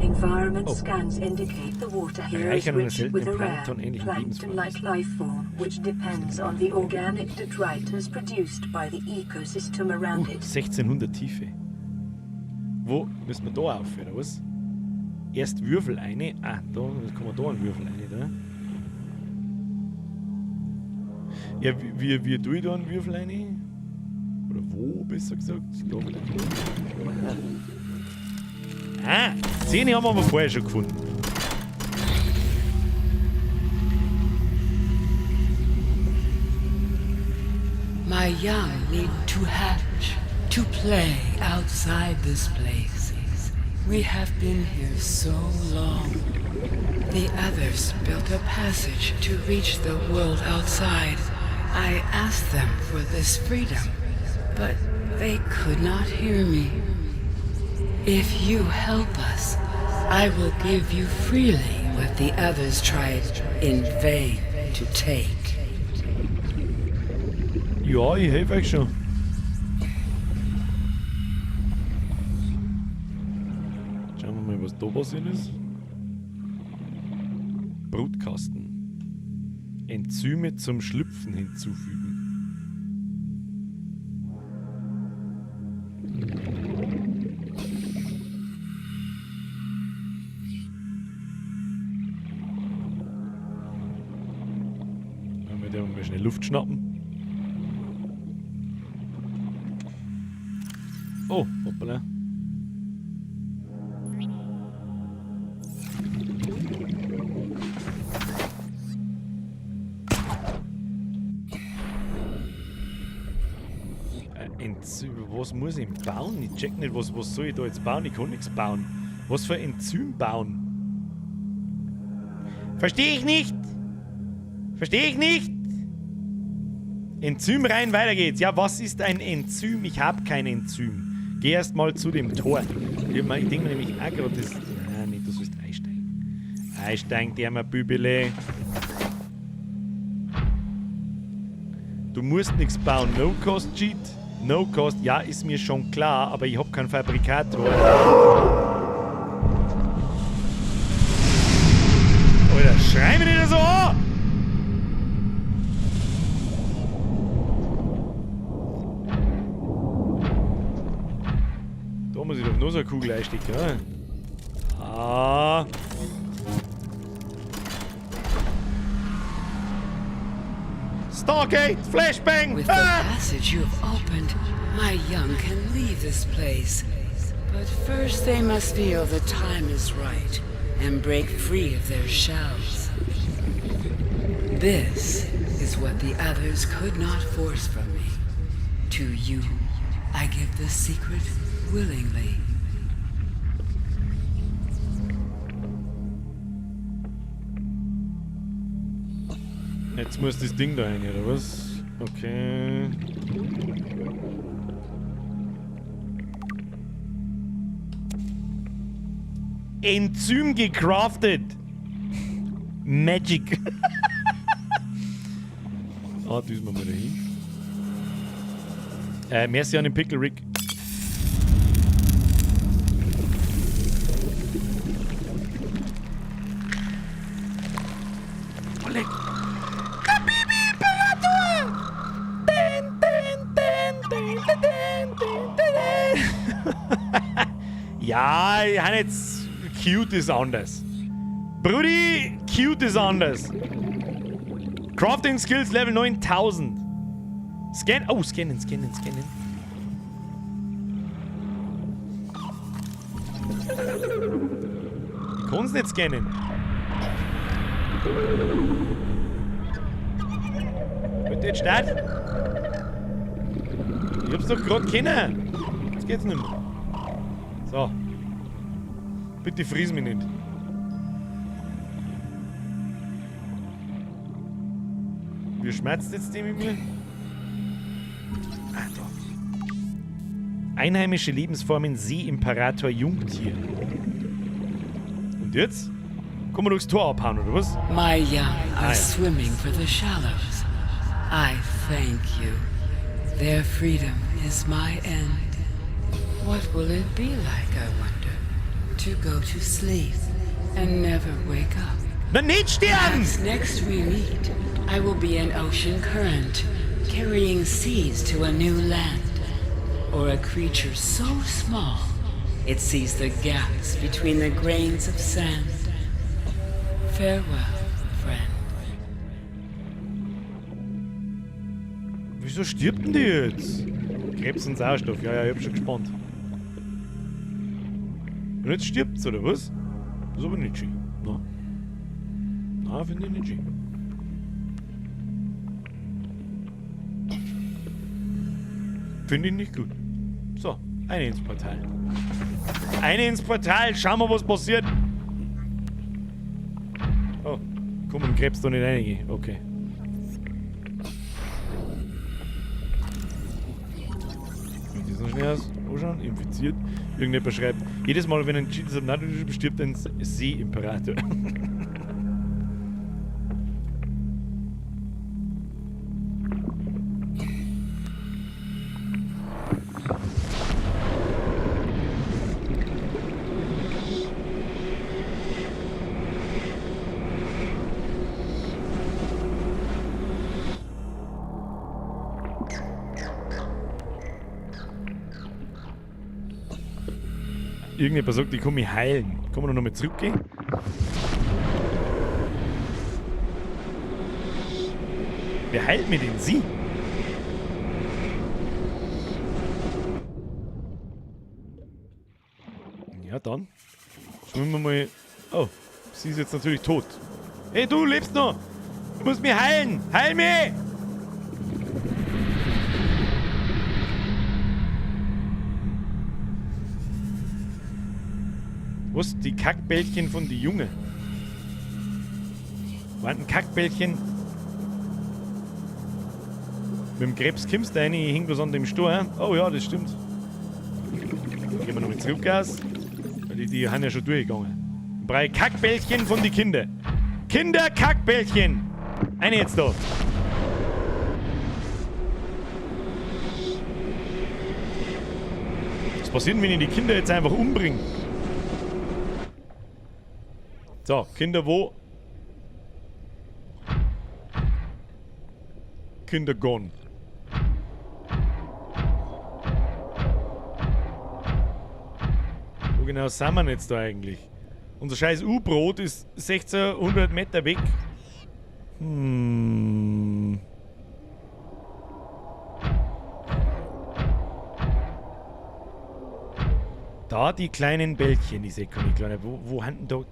Environment Oh. scans indicate the water here is Bereichern einer rich seltenen with a rare planktonähnlichen plankton-like life form, which depends on the organic detritus produced by the ecosystem around it. 1600 Tiefe. Wo müssen wir da auf, oder was? Erst Würfel eine. Ah, da kann man da einen Würfel eine, da. Ja, wie tue ich da einen Würfel eine? Oder wo, besser gesagt? Da vielleicht. Ah, 10 haben wir aber vorher schon gefunden. My young need to hatch, to play outside this place. We have been here so long. The others built a passage to reach the world outside. I asked them for this freedom, but they could not hear me. If you help us, I will give you freely what the others tried in vain to take. Ja, ich helfe euch schon. Schauen wir mal, was da passiert ist. Brutkasten. Enzyme zum Schlüpfen hinzufügen. Dann werden wir mal schnell Luft schnappen. Oh, hoppala. Was muss ich bauen? Ich check nicht, was soll ich da jetzt bauen? Ich kann nichts bauen. Was für Enzym bauen? Verstehe ich nicht! Verstehe ich nicht! Enzym rein, weiter geht's. Ja, was ist ein Enzym? Ich habe kein Enzym. Geh erst mal zu dem Tor. Ich denke mir nämlich auch gerade, das. Nein, nicht, du sollst einsteigen. Einsteigen, der mal Bübele. Du musst nichts bauen. No-Cost-Cheat. No-Cost, ja, ist mir schon klar, aber ich habe keinen Fabrikator. Alter, schrei mich nicht so an! Da muss ich doch nur so eine Kugel einstecken, oder? Ah. Stargate! Flashbang! With the passage you have opened, my young can leave this place. But first they must feel the time is right and break free of their shells. This is what the others could not force from me. To you, I give the secret willingly. Jetzt muss das Ding da rein, oder was? Okay. Enzym gecraftet. Magic. Ah, düsen wir mal dahin. Merci an den Pickle Rick. Oleg. Ja, ich habe jetzt... Cute ist anders. Brudi, cute ist anders. Crafting Skills Level 9000. Scan... Oh, scannen. Ich kann's nicht scannen. Bitte jetzt Start. Ich hab's doch gerade kennen. Jetzt geht's nicht mehr. So. Bitte fries mich nicht. Wie schmerzt jetzt die mit mir? Ah, da. Einheimische Lebensformen Seeimperator Jungtier. Und jetzt? Kann man durchs Tor abhauen, oder was? My young are swimming for the shallows. I thank you. Their freedom is my end. What will it be like, I wonder? To go to sleep and never wake up. Na, nicht sterben! Perhaps next we meet, I will be an ocean current, carrying seas to a new land. Or a creature so small, it sees the gaps between the grains of sand. Farewell, friend. Wieso stirbt denn die jetzt? Krebs und Sauerstoff, ja, ich hab schon gespannt. Und jetzt stirbt's, oder was? Das ist aber nicht schön. Na. Na, finde ich nicht schön. Finde ich nicht gut. So, eine ins Portal. Eine ins Portal, schauen wir, was passiert. Oh, komm, und Krebs da nicht reingehen. Okay. Wie das noch schnell ausschauen? Infiziert. Irgendjemand schreibt, jedes Mal, wenn ein Cheat ist, stirbt ein Seeimperator. Irgendjemand sagt, ich kann mich heilen. Kann man noch mal zurückgehen? Wer heilt mir denn sie? Ja, dann. Schwimmen wir mal. Oh, sie ist jetzt natürlich tot. Hey, du lebst noch! Du musst mich heilen! Heil mich! Was? Die Kackbällchen von die Junge? Waren ein Kackbällchen? Mit dem Krebs kommst du rein, ich hing was an dem Stor. Oh ja, das stimmt. Gehen wir noch mit zurück aus. Weil die haben ja schon durchgegangen. Brei Kackbällchen von die Kinder. Kinder-Kackbällchen! Eine jetzt da. Was passiert, wenn ich die Kinder jetzt einfach umbringe? So, Kinder wo? Kinder gone. Wo genau sind wir jetzt da eigentlich? Unser scheiß U-Boot ist 1600 Meter weg. Da die kleinen Bällchen, diese kleinen. Wo haben da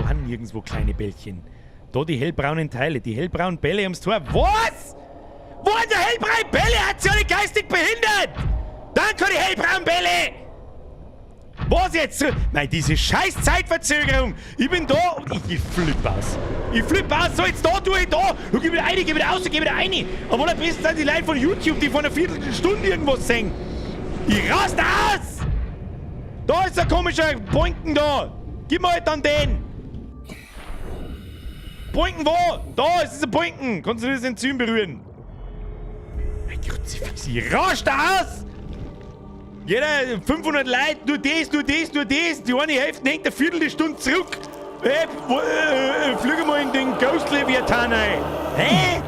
haben nirgendwo kleine Bällchen. Da die hellbraunen Teile, die hellbraunen Bälle ums Tor. Was? Wo hat der hellbraune Bälle? Hat sie alle geistig behindert? Danke, die hellbraunen Bälle! Was jetzt? Nein, diese scheiß Zeitverzögerung. Ich bin da und ich flippe aus. Ich flippe aus. So, jetzt da tue ich da. Und geh wieder rein, geh wieder aus, geh wieder rein. Aber am besten sind die Leute von YouTube, die vor einer Viertelstunde irgendwas singen. Ich raste aus! Da ist ein komischer Boinken da. Gib mir halt dann den. Boinken wo? Da ist ein Boinken. Kannst du das Enzym berühren? Mein Kruzifix, ich raste aus! Jeder 500 Leute, nur das. Die eine Hälfte hängt eine Viertelstunde zurück. Flüge mal in den Ghost Leviathan rein. Hä?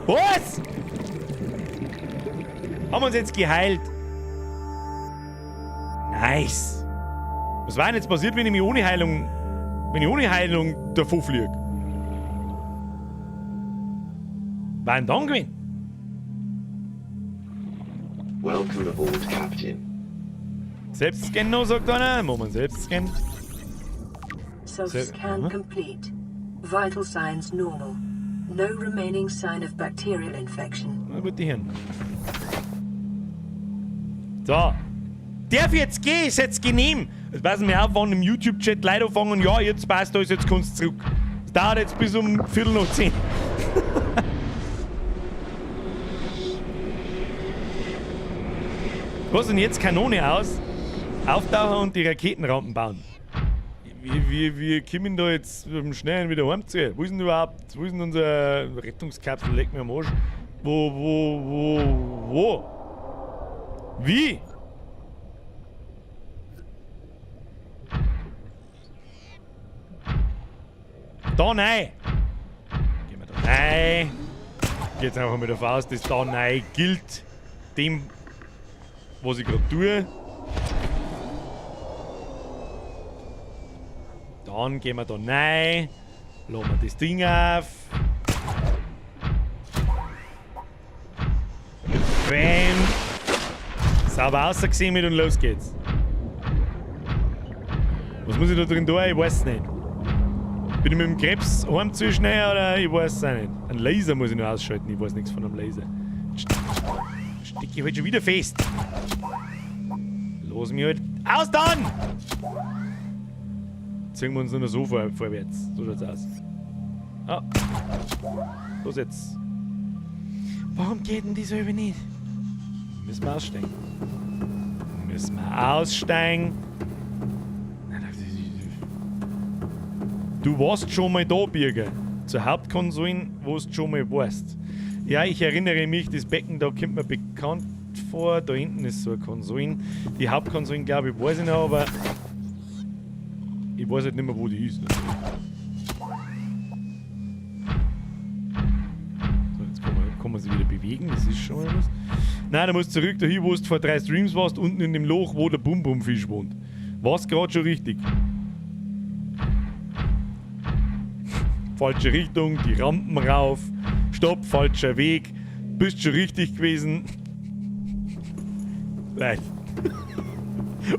Was? Haben wir uns jetzt geheilt? Nice. Was war denn jetzt passiert, wenn ich ohne Heilung davon fliege? War denn dann gewesen? Welcome aboard, Captain. Selbst scannen noch, sagt einer. Moment, selbst scannen. Self-scan complete. Vital signs normal. No remaining sign of bacterial infection. Na gut, die Hirn. So. Darf ich jetzt gehen? Ist jetzt genehm. Jetzt passen wir auf, wann im YouTube-Chat Leute anfangen und ja, jetzt passt alles, jetzt kannst du zurück. Das dauert jetzt bis um 9:45. Was denn jetzt? Kanone aus, auftauchen und die Raketenrampen bauen. Wir kommen da jetzt schnell wieder heim zu. Wo ist denn überhaupt? Wo ist denn unsere Rettungskapsel? Leck mir am Arsch. Wo? Wie? Da rein. Gehen wir da rein. Geht's einfach mit der Faust, das da rein gilt dem, was ich gerade tue. Dann gehen wir da rein. Lassen wir das Ding auf. Bam. Sauber ausgesehen mit und los geht's. Was muss ich da drin tun? Ich weiß es nicht. Bin ich mit dem Krebs heim zu schnell oder ich weiß es auch nicht. Ein Laser muss ich noch ausschalten, ich weiß nichts von einem Laser. Stecke ich halt schon wieder fest. Los mich halt aus dann! Ziehen wir uns nur noch so vorwärts. So schaut's aus. Ah. Los jetzt. Warum geht denn die so über nicht? Müssen wir aussteigen. Du warst schon mal da, Birger. Zur Hauptkonsolen, wo du schon mal warst. Ja, ich erinnere mich, das Becken da kommt mir bekannt vor. Da hinten ist so eine Konsole. Die Hauptkonsolen, glaube ich, weiß ich noch, aber ich weiß halt nicht mehr, wo die ist. So, jetzt kann man sich wieder bewegen, das ist schon mal was. Nein, da musst du zurück dahin, wo du vor 3 Streams warst, unten in dem Loch, wo der Bum-Bum-Fisch wohnt. War's gerade schon richtig. Falsche Richtung, die Rampen rauf. Stopp, falscher Weg. Bist schon richtig gewesen. Nein.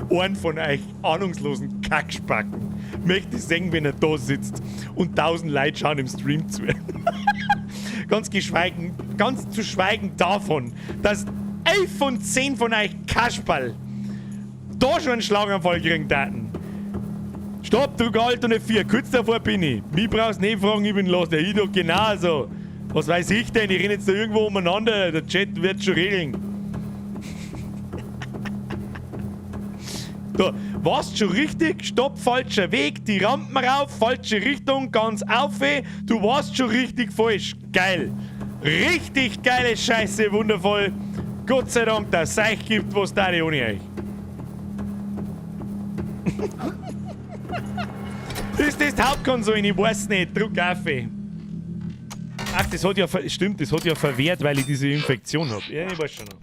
Einen von euch ahnungslosen Kackspacken möchte ich sehen, wenn er da sitzt und 1000 Leute schauen im Stream zu. Ganz zu schweigen davon, dass 11 von 10 von euch Kasperl da schon einen Schlaganfall kriegen taten. Stopp, drück Alt und F4, kurz davor bin ich. Mich brauchst nicht fragen, ich bin los, der ich doch genauso. Was weiß ich denn, ich renne jetzt da irgendwo umeinander, der Chat wird schon regeln. Da, warst schon richtig, stopp, falscher Weg, die Rampen rauf, falsche Richtung, ganz auf, du warst schon richtig falsch. Geil. Richtig geile Scheiße, wundervoll. Gott sei Dank, dass es euch gibt, was da ohne euch. Ist das die Hauptkonsole? Ich weiß nicht. Druck auf. Ach, das hat ja stimmt, das hat ja verwehrt, weil ich diese Infektion habe. Ja, ich weiß schon noch.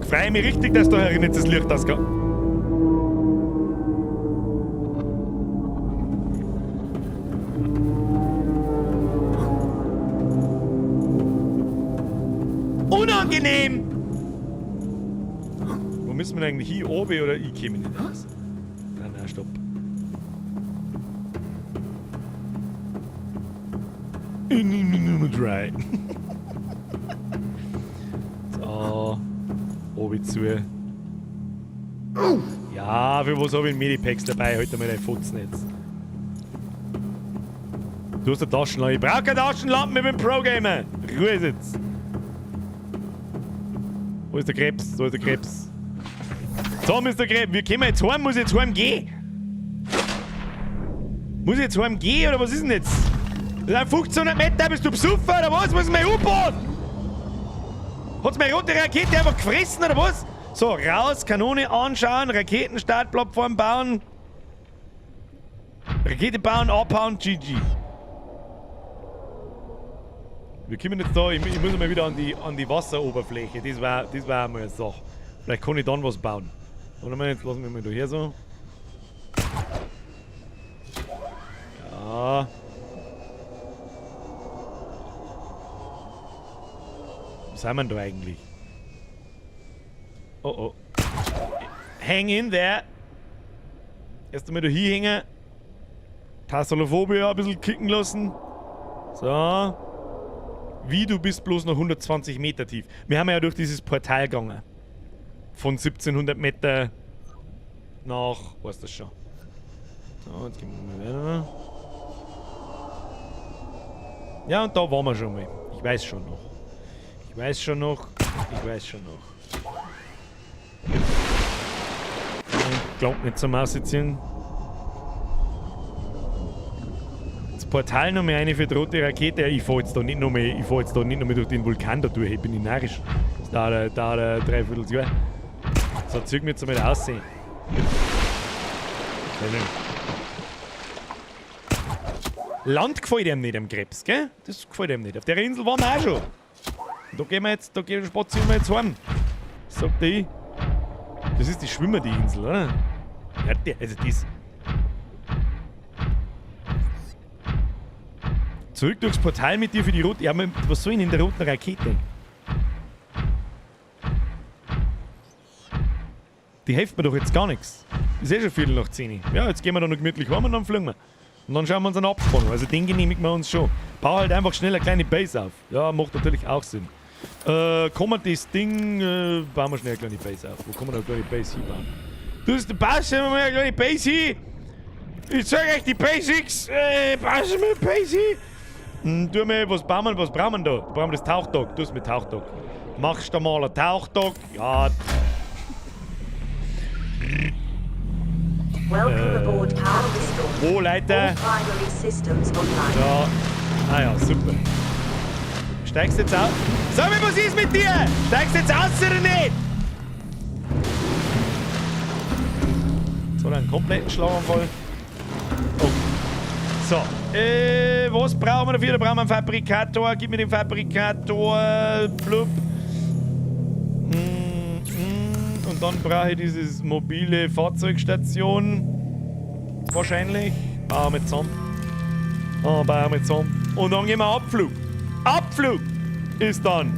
Freue mich richtig, dass da herin jetzt das Licht ausgeht. Unangenehm! Wo müssen wir denn eigentlich hier oben oder ich käme nicht raus? Nein, stopp. Nummer 3. So. Oben zu. Ja, für was habe ich Medipacks dabei? Halt mal dein Futzen jetzt. Du hast eine Taschenlampe. Ich brauche keine Taschenlampe mit dem Pro-Gamer. Ruhe jetzt. Wo ist der Krebs? Da ist der Krebs. So, Mr. Krebs, wie kommen wir jetzt heim? Muss ich jetzt heim gehen? Muss ich jetzt heim gehen oder was ist denn jetzt? Das sind 1500 Meter, bist du besoffen oder was? Was ist mein U-Boot? Hat's meine rote Rakete einfach gefressen oder was? So, raus, Kanone anschauen, Raketenstartplattform bauen. Rakete bauen, abhauen, GG. Wir kommen jetzt da, ich muss mal wieder an die Wasseroberfläche. Das war einmal eine Sache. Vielleicht kann ich dann was bauen. Warte mal, jetzt lassen wir mal da her so. Ja. Wo sind wir denn da eigentlich? Oh oh. Hang in there. Erst einmal da hier hängen. Tassalophobia ein bisschen kicken lassen. So. Wie, du bist bloß noch 120 Meter tief. Wir haben ja durch dieses Portal gegangen. Von 1700 Meter nach, was das schon. So, jetzt gehen wir mal weiter. Ja, und da waren wir schon mal. Ich weiß schon noch. Ich weiß schon noch. Und glaubt nicht zum Aussitzen. Das Portal noch mehr eine für die rote Rakete. Ich fahr jetzt da nicht noch mehr durch den Vulkan da durch. Ich bin narrisch. Das dauert ein Dreivierteljahr. So, züg mir jetzt einmal aussehen. Land gefällt ihm nicht am Krebs, gell? Das gefällt ihm nicht. Auf der Insel waren wir auch schon. Und da spazieren wir jetzt heim. Sagt ich. Das ist die Schwimmer, die Insel, oder? Ja, also das. Zurück durchs Portal mit dir für die rote. Ja, was soll ich in der roten Rakete? Die hilft mir doch jetzt gar nichts. Ist eh schon Viertel nach 10. Ja, jetzt gehen wir da noch gemütlich heim und dann fliegen wir. Und dann schauen wir uns einen Abspann. Also den genehmigen wir uns schon. Bau halt einfach schnell eine kleine Base auf. Ja, macht natürlich auch Sinn. Kann man das Ding... bauen wir schnell eine kleine Base auf. Wo kann man da eine kleine Base hinbauen? Du baust mir mal eine kleine Base hin. Ich zeig euch die Basics. Baust du mir eine Base hin? Tu mir, was brauchen wir da? Brauchen wir das Tauchtag? Tu es mit Tauchtag. Machst du mal einen Tauchtag? Ja. Welcome aboard Power Wo, Leute? All primary systems online. Ja. Ah ja, super. Steigst jetzt aus? Sag mir, was ist mit dir? Steigst jetzt aus oder nicht? So, einen kompletten Schlaganfall. Okay. So, was brauchen wir dafür? Da brauchen wir einen Fabrikator. Gib mir den Fabrikator. Blub. Und dann brauche ich dieses mobile Fahrzeugstation. Wahrscheinlich. Bauen wir zusammen. Bauen wir zusammen. Und dann gehen wir Abflug. Abflug ist dann.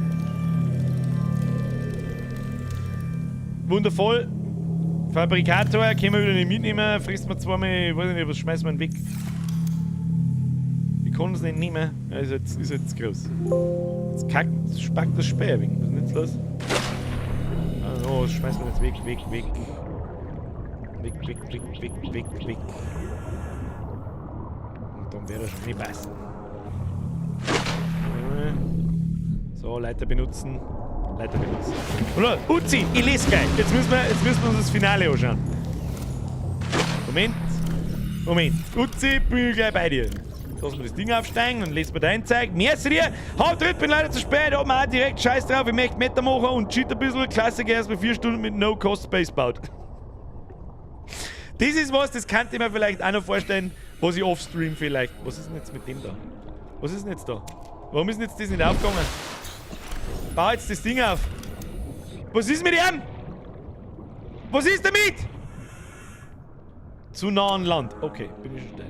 Wundervoll. Fabrikator können wir wieder nicht mitnehmen. Frisst man zweimal, ich weiß nicht, was schmeißen wir weg. Ich kann es nicht nehmen. Ja, ist jetzt groß. Jetzt spackt das Speer weg. Was ist denn jetzt los? Oh, das schmeißen wir jetzt weg. Weg. Und dann wäre das schon nicht passen. So, Leiter benutzen. Oder? Uzi, ich lese gleich. Jetzt müssen wir uns das Finale anschauen. Moment. Uzi, bin ich gleich bei dir. Lass mir das Ding aufsteigen, dann lesen wir dein Zeug. Merci dir. Hauptritt, bin leider zu spät. Hab mir auch direkt Scheiß drauf. Ich möchte Meter machen und cheat ein bisschen. Klassiker erst mal 4 Stunden mit No-Cost-Space baut. Das ist was, das könnte ich mir vielleicht auch noch vorstellen, was ich offstream vielleicht. Was ist denn jetzt mit dem da? Was ist denn jetzt da? Warum ist denn jetzt das nicht aufgegangen? Bau jetzt das Ding auf. Was ist mit ihm? Was ist damit? Zu nah an Land. Okay, bin ich schon da.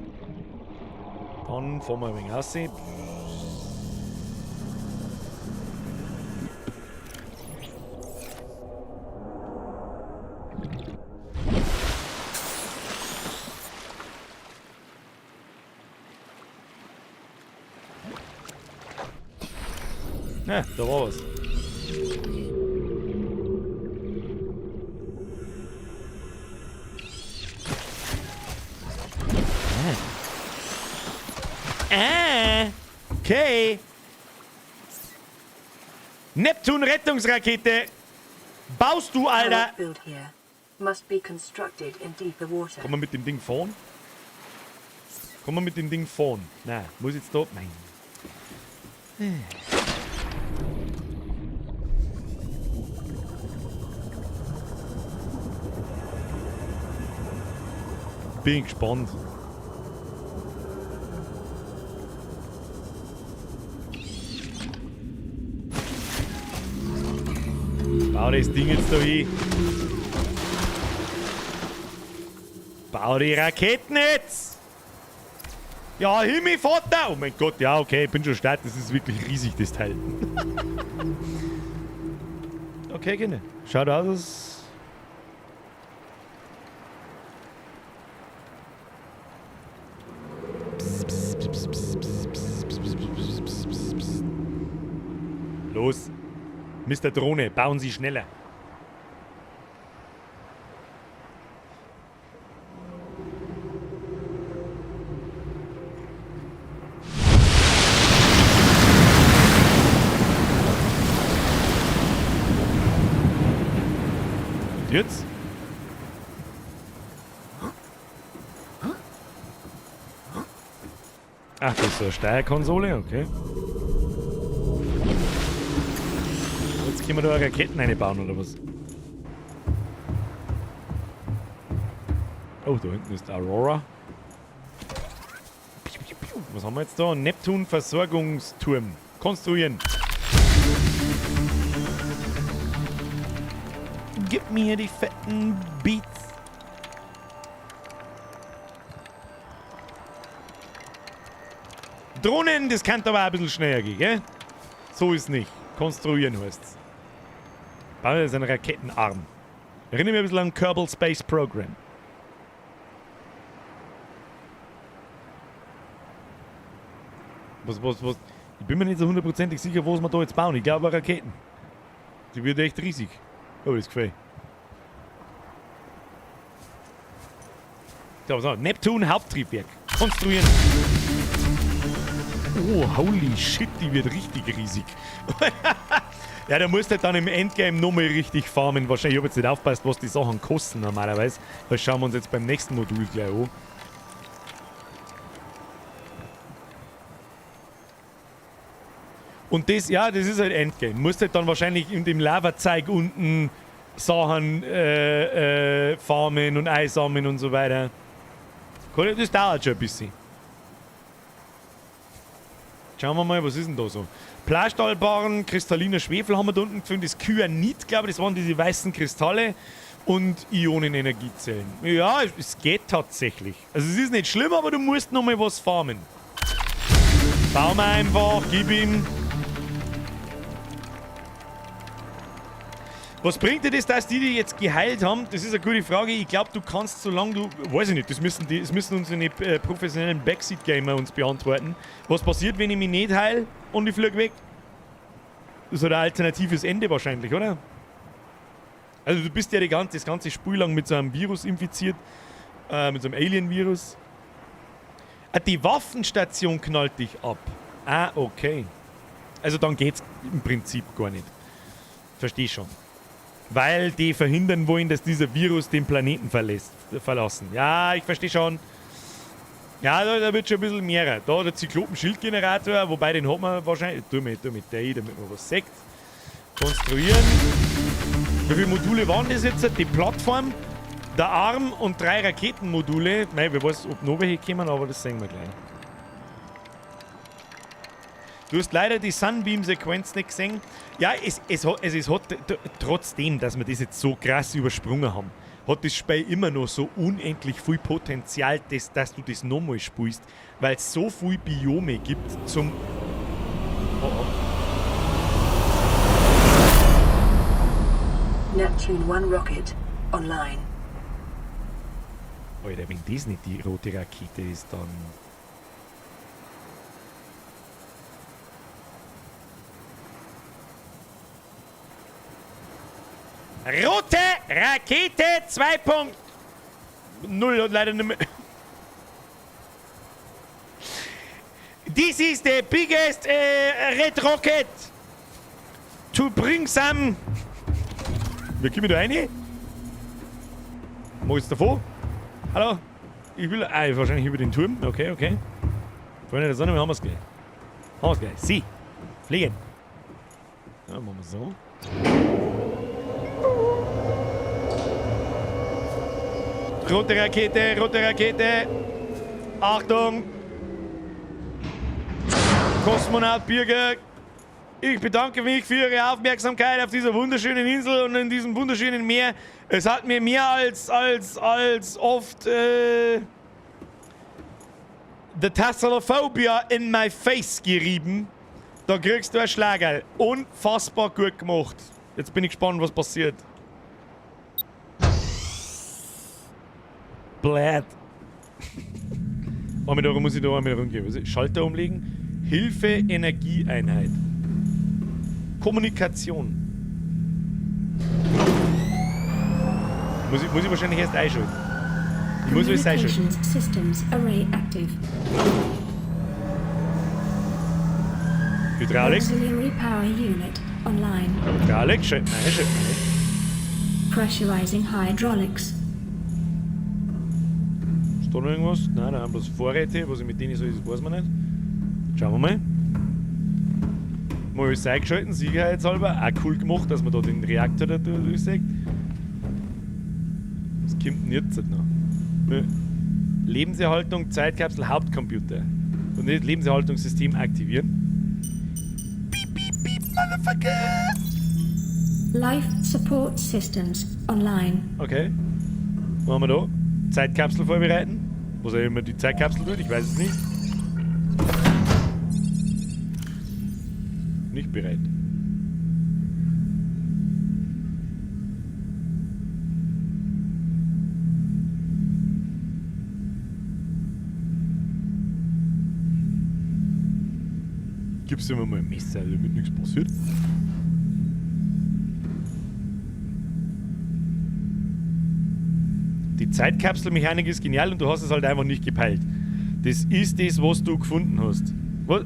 Dann fahren wir ein wenig raus. Ja, da war was. Okay. Neptun-Rettungsrakete. Baust du, Alter? Power built here. Must be constructed in deeper water. Kann man mit dem Ding fahren? Kann man mit dem Ding fahren? Nein, muss jetzt da... Nein. Bin gespannt. Bau das Ding jetzt da hin. Bau die Raketen jetzt! Ja, Himmel, Vater! Oh mein Gott, ja, okay, ich bin schon stark. Das ist wirklich riesig, das Teil. Okay, gerne. Schaut aus. Los. Mr. Drohne, bauen Sie schneller. Und jetzt? Ach, das ist so eine Steuerkonsole, okay. Jetzt können wir da Raketen reinbauen, oder was? Oh, da hinten ist Aurora. Was haben wir jetzt da? Neptun-Versorgungsturm. Konstruieren. Gib mir die fetten Beats. Drohnen, das kann aber auch ein bisschen schneller gehen, gell? So ist nicht. Konstruieren heißt's. Bauen wir jetzt einen Raketenarm. Erinnere mich ein bisschen an Kerbal Space Program. Was? Ich bin mir nicht so hundertprozentig sicher, was wir da jetzt bauen. Ich glaube Raketen. Die wird echt riesig. Oh, das gefällt. So, Neptun Haupttriebwerk. Konstruieren. Oh, holy shit, die wird richtig riesig. Ja, da musst du dann im Endgame nochmal richtig farmen. Wahrscheinlich, ich habe jetzt nicht aufgepasst, was die Sachen kosten normalerweise. Das schauen wir uns jetzt beim nächsten Modul gleich an. Und das, ja, das ist halt Endgame. Du musst halt dann wahrscheinlich in dem Lavazeug unten Sachen farmen und einsammeln und so weiter. Das dauert schon ein bisschen. Schauen wir mal, was ist denn da so? Plastahlbaren, kristalliner Schwefel haben wir da unten gefunden. Das Kyanit, glaube ich, das waren diese weißen Kristalle. Und Ionenenergiezellen. Ja, es geht tatsächlich. Also es ist nicht schlimm, aber du musst noch mal was farmen. Bau mal einfach, gib ihm. Was bringt dir das, dass die jetzt geheilt haben? Das ist eine gute Frage. Ich glaube, du kannst, solange du... Weiß ich nicht, das müssen unsere professionellen Backseat-Gamer uns beantworten. Was passiert, wenn ich mich nicht heile und ich fliege weg? Das ist ein alternatives Ende wahrscheinlich, oder? Also du bist ja das ganze Spiel lang mit so einem Virus infiziert. Mit so einem Alien-Virus. Die Waffenstation knallt dich ab. Ah, okay. Also dann geht's im Prinzip gar nicht. Versteh schon. Weil die verhindern wollen, dass dieser Virus den Planeten verlassen. Ja, ich verstehe schon. Ja, da wird schon ein bisschen mehr. Da der Zyklopen-Schildgenerator, wobei den hat man wahrscheinlich... Tu mit der, damit man was sagt. Konstruieren. Wie viele Module waren das jetzt? Die Plattform, der Arm und 3 Raketenmodule. Nein, wer weiß, ob noch welche kommen, aber das sehen wir gleich. Du hast leider die Sunbeam-Sequenz nicht gesehen. Ja, es hat trotzdem, dass wir das jetzt so krass übersprungen haben, hat das Spiel immer noch so unendlich viel Potenzial, dass du das nochmal spielst, weil es so viel Biome gibt zum... Neptune 1 rocket online. Alter, wenn das nicht die rote Rakete ist, dann... Rote Rakete 2.0 und leider nicht mehr. This is the biggest red rocket to bring some... Wie komme ich da rein? Mach jetzt davor? Hallo? Ich will... wahrscheinlich über den Turm. Okay. Freunde der Sonne, wir haben es gleich. Sie. Fliegen. Ja, machen wir so. Rote Rakete. Achtung. Kosmonaut Birger. Ich bedanke mich für Ihre Aufmerksamkeit auf dieser wunderschönen Insel und in diesem wunderschönen Meer. Es hat mir mehr als oft the Tassalophobia in my face gerieben. Da kriegst du ein Schlagerl. Unfassbar gut gemacht. Jetzt bin ich gespannt, was passiert. Blät. Muss ich da einmal rumgehen. Schalter umlegen. Hilfe, Energieeinheit. Kommunikation. Muss ich wahrscheinlich erst einschalten. Ich muss alles einschalten. Systems array active. Hydraulik. Auxiliary power unit online. Hydraulik, schalten ein. Pressurizing hydraulics. Ist da noch irgendwas? Nein, da haben bloß Vorräte. Was ich mit denen soll, das weiß man nicht. Schauen wir mal. Mal alles eingeschalten, sicherheitshalber. Auch cool gemacht, dass man da den Reaktor da durchsägt. Was kommt denn jetzt noch? Lebenserhaltung, Zeitkapsel, Hauptcomputer. Und nicht Lebenserhaltungssystem aktivieren. Piep, Motherfucker! Life support systems online. Okay. Was haben wir da? Zeitkapsel vorbereiten. Was auch immer die Zeitkapsel tut, ich weiß es nicht. Nicht bereit. Gib's immer mal ein Messer, damit nichts passiert. Die Zeitkapselmechanik ist genial und du hast es halt einfach nicht gepeilt. Das ist das, was du gefunden hast. Was?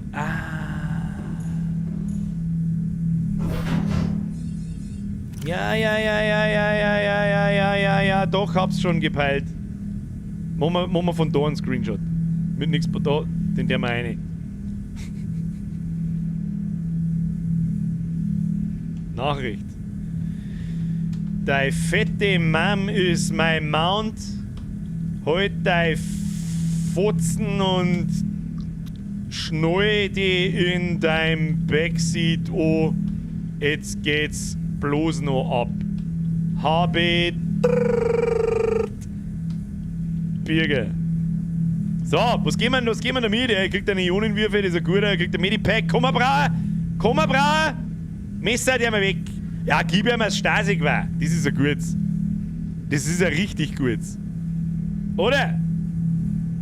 Ja, doch, hab's schon gepeilt. Machen wir von da einen Screenshot. Mit nichts da, den der mal rein. Nachricht. Dein fette Mom ist mein Mount. Halt dein Fotzen und schnall die in deinem Backseat an. Jetzt geht's bloß noch ab. Habe Birger. So, was gehen wir damit? Er kriegt eine Ionenwürfe, das ist ein guter, er kriegt ein Medipack. Komm mal, brauchen. Messer der mal weg. Ja, gib ihm ein Stasi-Gewehr. Das ist ein gutes. Das ist ein richtig gutes. Oder?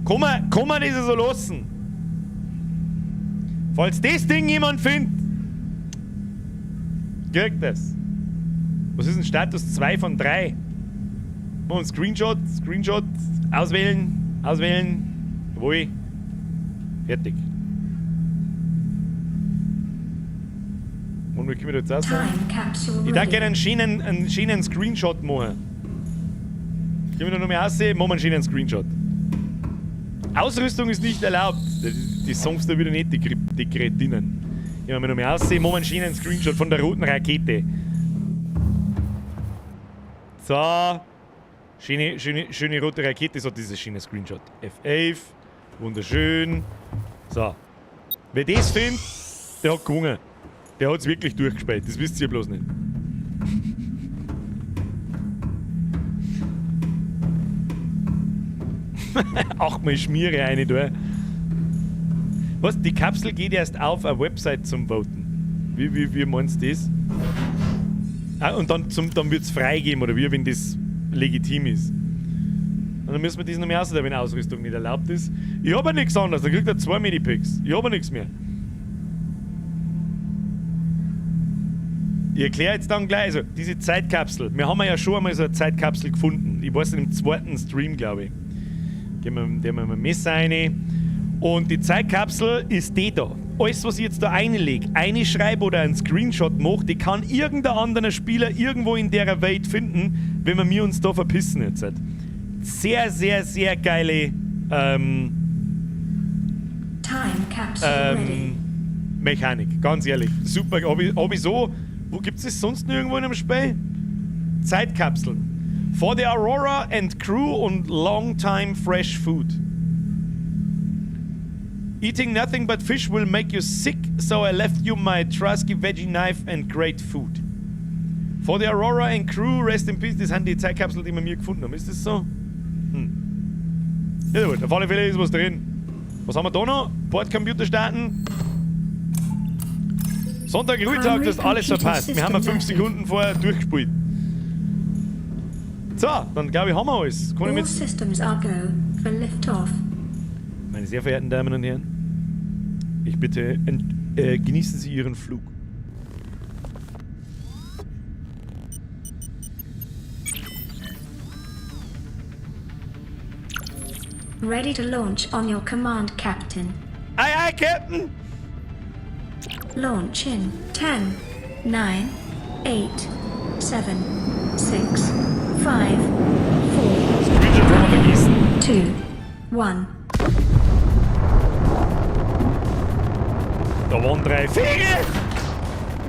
Kann man das so lassen? Falls das Ding jemand findet, kriegt das. Was ist ein Status 2 von 3? Machen wir Screenshot, auswählen. Jawohl. Fertig. Und wie können wir jetzt aus? Ich darf gerne einen schönen Screenshot machen. Können wir da noch mehr aussehen? Machen wir einen schönen Screenshot. Ausrüstung ist nicht erlaubt. Die Songs da wieder nicht, die Kretinen. Wenn wir noch mehr aussehen, machen wir einen schönen Screenshot von der roten Rakete. So. Schöne rote Rakete, so dieses schöne Screenshot. F11. Wunderschön. So. Wer das findet, Der hat gewonnen. Der hat's wirklich durchgespielt. Das wisst ihr bloß nicht. Achtmal Schmiere eine da. Was? Die Kapsel geht erst auf eine Website zum Voten. Wie meinst du das? Ah, und dann wird es freigeben, oder wie, wenn das legitim ist. Und dann müssen wir das noch mehr außer wenn Ausrüstung nicht erlaubt ist. Ich habe ja nichts anderes, dann kriegt er 2 Medipacks. Ich habe ja nichts mehr. Ich erkläre jetzt dann gleich, also diese Zeitkapsel. Wir haben ja schon einmal so eine Zeitkapsel gefunden. Ich weiß nicht, im 2. Stream, glaube ich. Gehen wir mal ein Messer rein. Und die Zeitkapsel ist die da. Alles, was ich jetzt da reinlege, einschreibe oder einen Screenshot mache, die kann irgendein anderer Spieler irgendwo in der Welt finden, wenn wir uns da verpissen jetzt. Sehr, sehr, sehr geile Time capsule ready. Mechanik, ganz ehrlich. Super, hab ich so. Wo gibt es das sonst nirgendwo in einem Spiel? Zeitkapseln. For the Aurora and Crew und Long Time Fresh Food. Eating nothing but fish will make you sick, so I left you my trusty veggie knife and great food. For the Aurora and Crew, rest in peace. Das sind die Zeitkapseln, die wir mir gefunden haben. Ist das so? Ja gut, auf alle Fälle ist was drin. Was haben wir da noch? Bordcomputer starten. Sonntag Ruhetag, das alles verpasst. Wir haben 5 Sekunden vorher durchgespielt. So, dann glaube ich, haben wir alles. Kann ich All mit systems are go for liftoff. Meine sehr verehrten Damen und Herren, ich bitte, genießen Sie Ihren Flug. Ready to launch on your command, Captain. Aye, aye, Captain! Launch in 10, 9, 8, 7, 6, 5, 4, Screenshot schon mal vergessen. 2, 1. Da waren 3 Fege!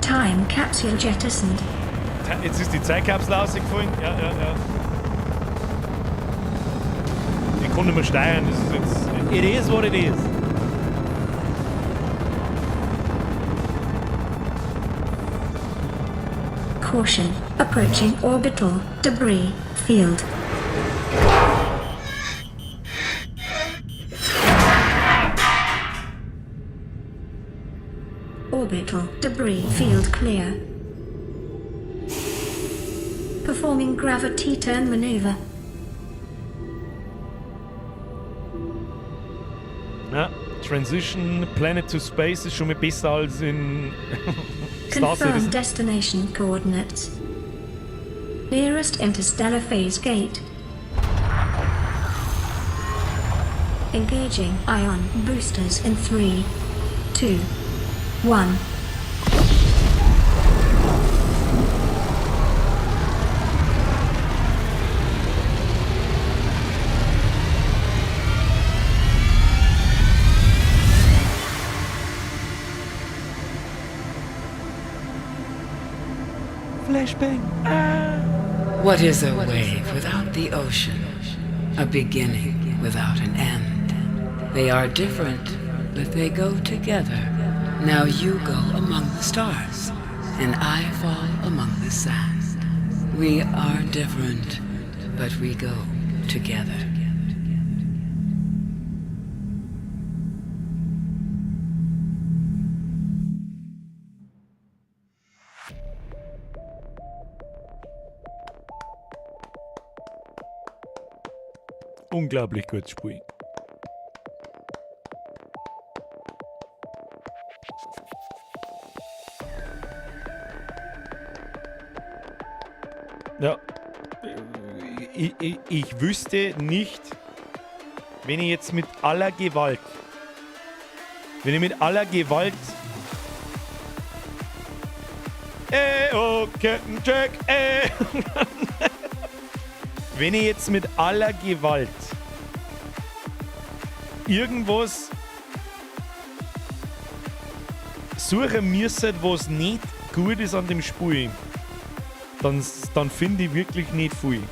Time capsule jettisoned. Jetzt ist die Zeitkapsel rausgefallen. Ja. Ich konnte nicht mehr steuern, das ist jetzt... It is what it is. Caution. Approaching orbital debris field. Orbital debris field clear. Performing gravity turn maneuver. Ja, Transition Planet to Space ist schon mal besser als in Star Confirm Citizen. destination coordinates. Nearest interstellar phase gate. Engaging ion boosters in 3, 2, 1. Flashbang. What is a wave without the ocean? A beginning without an end. They are different, but they go together. Now you go among the stars, and I fall among the sand. We are different, but we go together. Unglaublich gutes Spiel. Ja. Ich wüsste nicht, wenn ich jetzt mit aller Gewalt, oh, Captain Jack, wenn ich jetzt mit aller Gewalt irgendwas suchen müsste, was nicht gut ist an dem Spiel, dann finde ich wirklich nicht viel.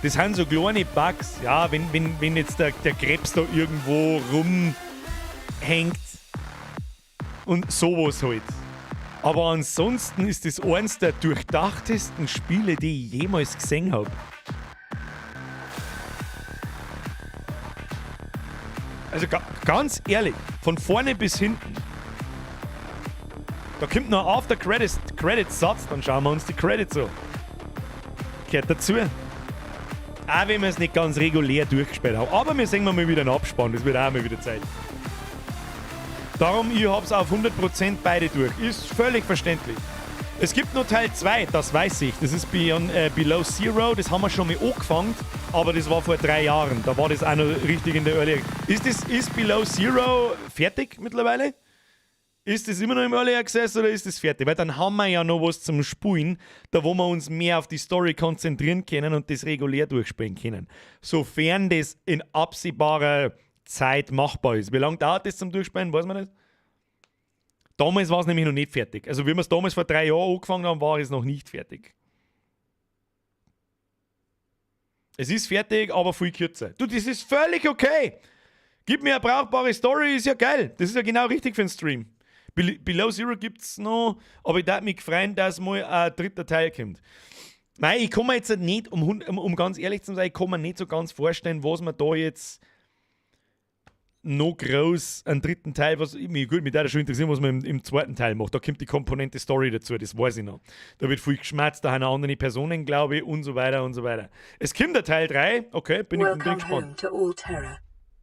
Das sind so kleine Bugs, ja, wenn jetzt der Krebs da irgendwo rumhängt und sowas halt. Aber ansonsten ist das eins der durchdachtesten Spiele, die ich jemals gesehen habe. Also ganz ehrlich, von vorne bis hinten. Da kommt noch After Credits-Satz, dann schauen wir uns die Credits an. Gehört dazu. Auch wenn wir es nicht ganz regulär durchgespielt haben. Aber wir sehen mal wieder einen Abspann, das wird auch mal wieder Zeit. Darum, ich hab's auf 100% beide durch. Ist völlig verständlich. Es gibt noch Teil 2, das weiß ich. Das ist Below Zero, das haben wir schon mal angefangen, aber das war vor 3 Jahren. Da war das auch noch richtig in der Early. Ist Below Zero fertig mittlerweile? Ist das immer noch im Early Access oder ist das fertig? Weil dann haben wir ja noch was zum Spielen, da wo wir uns mehr auf die Story konzentrieren können und das regulär durchspielen können. Sofern das in absehbarer Zeit machbar ist. Wie lange dauert das zum Durchspielen? Weiß man nicht. Damals war es nämlich noch nicht fertig. Also wie wir es damals vor 3 Jahren angefangen haben, war es noch nicht fertig. Es ist fertig, aber viel kürzer. Du, das ist völlig okay. Gib mir eine brauchbare Story, ist ja geil. Das ist ja genau richtig für einen Stream. Below Zero gibt es noch, aber ich darf mich freuen, dass mal ein 3. Teil kommt. Nein, ich kann mir jetzt nicht, um ganz ehrlich zu sein, ich kann mir nicht so ganz vorstellen, was man da jetzt noch groß einen 3. Teil, was mich würde schon interessieren, was man im 2. Teil macht. Da kommt die Komponente Story dazu, das weiß ich noch. Da wird viel geschmerzt, da haben andere Personen, glaube ich, und so weiter und so weiter. Es kommt der Teil 3, okay, bin ich gespannt. Welcome home to all Terra.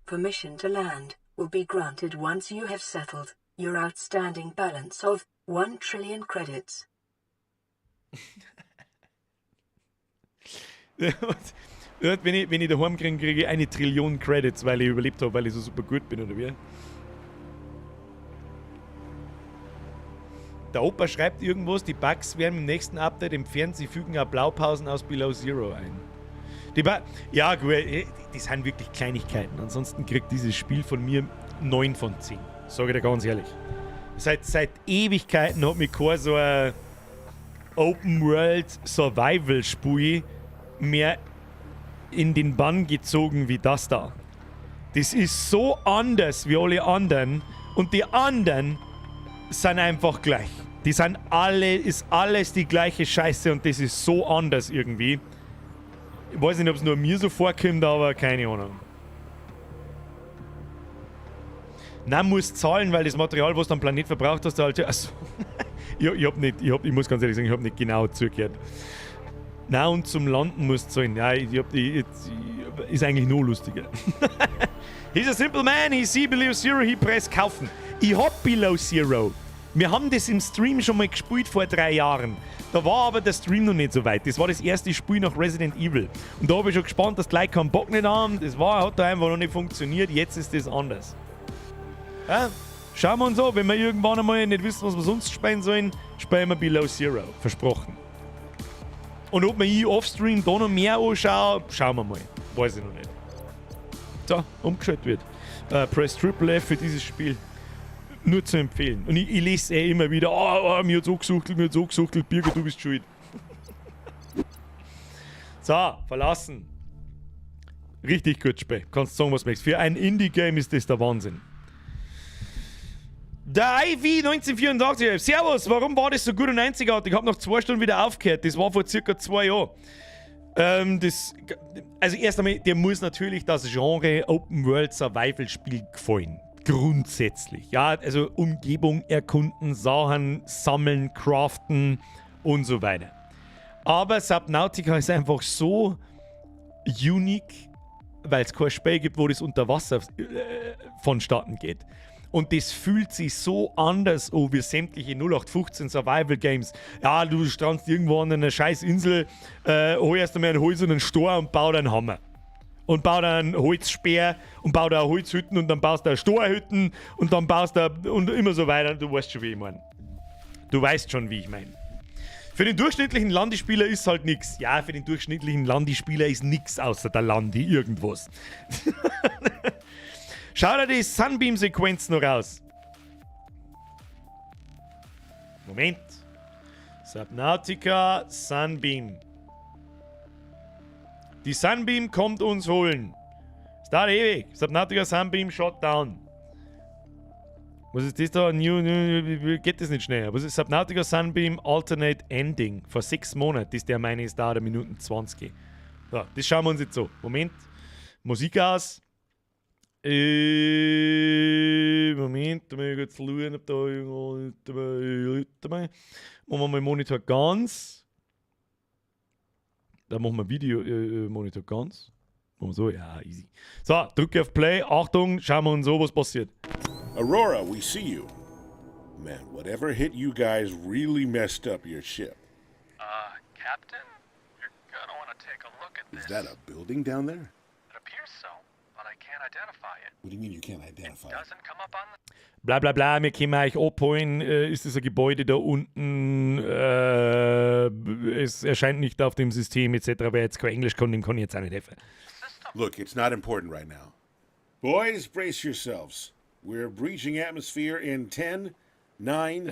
Permission to land will be granted once you have settled your outstanding balance of 1 trillion credits. Wenn ich daheim kriege, kriege ich 1 Trillion Credits, weil ich überlebt habe, weil ich so super gut bin, oder wie? Der Opa schreibt irgendwas, die Bugs werden im nächsten Update entfernt, sie fügen auch Blaupausen aus Below Zero ein. Ja, gut, die sind wirklich Kleinigkeiten. Ansonsten kriegt dieses Spiel von mir 9 von 10. Sage ich dir ganz ehrlich. Seit Ewigkeiten hat mich kein so ein Open-World-Survival-Spiel mehr in den Bann gezogen wie das da. Das ist so anders wie alle anderen und die anderen sind einfach gleich. Die sind ist alles die gleiche Scheiße und das ist so anders irgendwie. Ich weiß nicht, ob es nur mir so vorkommt, aber keine Ahnung. Nein, muss zahlen, weil das Material, was du am Planet verbraucht hast, halt. Also, ich muss ganz ehrlich sagen, ich habe nicht genau zugehört. Nein, und zum Landen musst du zahlen. Ja, ist eigentlich nur lustiger. He's a simple man, he see Below Zero, he press kaufen. Ich hab Below Zero. Wir haben das im Stream schon mal gespielt vor 3 Jahren. Da war aber der Stream noch nicht so weit. Das war das erste Spiel nach Resident Evil. Und da habe ich schon gespannt, dass die Leute keinen Bock nicht haben. Hat da einfach noch nicht funktioniert. Jetzt ist das anders. Ja? Schauen wir uns an, wenn wir irgendwann einmal nicht wissen, was wir sonst spielen sollen, spielen wir Below Zero. Versprochen. Und ob wir offstream da noch mehr anschauen, schauen wir mal. Weiß ich noch nicht. So, umgeschaltet wird. Press Triple F für dieses Spiel. Nur zu empfehlen. Und ich lese immer wieder, mir hat's angesuchtelt, Birger, du bist schuld. So, verlassen. Richtig gut Spiel. Kannst sagen, was du möchtest. Für ein Indie-Game ist das der Wahnsinn. Der IV 1984. Servus, warum war das so gut und einzigartig? Ich habe nach 2 Stunden wieder aufgehört. Das war vor circa 2 Jahren. Also erst einmal, dir muss natürlich das Genre Open World Survival Spiel gefallen. Grundsätzlich. Ja, also Umgebung erkunden, Sachen sammeln, craften und so weiter. Aber Subnautica ist einfach so unique, weil es kein Spiel gibt, wo das unter Wasser vonstatten geht. Und das fühlt sich so anders an wie sämtliche 0815 Survival Games. Ja, du strandst irgendwo an einer scheiß Insel, hol erst einmal einen Holz und einen Stor und bau einen Hammer. Und bau da einen Holzspeer und bau da Holzhütten und dann baust du eine Storhütten und dann baust du und immer so weiter. Du weißt schon, wie ich meine. Du weißt schon, wie ich meine. Für den durchschnittlichen Landi-Spieler ist halt nichts. Ja, für den durchschnittlichen Landi-Spieler ist nichts außer der Landi irgendwas. Schau dir die Sunbeam-Sequenz noch raus. Moment. Subnautica Sunbeam. Die Sunbeam kommt uns holen. Es dauert ewig. Subnautica Sunbeam Shutdown. Was ist das da? Geht das nicht schneller? Was ist Subnautica Sunbeam Alternate Ending? Vor 6 Monaten. Das der meine ist da, der Minuten 20. So, das schauen wir uns jetzt so. Moment. Musik aus. Moment, da muss ich jetzt schauen, ob da irgendwo. Machen wir mal Monitor ganz. Da machen wir Video Monitor ganz. Machen wir so, ja, easy. So, drücke auf Play. Achtung, schauen wir uns so, was passiert. Aurora, we see you. Man, whatever hit you guys really messed up your ship. Captain? You're gonna want to take a look at this. Is that a building down there? It appears so, but I can't identify it. What do you mean you can't identify it? Doesn't come up on the... Bla bla bla, wir können euch abholen. Ist das ein Gebäude da unten? Es erscheint nicht auf dem System etc. Wer jetzt kein Englisch kann, dem kann ich jetzt auch nicht helfen. Look, it's not important right now. Boys, brace yourselves. We're breaching atmosphere in 10, 9,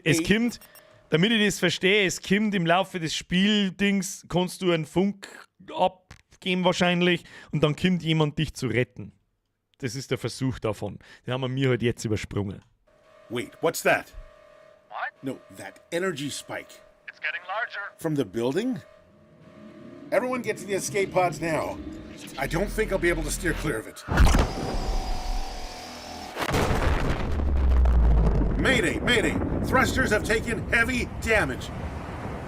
Es 8. kommt, damit ich das verstehe, es kommt im Laufe des Spieldings, kannst du einen Funk abgeben wahrscheinlich und dann kommt jemand dich zu retten. Das ist der Versuch davon. Den haben wir mir halt jetzt übersprungen. Wait, what's that? What? No, that energy spike. It's getting larger. From the building? Everyone get to the escape pods now. I don't think I'll be able to steer clear of it. Mayday, mayday! Thrusters have taken heavy damage.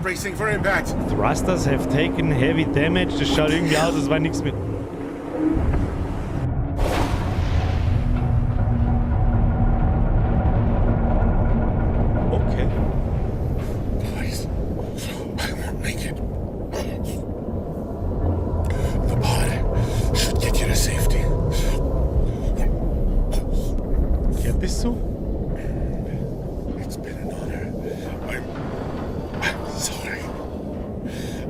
Bracing for impact. Thrusters have taken heavy damage. Das schaut irgendwie aus, als war nichts mit. Okay. Boys, I won't make it. The pod should get you to safety. Geht das so? It's been an honor. I'm sorry.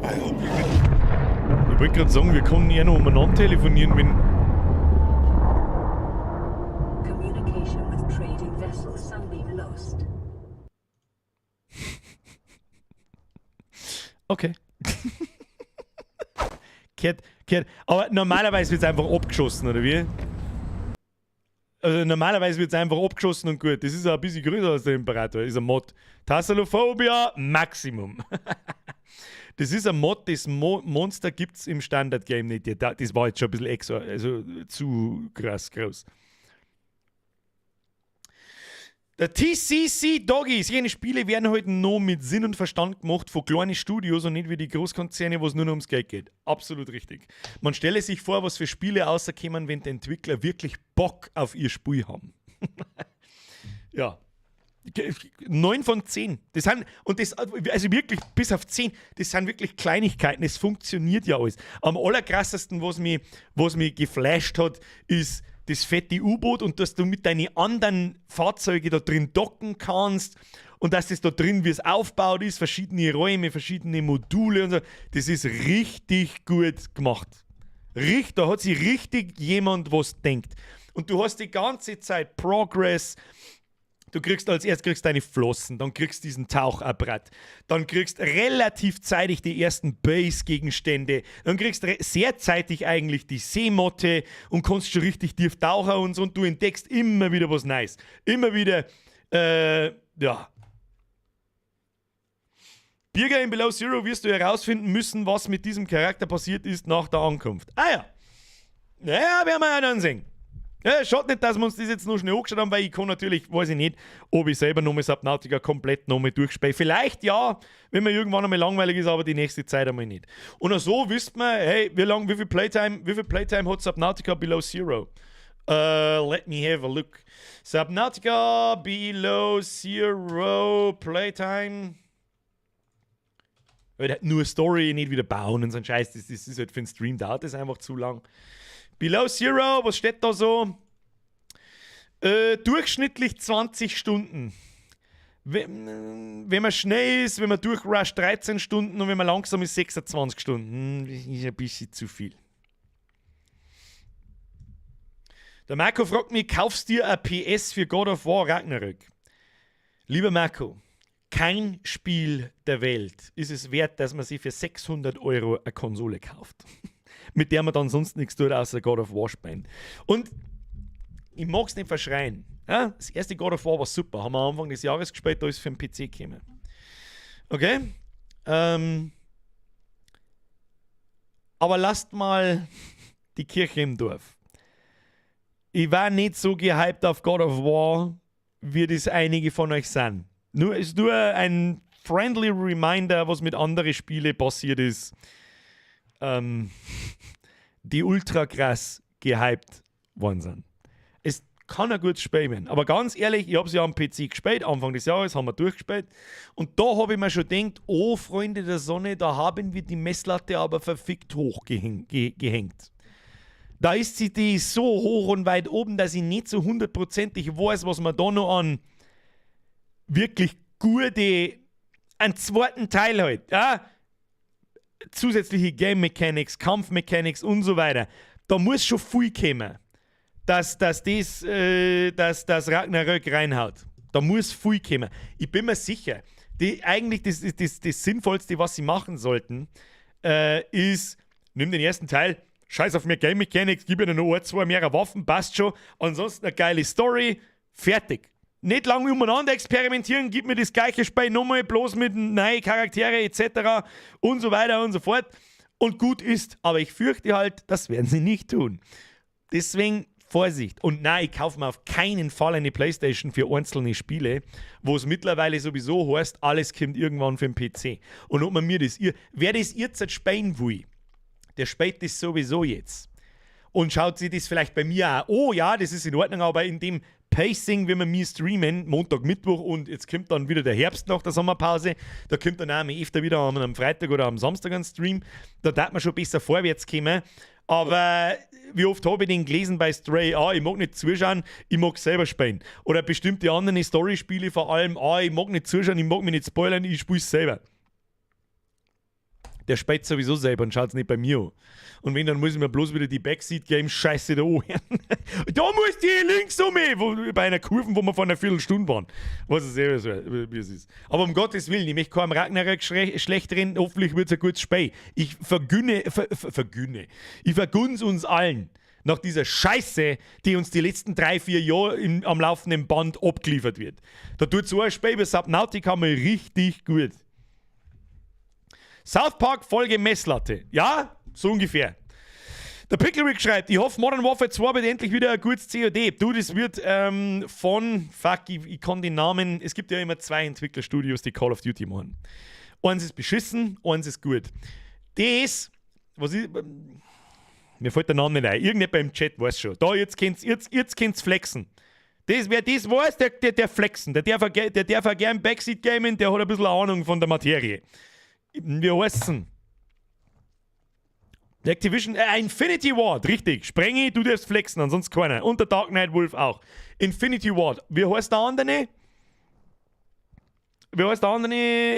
I hope you can... Ich wollte gerade sagen, wir können ja noch umeinander telefonieren, wenn... Communication with trading vessel Sunbeam lost. Okay. Kehrt. Aber normalerweise wird es einfach abgeschossen, oder wie? Also normalerweise wird es einfach abgeschossen und gut. Das ist auch ein bisschen größer als der Imperator. Das ist ein Mod. Tassalophobia Maximum. Das ist ein Mod, das Monster gibt es im Standard-Game nicht. Das war jetzt schon ein bisschen extra, also zu krass groß. Der TCC Doggies, jene Spiele werden heute noch mit Sinn und Verstand gemacht von kleinen Studios und nicht wie die Großkonzerne, wo es nur noch ums Geld geht. Absolut richtig. Man stelle sich vor, was für Spiele rauskommen, wenn die Entwickler wirklich Bock auf ihr Spiel haben. Ja. 9 von 10. Das sind, und das, also wirklich bis auf 10, das sind wirklich Kleinigkeiten. Es funktioniert ja alles. Am allerkrassesten, was mich geflasht hat, ist das fette U-Boot und dass du mit deinen anderen Fahrzeugen da drin docken kannst und dass das da drin, wie es aufgebaut ist, verschiedene Räume, verschiedene Module und so. Das ist richtig gut gemacht. Da hat sich richtig jemand was denkt. Und du hast die ganze Zeit Progress. Du kriegst als erstes deine Flossen, dann kriegst du diesen Tauchapparat, dann kriegst relativ zeitig die ersten Base-Gegenstände, dann kriegst du sehr zeitig eigentlich die Seemotte und kannst schon richtig tief tauchen und so und du entdeckst immer wieder was Neues. Immer wieder, ja. Bürger in Below Zero wirst du herausfinden müssen, was mit diesem Charakter passiert ist nach der Ankunft. Ah ja. Naja, werden wir ja dann sehen. Ja, schaut nicht, dass wir uns das jetzt noch schnell angeschaut haben, weil ich kann natürlich, weiß ich nicht, ob ich selber nochmal Subnautica komplett nochmal durchspiele. Vielleicht ja, wenn mir irgendwann einmal langweilig ist, aber die nächste Zeit einmal nicht. Und auch so wisst man, hey, wie viel Playtime hat Subnautica Below Zero? Let me have a look. Subnautica Below Zero Playtime. Nur Story, nicht wieder bauen und so ein Scheiß. Das ist halt für den Stream, dauert das einfach zu lang. Below Zero, was steht da so? Durchschnittlich 20 Stunden. Wenn man schnell ist, wenn man durchrusht, 13 Stunden und wenn man langsam ist, 26 Stunden. Das ist ein bisschen zu viel. Der Marco fragt mich, kaufst du dir ein PS für God of War Ragnarök? Lieber Marco, kein Spiel der Welt ist es wert, dass man sich für 600 € eine Konsole kauft. Mit der man dann sonst nichts tut, außer God of War spielen. Und ich mag es nicht verschreien. Ja, das erste God of War war super. Haben wir am Anfang des Jahres gespielt, da ist für den PC gekommen. Okay? Aber lasst mal die Kirche im Dorf. Ich war nicht so gehypt auf God of War, wie das einige von euch sind. Ist nur ein friendly Reminder, was mit anderen Spielen passiert ist. Die ultra krass gehypt worden sind. Es kann ein gutes Spiel werden. Aber ganz ehrlich, ich habe es ja am PC gespielt, Anfang des Jahres haben wir durchgespielt. Und da habe ich mir schon gedacht, oh Freunde der Sonne, da haben wir die Messlatte aber verfickt hoch gehängt. Da ist sie die so hoch und weit oben, dass ich nicht so hundertprozentig weiß, was man da noch an wirklich gute, einen zweiten Teil halt, ja? Zusätzliche Game Mechanics, Kampfmechanics und so weiter. Da muss schon viel kommen, dass Ragnarök reinhaut. Da muss viel kommen. Ich bin mir sicher, eigentlich das Sinnvollste, was sie machen sollten, ist, nimm den ersten Teil, scheiß auf mehr Game Mechanics, gib mir noch ein, zwei mehr Waffen, passt schon. Ansonsten eine geile Story, fertig. Nicht lange umeinander experimentieren, gib mir das gleiche Spiel nochmal, bloß mit neuen Charaktere etc. und so weiter und so fort. Und gut ist, aber ich fürchte halt, das werden sie nicht tun. Deswegen Vorsicht. Und nein, ich kaufe mir auf keinen Fall eine Playstation für einzelne Spiele, wo es mittlerweile sowieso heißt, alles kommt irgendwann für den PC. Und ob man mir das, wer das jetzt spielen will, der spielt das sowieso jetzt. Und schaut sich das vielleicht bei mir an. Oh ja, das ist in Ordnung, aber in dem Pacing, wenn wir mir streamen, Montag, Mittwoch und jetzt kommt dann wieder der Herbst nach der Sommerpause, da kommt dann auch öfter wieder am Freitag oder am Samstag ein Stream, da darf man schon besser vorwärts kommen. Aber wie oft habe ich den gelesen bei Stray, ich mag nicht zuschauen, ich mag selber spielen. Oder bestimmte andere Story-Spiele vor allem, ich mag nicht zuschauen, ich mag mich nicht spoilern, ich spiele es selber. Der spielt sowieso selber und schaut es nicht bei mir an. Und wenn, dann muss ich mir bloß wieder die Backseat-Games-Scheiße da anhören. Da muss die links um mich, bei einer Kurve, wo wir vor einer Viertelstunde waren. Was es selber so, wie es ist. Aber um Gottes Willen, ich möchte keinem Ragnarök schlecht reden, hoffentlich wird es ein gutes Spiel. Ich vergünne uns allen nach dieser Scheiße, die uns die letzten 3-4 Jahre am laufenden Band abgeliefert wird. Da tut so ein Spiel wie Subnautica mal richtig gut. South Park Folge Messlatte. Ja, so ungefähr. Der Picklewick schreibt, ich hoffe, Modern Warfare 2 wird endlich wieder ein gutes COD. Du, das wird ich kann den Namen, es gibt ja immer 2 Entwicklerstudios, die Call of Duty machen. Eins ist beschissen, eins ist gut. Das, mir fällt der Name nicht ein, irgendjemand beim Chat weiß schon. Da, jetzt könnt's flexen. Wer das weiß, der flexen. Der darf auch gern Backseat gamen, der hat ein bisschen Ahnung von der Materie. Wie heißt es? Activision, Infinity Ward, richtig. Sprengi, du darfst flexen, ansonsten keiner. Und der Dark Knight Wolf auch. Infinity Ward. Wie heißt der andere?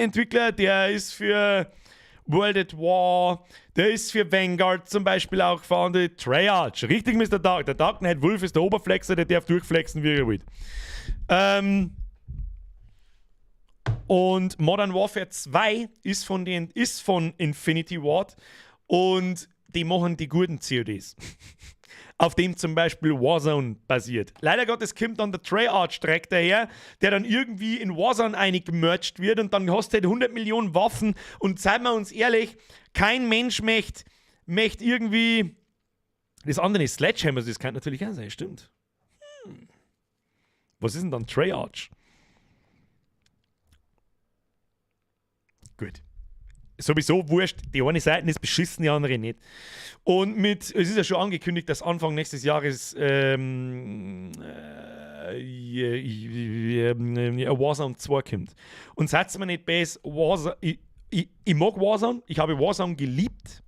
Entwickler? Der ist für World at War, der ist für Vanguard zum Beispiel auch verantwortlich. Treyarch, richtig, Mr. Dark. Der Dark Knight Wolf ist der Oberflexer, der darf durchflexen, wie er will. Und Modern Warfare 2 ist von Infinity Ward und die machen die guten CODs. Auf dem zum Beispiel Warzone basiert. Leider Gottes kommt dann der Treyarch-Track daher, der dann irgendwie in Warzone eingemerged wird und dann hast du halt 100 Millionen Waffen und seien wir uns ehrlich, kein Mensch möchte irgendwie. Das andere ist Sledgehammer, das kann natürlich auch sein, stimmt. Was ist denn dann Treyarch? Gut. Sowieso wurscht, die eine Seite ist beschissen, die andere nicht. Und es ist ja schon angekündigt, dass Anfang nächstes Jahres Warzone 2 kommt. Und seid mir nicht besser, ich mag Warzone, ich habe Warzone geliebt,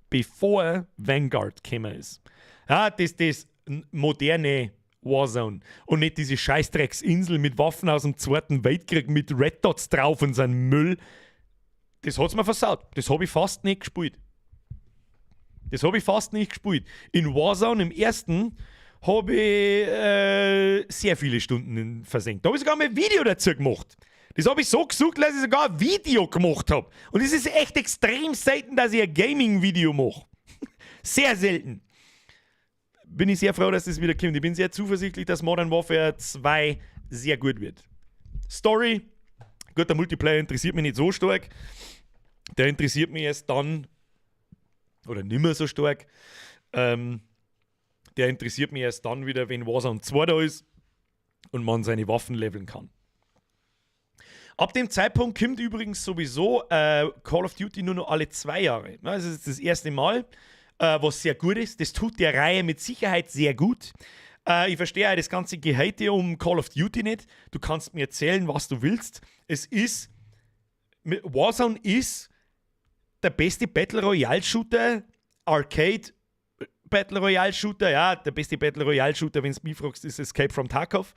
bevor Vanguard gekommen ist. Ja, das moderne Warzone. Und nicht diese Scheißdrecksinsel mit Waffen aus dem Zweiten Weltkrieg mit Red Dots drauf und sein Müll. Das hat's mir versaut. Das habe ich fast nicht gespielt. In Warzone, im ersten, habe ich sehr viele Stunden versenkt. Da habe ich sogar mal ein Video dazu gemacht. Das habe ich so gesucht, dass ich sogar ein Video gemacht habe. Und es ist echt extrem selten, dass ich ein Gaming-Video mache. Sehr selten. bin ich sehr froh, dass das wieder kommt. Ich bin sehr zuversichtlich, dass Modern Warfare 2 sehr gut wird. Story, gut, der Multiplayer interessiert mich nicht so stark. Der interessiert mich erst dann, oder nicht mehr so stark. Der interessiert mich erst dann wieder, wenn Warzone 2 da ist und man seine Waffen leveln kann. Ab dem Zeitpunkt kommt übrigens sowieso Call of Duty nur noch alle 2 Jahre. Das ist das erste Mal, was sehr gut ist. Das tut der Reihe mit Sicherheit sehr gut. Ich verstehe auch das ganze Gehate um Call of Duty nicht. Du kannst mir erzählen, was du willst. Warzone ist der beste Battle Royale Shooter, Arcade Battle Royale Shooter. Ja, der beste Battle Royale Shooter, wenn du mich fragst, ist Escape from Tarkov.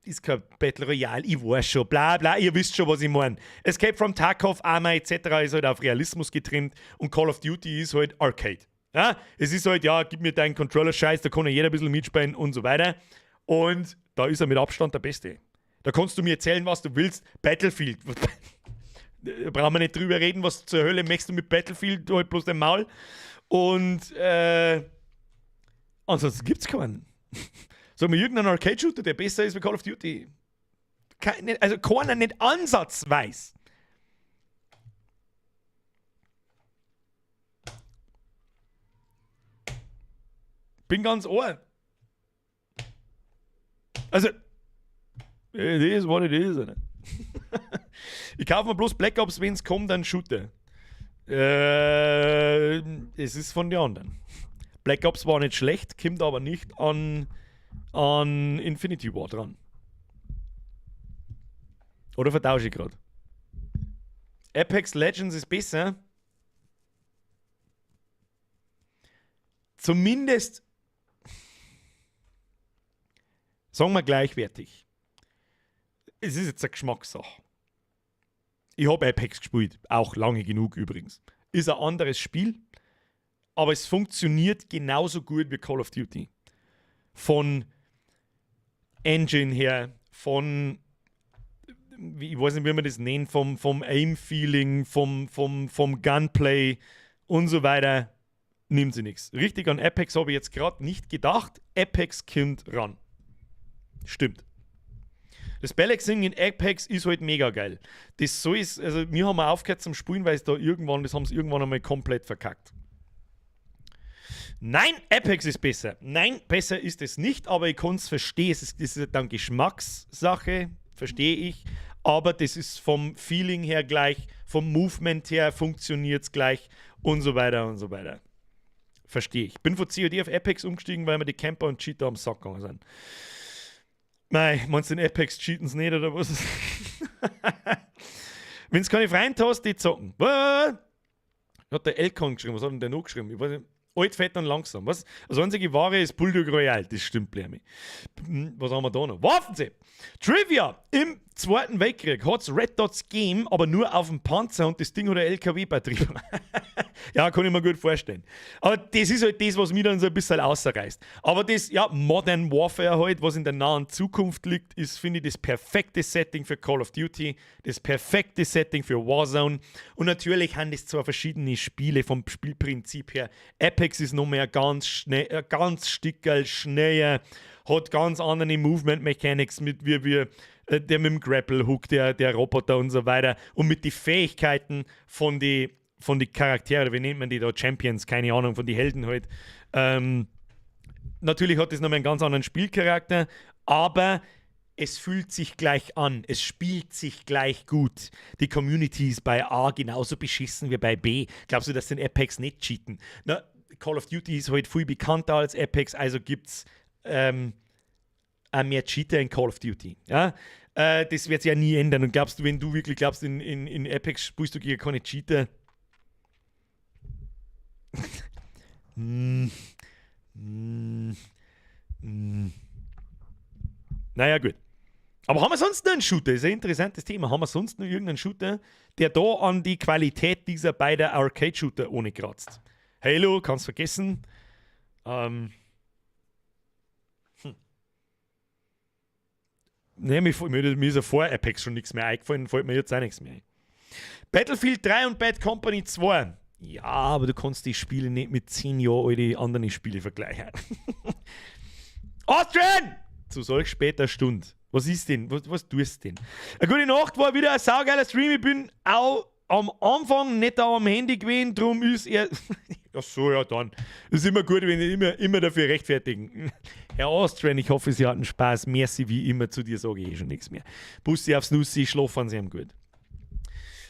Ist kein Battle Royale, ich weiß schon, bla bla, ihr wisst schon, was ich meine. Escape from Tarkov, Arma etc. ist halt auf Realismus getrimmt und Call of Duty ist halt Arcade. Ja? Es ist halt, ja, gib mir deinen Controller-Scheiß, da kann ja jeder ein bisschen mitspielen und so weiter. Und da ist er mit Abstand der Beste. Da kannst du mir erzählen, was du willst. Battlefield. Da brauchen wir nicht drüber reden, was zur Hölle möchtest du mit Battlefield, halt bloß den Maul. Und ansonsten gibt's keinen. Sag mal, irgendein Arcade-Shooter, der besser ist wie Call of Duty. Also keiner nicht ansatzweise. Bin ganz ohr. Also, it is what it is. Ich kaufe mir bloß Black Ops, wenn es kommt, dann Shooter. Es ist von den anderen. Black Ops war nicht schlecht, kommt aber nicht an Infinity War dran. Oder vertausche ich gerade? Apex Legends ist besser. Zumindest, sagen wir gleichwertig. Es ist jetzt eine Geschmackssache. Ich habe Apex gespielt, auch lange genug übrigens. Ist ein anderes Spiel, aber es funktioniert genauso gut wie Call of Duty. Von Engine her, von, ich weiß nicht, wie man das nennt, vom Aim-Feeling, vom Gunplay und so weiter, nimmt sie nichts. Richtig, an Apex habe ich jetzt gerade nicht gedacht. Apex kommt ran. Stimmt. Das Balancing in Apex ist halt mega geil. Das so ist, also wir haben aufgehört zum Spielen, weil das haben sie irgendwann einmal komplett verkackt. Nein, Apex ist besser. Nein, besser ist es nicht, aber ich kann es verstehen. Das ist dann Geschmackssache, verstehe ich. Aber das ist vom Feeling her gleich, vom Movement her funktioniert es gleich und so weiter und so weiter. Verstehe ich. Bin von COD auf Apex umgestiegen, weil mir die Camper und Cheater am Sack gegangen sind. Mei, meinst du, in Apex cheaten sie nicht oder was? Wenn du keine Freunde hast, die zocken. Was? Hat der Elkon geschrieben, was hat denn der noch geschrieben? Ich weiß nicht. Alt, fett und langsam. Was? Das einzige Wahre ist Bulldog Royale. Das stimmt, Blermi. Was haben wir da noch? Waffensee! Trivia! Im Zweiten Weltkrieg hat es Red Dots gegeben, aber nur auf dem Panzer und das Ding hat eine LKW-Batterie. Ja, kann ich mir gut vorstellen. Aber das ist halt das, was mich dann so ein bisschen rausreißt. Aber das, ja, Modern Warfare halt, was in der nahen Zukunft liegt, ist, finde ich, das perfekte Setting für Call of Duty, das perfekte Setting für Warzone. Und natürlich haben das zwar verschiedene Spiele vom Spielprinzip her. Apex ist noch mehr ganz stickerl, schneller, hat ganz andere Movement-Mechanics mit wie der mit dem Grapple-Hook, der Roboter und so weiter. Und mit den Fähigkeiten von den Charakteren, wie nennt man die da? Champions, keine Ahnung, von den Helden halt. Natürlich hat das noch einen ganz anderen Spielcharakter, aber es fühlt sich gleich an. Es spielt sich gleich gut. Die Community ist bei A genauso beschissen wie bei B. Glaubst du, dass den Apex nicht cheaten? Na, Call of Duty ist halt viel bekannter als Apex, also gibt es mehr Cheater in Call of Duty. Ja? Das wird sich ja nie ändern. Und glaubst du, wenn du wirklich glaubst, in Apex spielst du gegen keine Cheater? Naja, gut. Aber haben wir sonst noch einen Shooter? Das ist ein interessantes Thema. Haben wir sonst noch irgendeinen Shooter, der da an die Qualität dieser beiden Arcade-Shooter ohne kratzt? Halo, kannst vergessen. Nee, mir ist ja vor Apex schon nichts mehr eingefallen, fällt mir jetzt auch nichts mehr ein. Battlefield 3 und Bad Company 2. Ja, aber du kannst die Spiele nicht mit 10 Jahren alte anderen Spiele vergleichen. Austrian! Zu solch später Stunde. Was ist denn? Was tust du denn? Eine gute Nacht, war wieder ein saugeiler Stream. Ich bin auch am Anfang nicht da am Handy gewesen, drum ist er... Ach so, ja dann. Das ist immer gut, wenn ich immer dafür rechtfertigen. Herr Austrian, ich hoffe, Sie hatten Spaß. Merci wie immer. Zu dir sage ich eh schon nichts mehr. Bussi aufs Nussi, schlafen Sie ihm gut.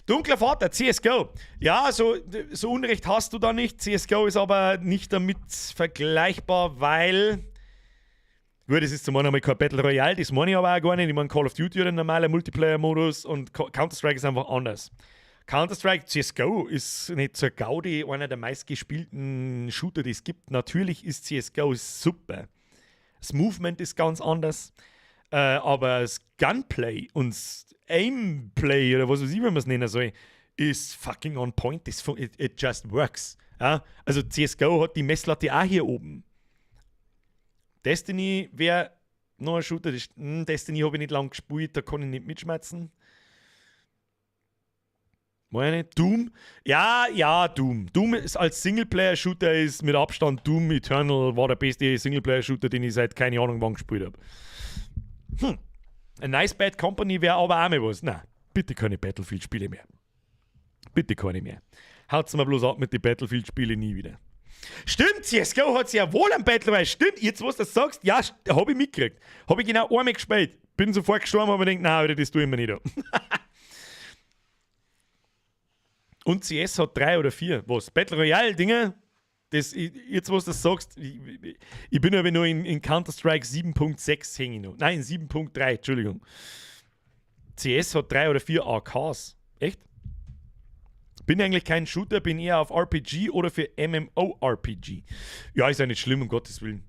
Dunkler Vater, CSGO. Ja, so Unrecht hast du da nicht. CSGO ist aber nicht damit vergleichbar, weil... Gut, es ist zum einen einmal kein Battle Royale, das meine ich aber auch gar nicht. Ich meine, Call of Duty hat einen normalen Multiplayer-Modus und Counter-Strike ist einfach anders. Counter-Strike, CSGO ist nicht zur Gaudi einer der meistgespielten Shooter, die es gibt. Natürlich ist CSGO super. Das Movement ist ganz anders, aber das Gunplay und das Aimplay oder was weiß ich, wie man es nennen soll, ist fucking on point. It just works. Ja? Also CSGO hat die Messlatte auch hier oben. Destiny wäre noch ein Shooter. Destiny habe ich nicht lange gespielt, da kann ich nicht mitschmerzen. Meine Doom? Ja, Doom. Doom ist als Singleplayer-Shooter ist mit Abstand Doom Eternal war der beste Singleplayer-Shooter, den ich seit keine Ahnung wann gespielt habe. A Nice Bad Company wäre aber auch mal was. Nein, bitte keine Battlefield-Spiele mehr. Bitte keine mehr. Haut's mal bloß ab mit den Battlefield-Spielen nie wieder. Stimmt, CSGO hat ja wohl ein Battle Royale. Stimmt, jetzt was du das sagst, ja, habe ich mitgekriegt. Habe ich genau einmal gespielt. Bin sofort gestorben, aber denke, nein, das tue ich mir nicht. Und CS hat 3 oder 4. Was? Battle Royale-Dinge? Jetzt was du das sagst, ich bin aber nur in Counter-Strike 7.6 hänge ich noch. Nein, 7.3, Entschuldigung. CS hat 3 oder 4 AKs. Echt? Bin eigentlich kein Shooter, bin eher auf RPG oder für MMORPG. Ja, ist ja nicht schlimm, um Gottes Willen.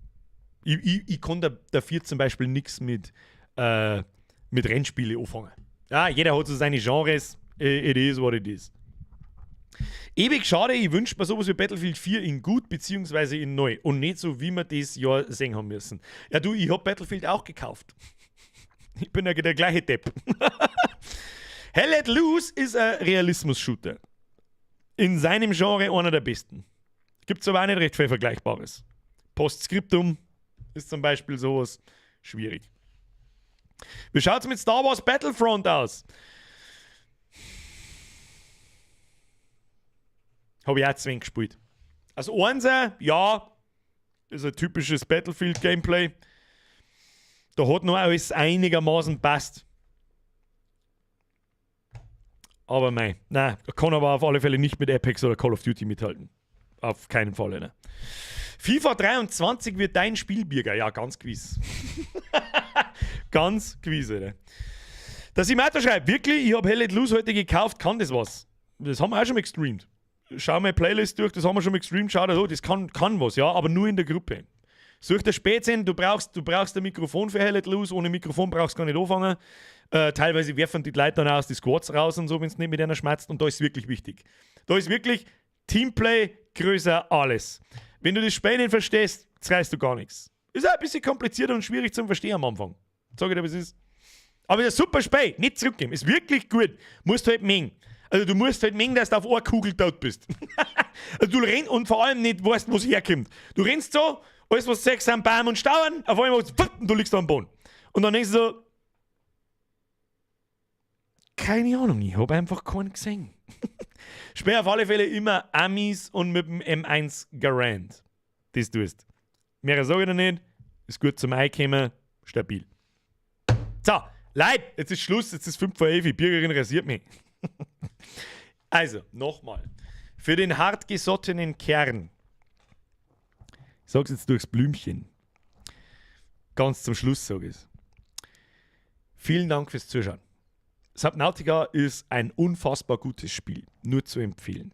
Ich kann dafür zum Beispiel nichts mit Rennspielen anfangen. Ja, jeder hat so seine Genres. It is what it is. Ewig schade, ich wünsche mir sowas wie Battlefield 4 in gut bzw. in neu. Und nicht so, wie wir das Jahr sehen haben müssen. Ja du, ich habe Battlefield auch gekauft. Ich bin ja der gleiche Depp. Hell Let Loose ist ein Realismus-Shooter. In seinem Genre einer der besten. Gibt es aber auch nicht recht viel Vergleichbares. Postscriptum ist zum Beispiel sowas schwierig. Wie schaut es mit Star Wars Battlefront aus? Habe ich auch 2 gespielt. Also einser, ja, ist ein typisches Battlefield-Gameplay. Da hat noch alles einigermaßen passt. Aber nein, kann aber auf alle Fälle nicht mit Apex oder Call of Duty mithalten. Auf keinen Fall. Ne? FIFA 23 wird dein Spielbürger. Ja, ganz gewiss. Ganz gewiss. Ne? Der Simato schreibt, wirklich, ich habe Hell Let Loose heute gekauft, kann das was? Das haben wir auch schon mal gestreamt. Schau mal Playlist durch, das haben wir schon mal gestreamt. Schau da, das kann was, ja, aber nur in der Gruppe. Such dir Spätsinn, du brauchst ein Mikrofon für Hell Let Loose, ohne Mikrofon brauchst du gar nicht anfangen. Teilweise werfen die Leute dann auch aus die Squads raus und so, wenn es nicht mit einer schmerzt. Und da ist wirklich wichtig. Da ist wirklich Teamplay größer alles. Wenn du das Spiel nicht verstehst, reißt du gar nichts. Ist auch ein bisschen komplizierter und schwierig zum Verstehen am Anfang. Sag ich dir, was es ist. Aber das ist ein super Spiel, nicht zurückgeben. Ist wirklich gut. Musst halt mengen. Also du musst halt mengen, dass du auf eine Kugel tot bist. Also du rennst und vor allem nicht weißt, wo es herkommt. Du rennst so, alles was 6 am Baum und Stauern, auf einmal und du liegst am Boden. Und dann denkst du so, keine Ahnung, ich habe einfach keinen gesehen. Spiel auf alle Fälle immer Amis und mit dem M1 Garand. Das tust. Mehr sage ich noch nicht. Ist gut zum Einkommen. Stabil. So, Leute, jetzt ist Schluss. Jetzt ist 5 vor 11. Die Bürgerin rasiert mich. Also, nochmal. Für den hartgesottenen Kern. Ich sag's jetzt durchs Blümchen. Ganz zum Schluss sage ich es. Vielen Dank fürs Zuschauen. Subnautica ist ein unfassbar gutes Spiel. Nur zu empfehlen.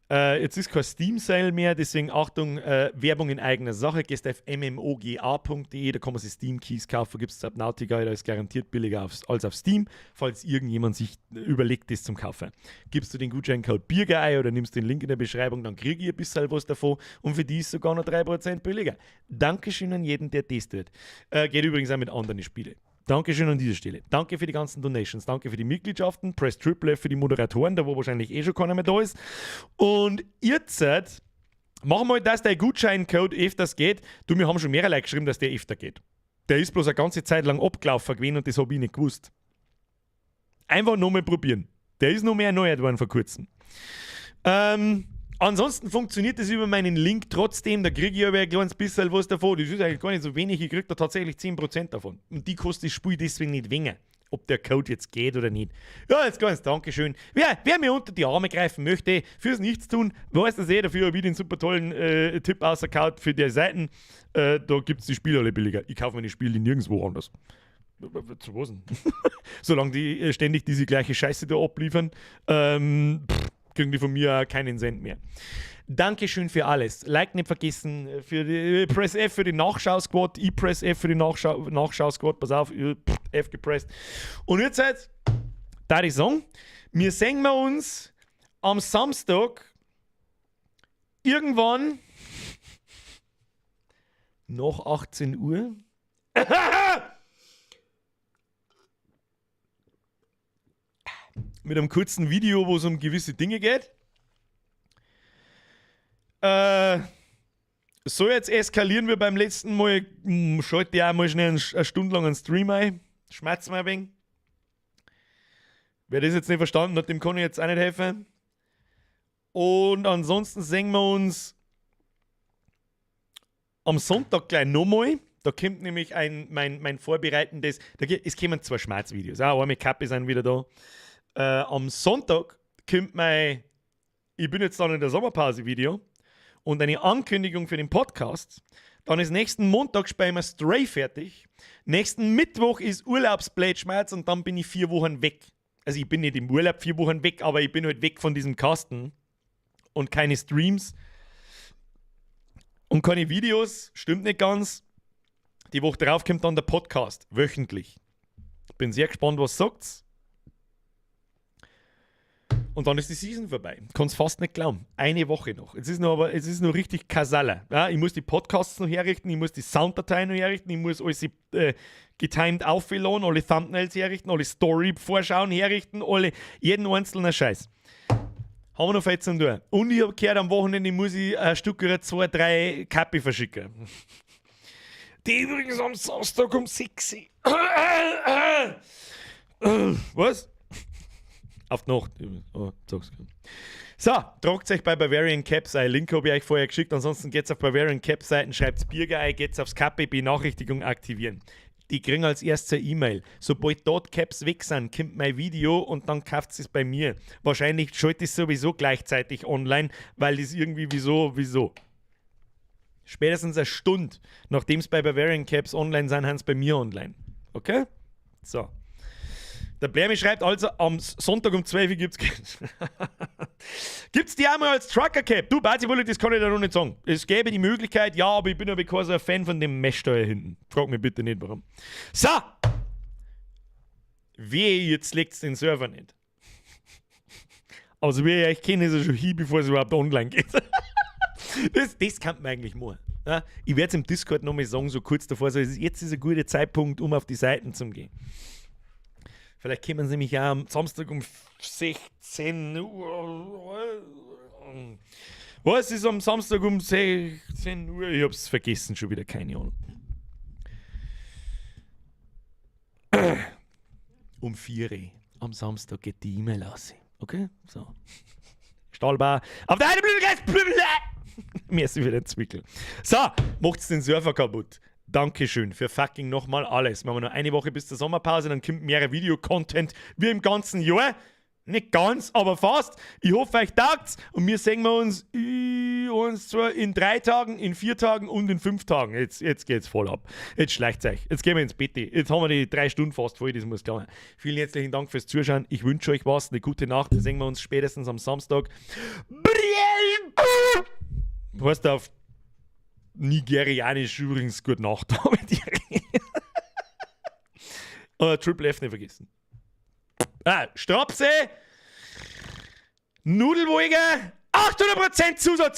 Jetzt ist kein Steam-Sale mehr, deswegen Achtung, Werbung in eigener Sache. Gehst auf mmoga.de, da kann man sich Steam-Keys kaufen, gibt es Subnautica, da ist garantiert billiger als auf Steam, falls irgendjemand sich überlegt, das zum Kaufen. Gibst du den Gutscheincode Bierger ein oder nimmst den Link in der Beschreibung, dann kriege ich ein bisschen was davon und für die ist sogar noch 3% billiger. Dankeschön an jeden, der das tut. Geht übrigens auch mit anderen Spielen. Dankeschön an dieser Stelle. Danke für die ganzen Donations. Danke für die Mitgliedschaften. Press Triple F für die Moderatoren, da wo wahrscheinlich schon keiner mehr da ist. Und jetzt machen wir, dass der Gutscheincode öfters geht. Du, wir haben schon mehrere geschrieben, dass der öfter geht. Der ist bloß eine ganze Zeit lang abgelaufen gewesen und das habe ich nicht gewusst. Einfach nochmal probieren. Der ist noch mehr erneuert worden vor kurzem. Ansonsten funktioniert das über meinen Link trotzdem. Da kriege ich aber ein kleines bisschen was davon. Das ist eigentlich gar nicht so wenig. Ich kriege da tatsächlich 10% davon. Und die kostet das Spiel deswegen nicht weniger. Ob der Code jetzt geht oder nicht. Ja, jetzt ganz Dankeschön. Wer mir unter die Arme greifen möchte, fürs Nichtstun, weiß das dafür habe ich den super tollen Tipp ausgekaut für die Seiten. Da gibt es die Spiele alle billiger. Ich kaufe meine Spiele nirgendwo anders. Zu was denn? Solange die ständig diese gleiche Scheiße da abliefern, kriegen die von mir auch keinen Cent mehr. Dankeschön für alles. Like nicht vergessen, für die Press F für die Nachschau-Squad, Press F für die Nachschau-Squad, pass auf, F gepresst. Und jetzt da ich sagen, wir sehen wir uns am Samstag irgendwann nach 18 Uhr. Mit einem kurzen Video, wo es um gewisse Dinge geht. So, jetzt eskalieren wir beim letzten Mal. Schalte ich auch mal schnell eine Stunde lang einen Stream ein. Schmerzt mir ein wenig. Wer das jetzt nicht verstanden hat, dem kann ich jetzt auch nicht helfen. Und ansonsten sehen wir uns am Sonntag gleich nochmal. Da kommt nämlich mein vorbereitendes. Es kommen 2 Schmerzvideos. Auch einmal Kappe sind wieder da. Am Sonntag kommt ich bin jetzt dann in der Sommerpause-Video und eine Ankündigung für den Podcast. Dann ist nächsten Montag spielen wir Stray fertig. Nächsten Mittwoch ist Urlaubsblätschmerz und dann bin ich 4 Wochen weg. Also ich bin nicht im Urlaub 4 Wochen weg, aber ich bin halt weg von diesem Kasten und keine Streams und keine Videos. Stimmt nicht ganz. Die Woche drauf kommt dann der Podcast, wöchentlich. Bin sehr gespannt, was sagt's. Und dann ist die Season vorbei. Kannst fast nicht glauben. Eine Woche noch. Es ist noch richtig Kasala. Ja, ich muss die Podcasts noch herrichten, ich muss die Sounddateien noch herrichten, ich muss alles getimed aufladen, alle Thumbnails herrichten, alle Story-Vorschauen herrichten, jeden einzelnen Scheiß. Haben wir noch viel zu tun. Und ich habe gehört, am Wochenende muss ich ein Stück oder 2, 3 Kappe verschicken. Die übrigens am Samstag um 6 Was? Auf die Nacht. Oh, sag's gut. So, tragt euch bei Bavarian Caps ein. Link habe ich euch vorher geschickt. Ansonsten geht's auf Bavarian Caps Seiten, schreibt Birger ein, geht's aufs KP Benachrichtigung aktivieren. Die kriegen als erstes eine E-Mail. Sobald dort Caps weg sind, kommt mein Video und dann kauft es bei mir. Wahrscheinlich schalte ich es sowieso gleichzeitig online, weil das irgendwie wieso. Spätestens eine Stunde, nachdem es bei Bavarian Caps online sind, haben es bei mir online. Okay? So. Der Blermi schreibt also, am Sonntag um 12 Uhr gibt's die einmal als Trucker-Cap? Du, Bazi-Bulli, das kann ich dir noch nicht sagen. Es gäbe die Möglichkeit, ja, aber ich bin aber kein so ein Fan von dem Mesh-Steuer hinten. Frag mich bitte nicht, warum. So! Wehe, jetzt legt's den Server nicht. Also, wie ich euch kenne, ist er schon hier, bevor es überhaupt online geht. Das kann man eigentlich machen. Ja? Ich werde es im Discord nochmal sagen, so kurz davor, so, jetzt ist ein guter Zeitpunkt, um auf die Seiten zu gehen. Vielleicht kommen sie mich ja am Samstag um 16 Uhr. Was ist am Samstag um 16 Uhr? Ich hab's vergessen, schon wieder, keine Ahnung. Um 4 Uhr am Samstag geht die E-Mail aus. Okay? So. Stahlbau. Auf der einen Blüte. Merci für den Zwickel. So, macht's den Server kaputt. Dankeschön für fucking nochmal alles. Wir haben noch eine Woche bis zur Sommerpause, dann kommt mehr Video-Content wie im ganzen Jahr. Nicht ganz, aber fast. Ich hoffe, euch taugt's und wir sehen uns in 3 Tagen, in 4 Tagen und in 5 Tagen. Jetzt geht's voll ab. Jetzt schleicht's euch. Jetzt gehen wir ins Bett. Jetzt haben wir die 3 Stunden fast voll, das muss klar. Vielen herzlichen Dank fürs Zuschauen. Ich wünsche euch was, eine gute Nacht. Wir sehen uns spätestens am Samstag. Heißt auf Nigerianisch übrigens Gute Nacht. Triple F nicht vergessen. Strapse, Nudelwolke, 800% Zusatz.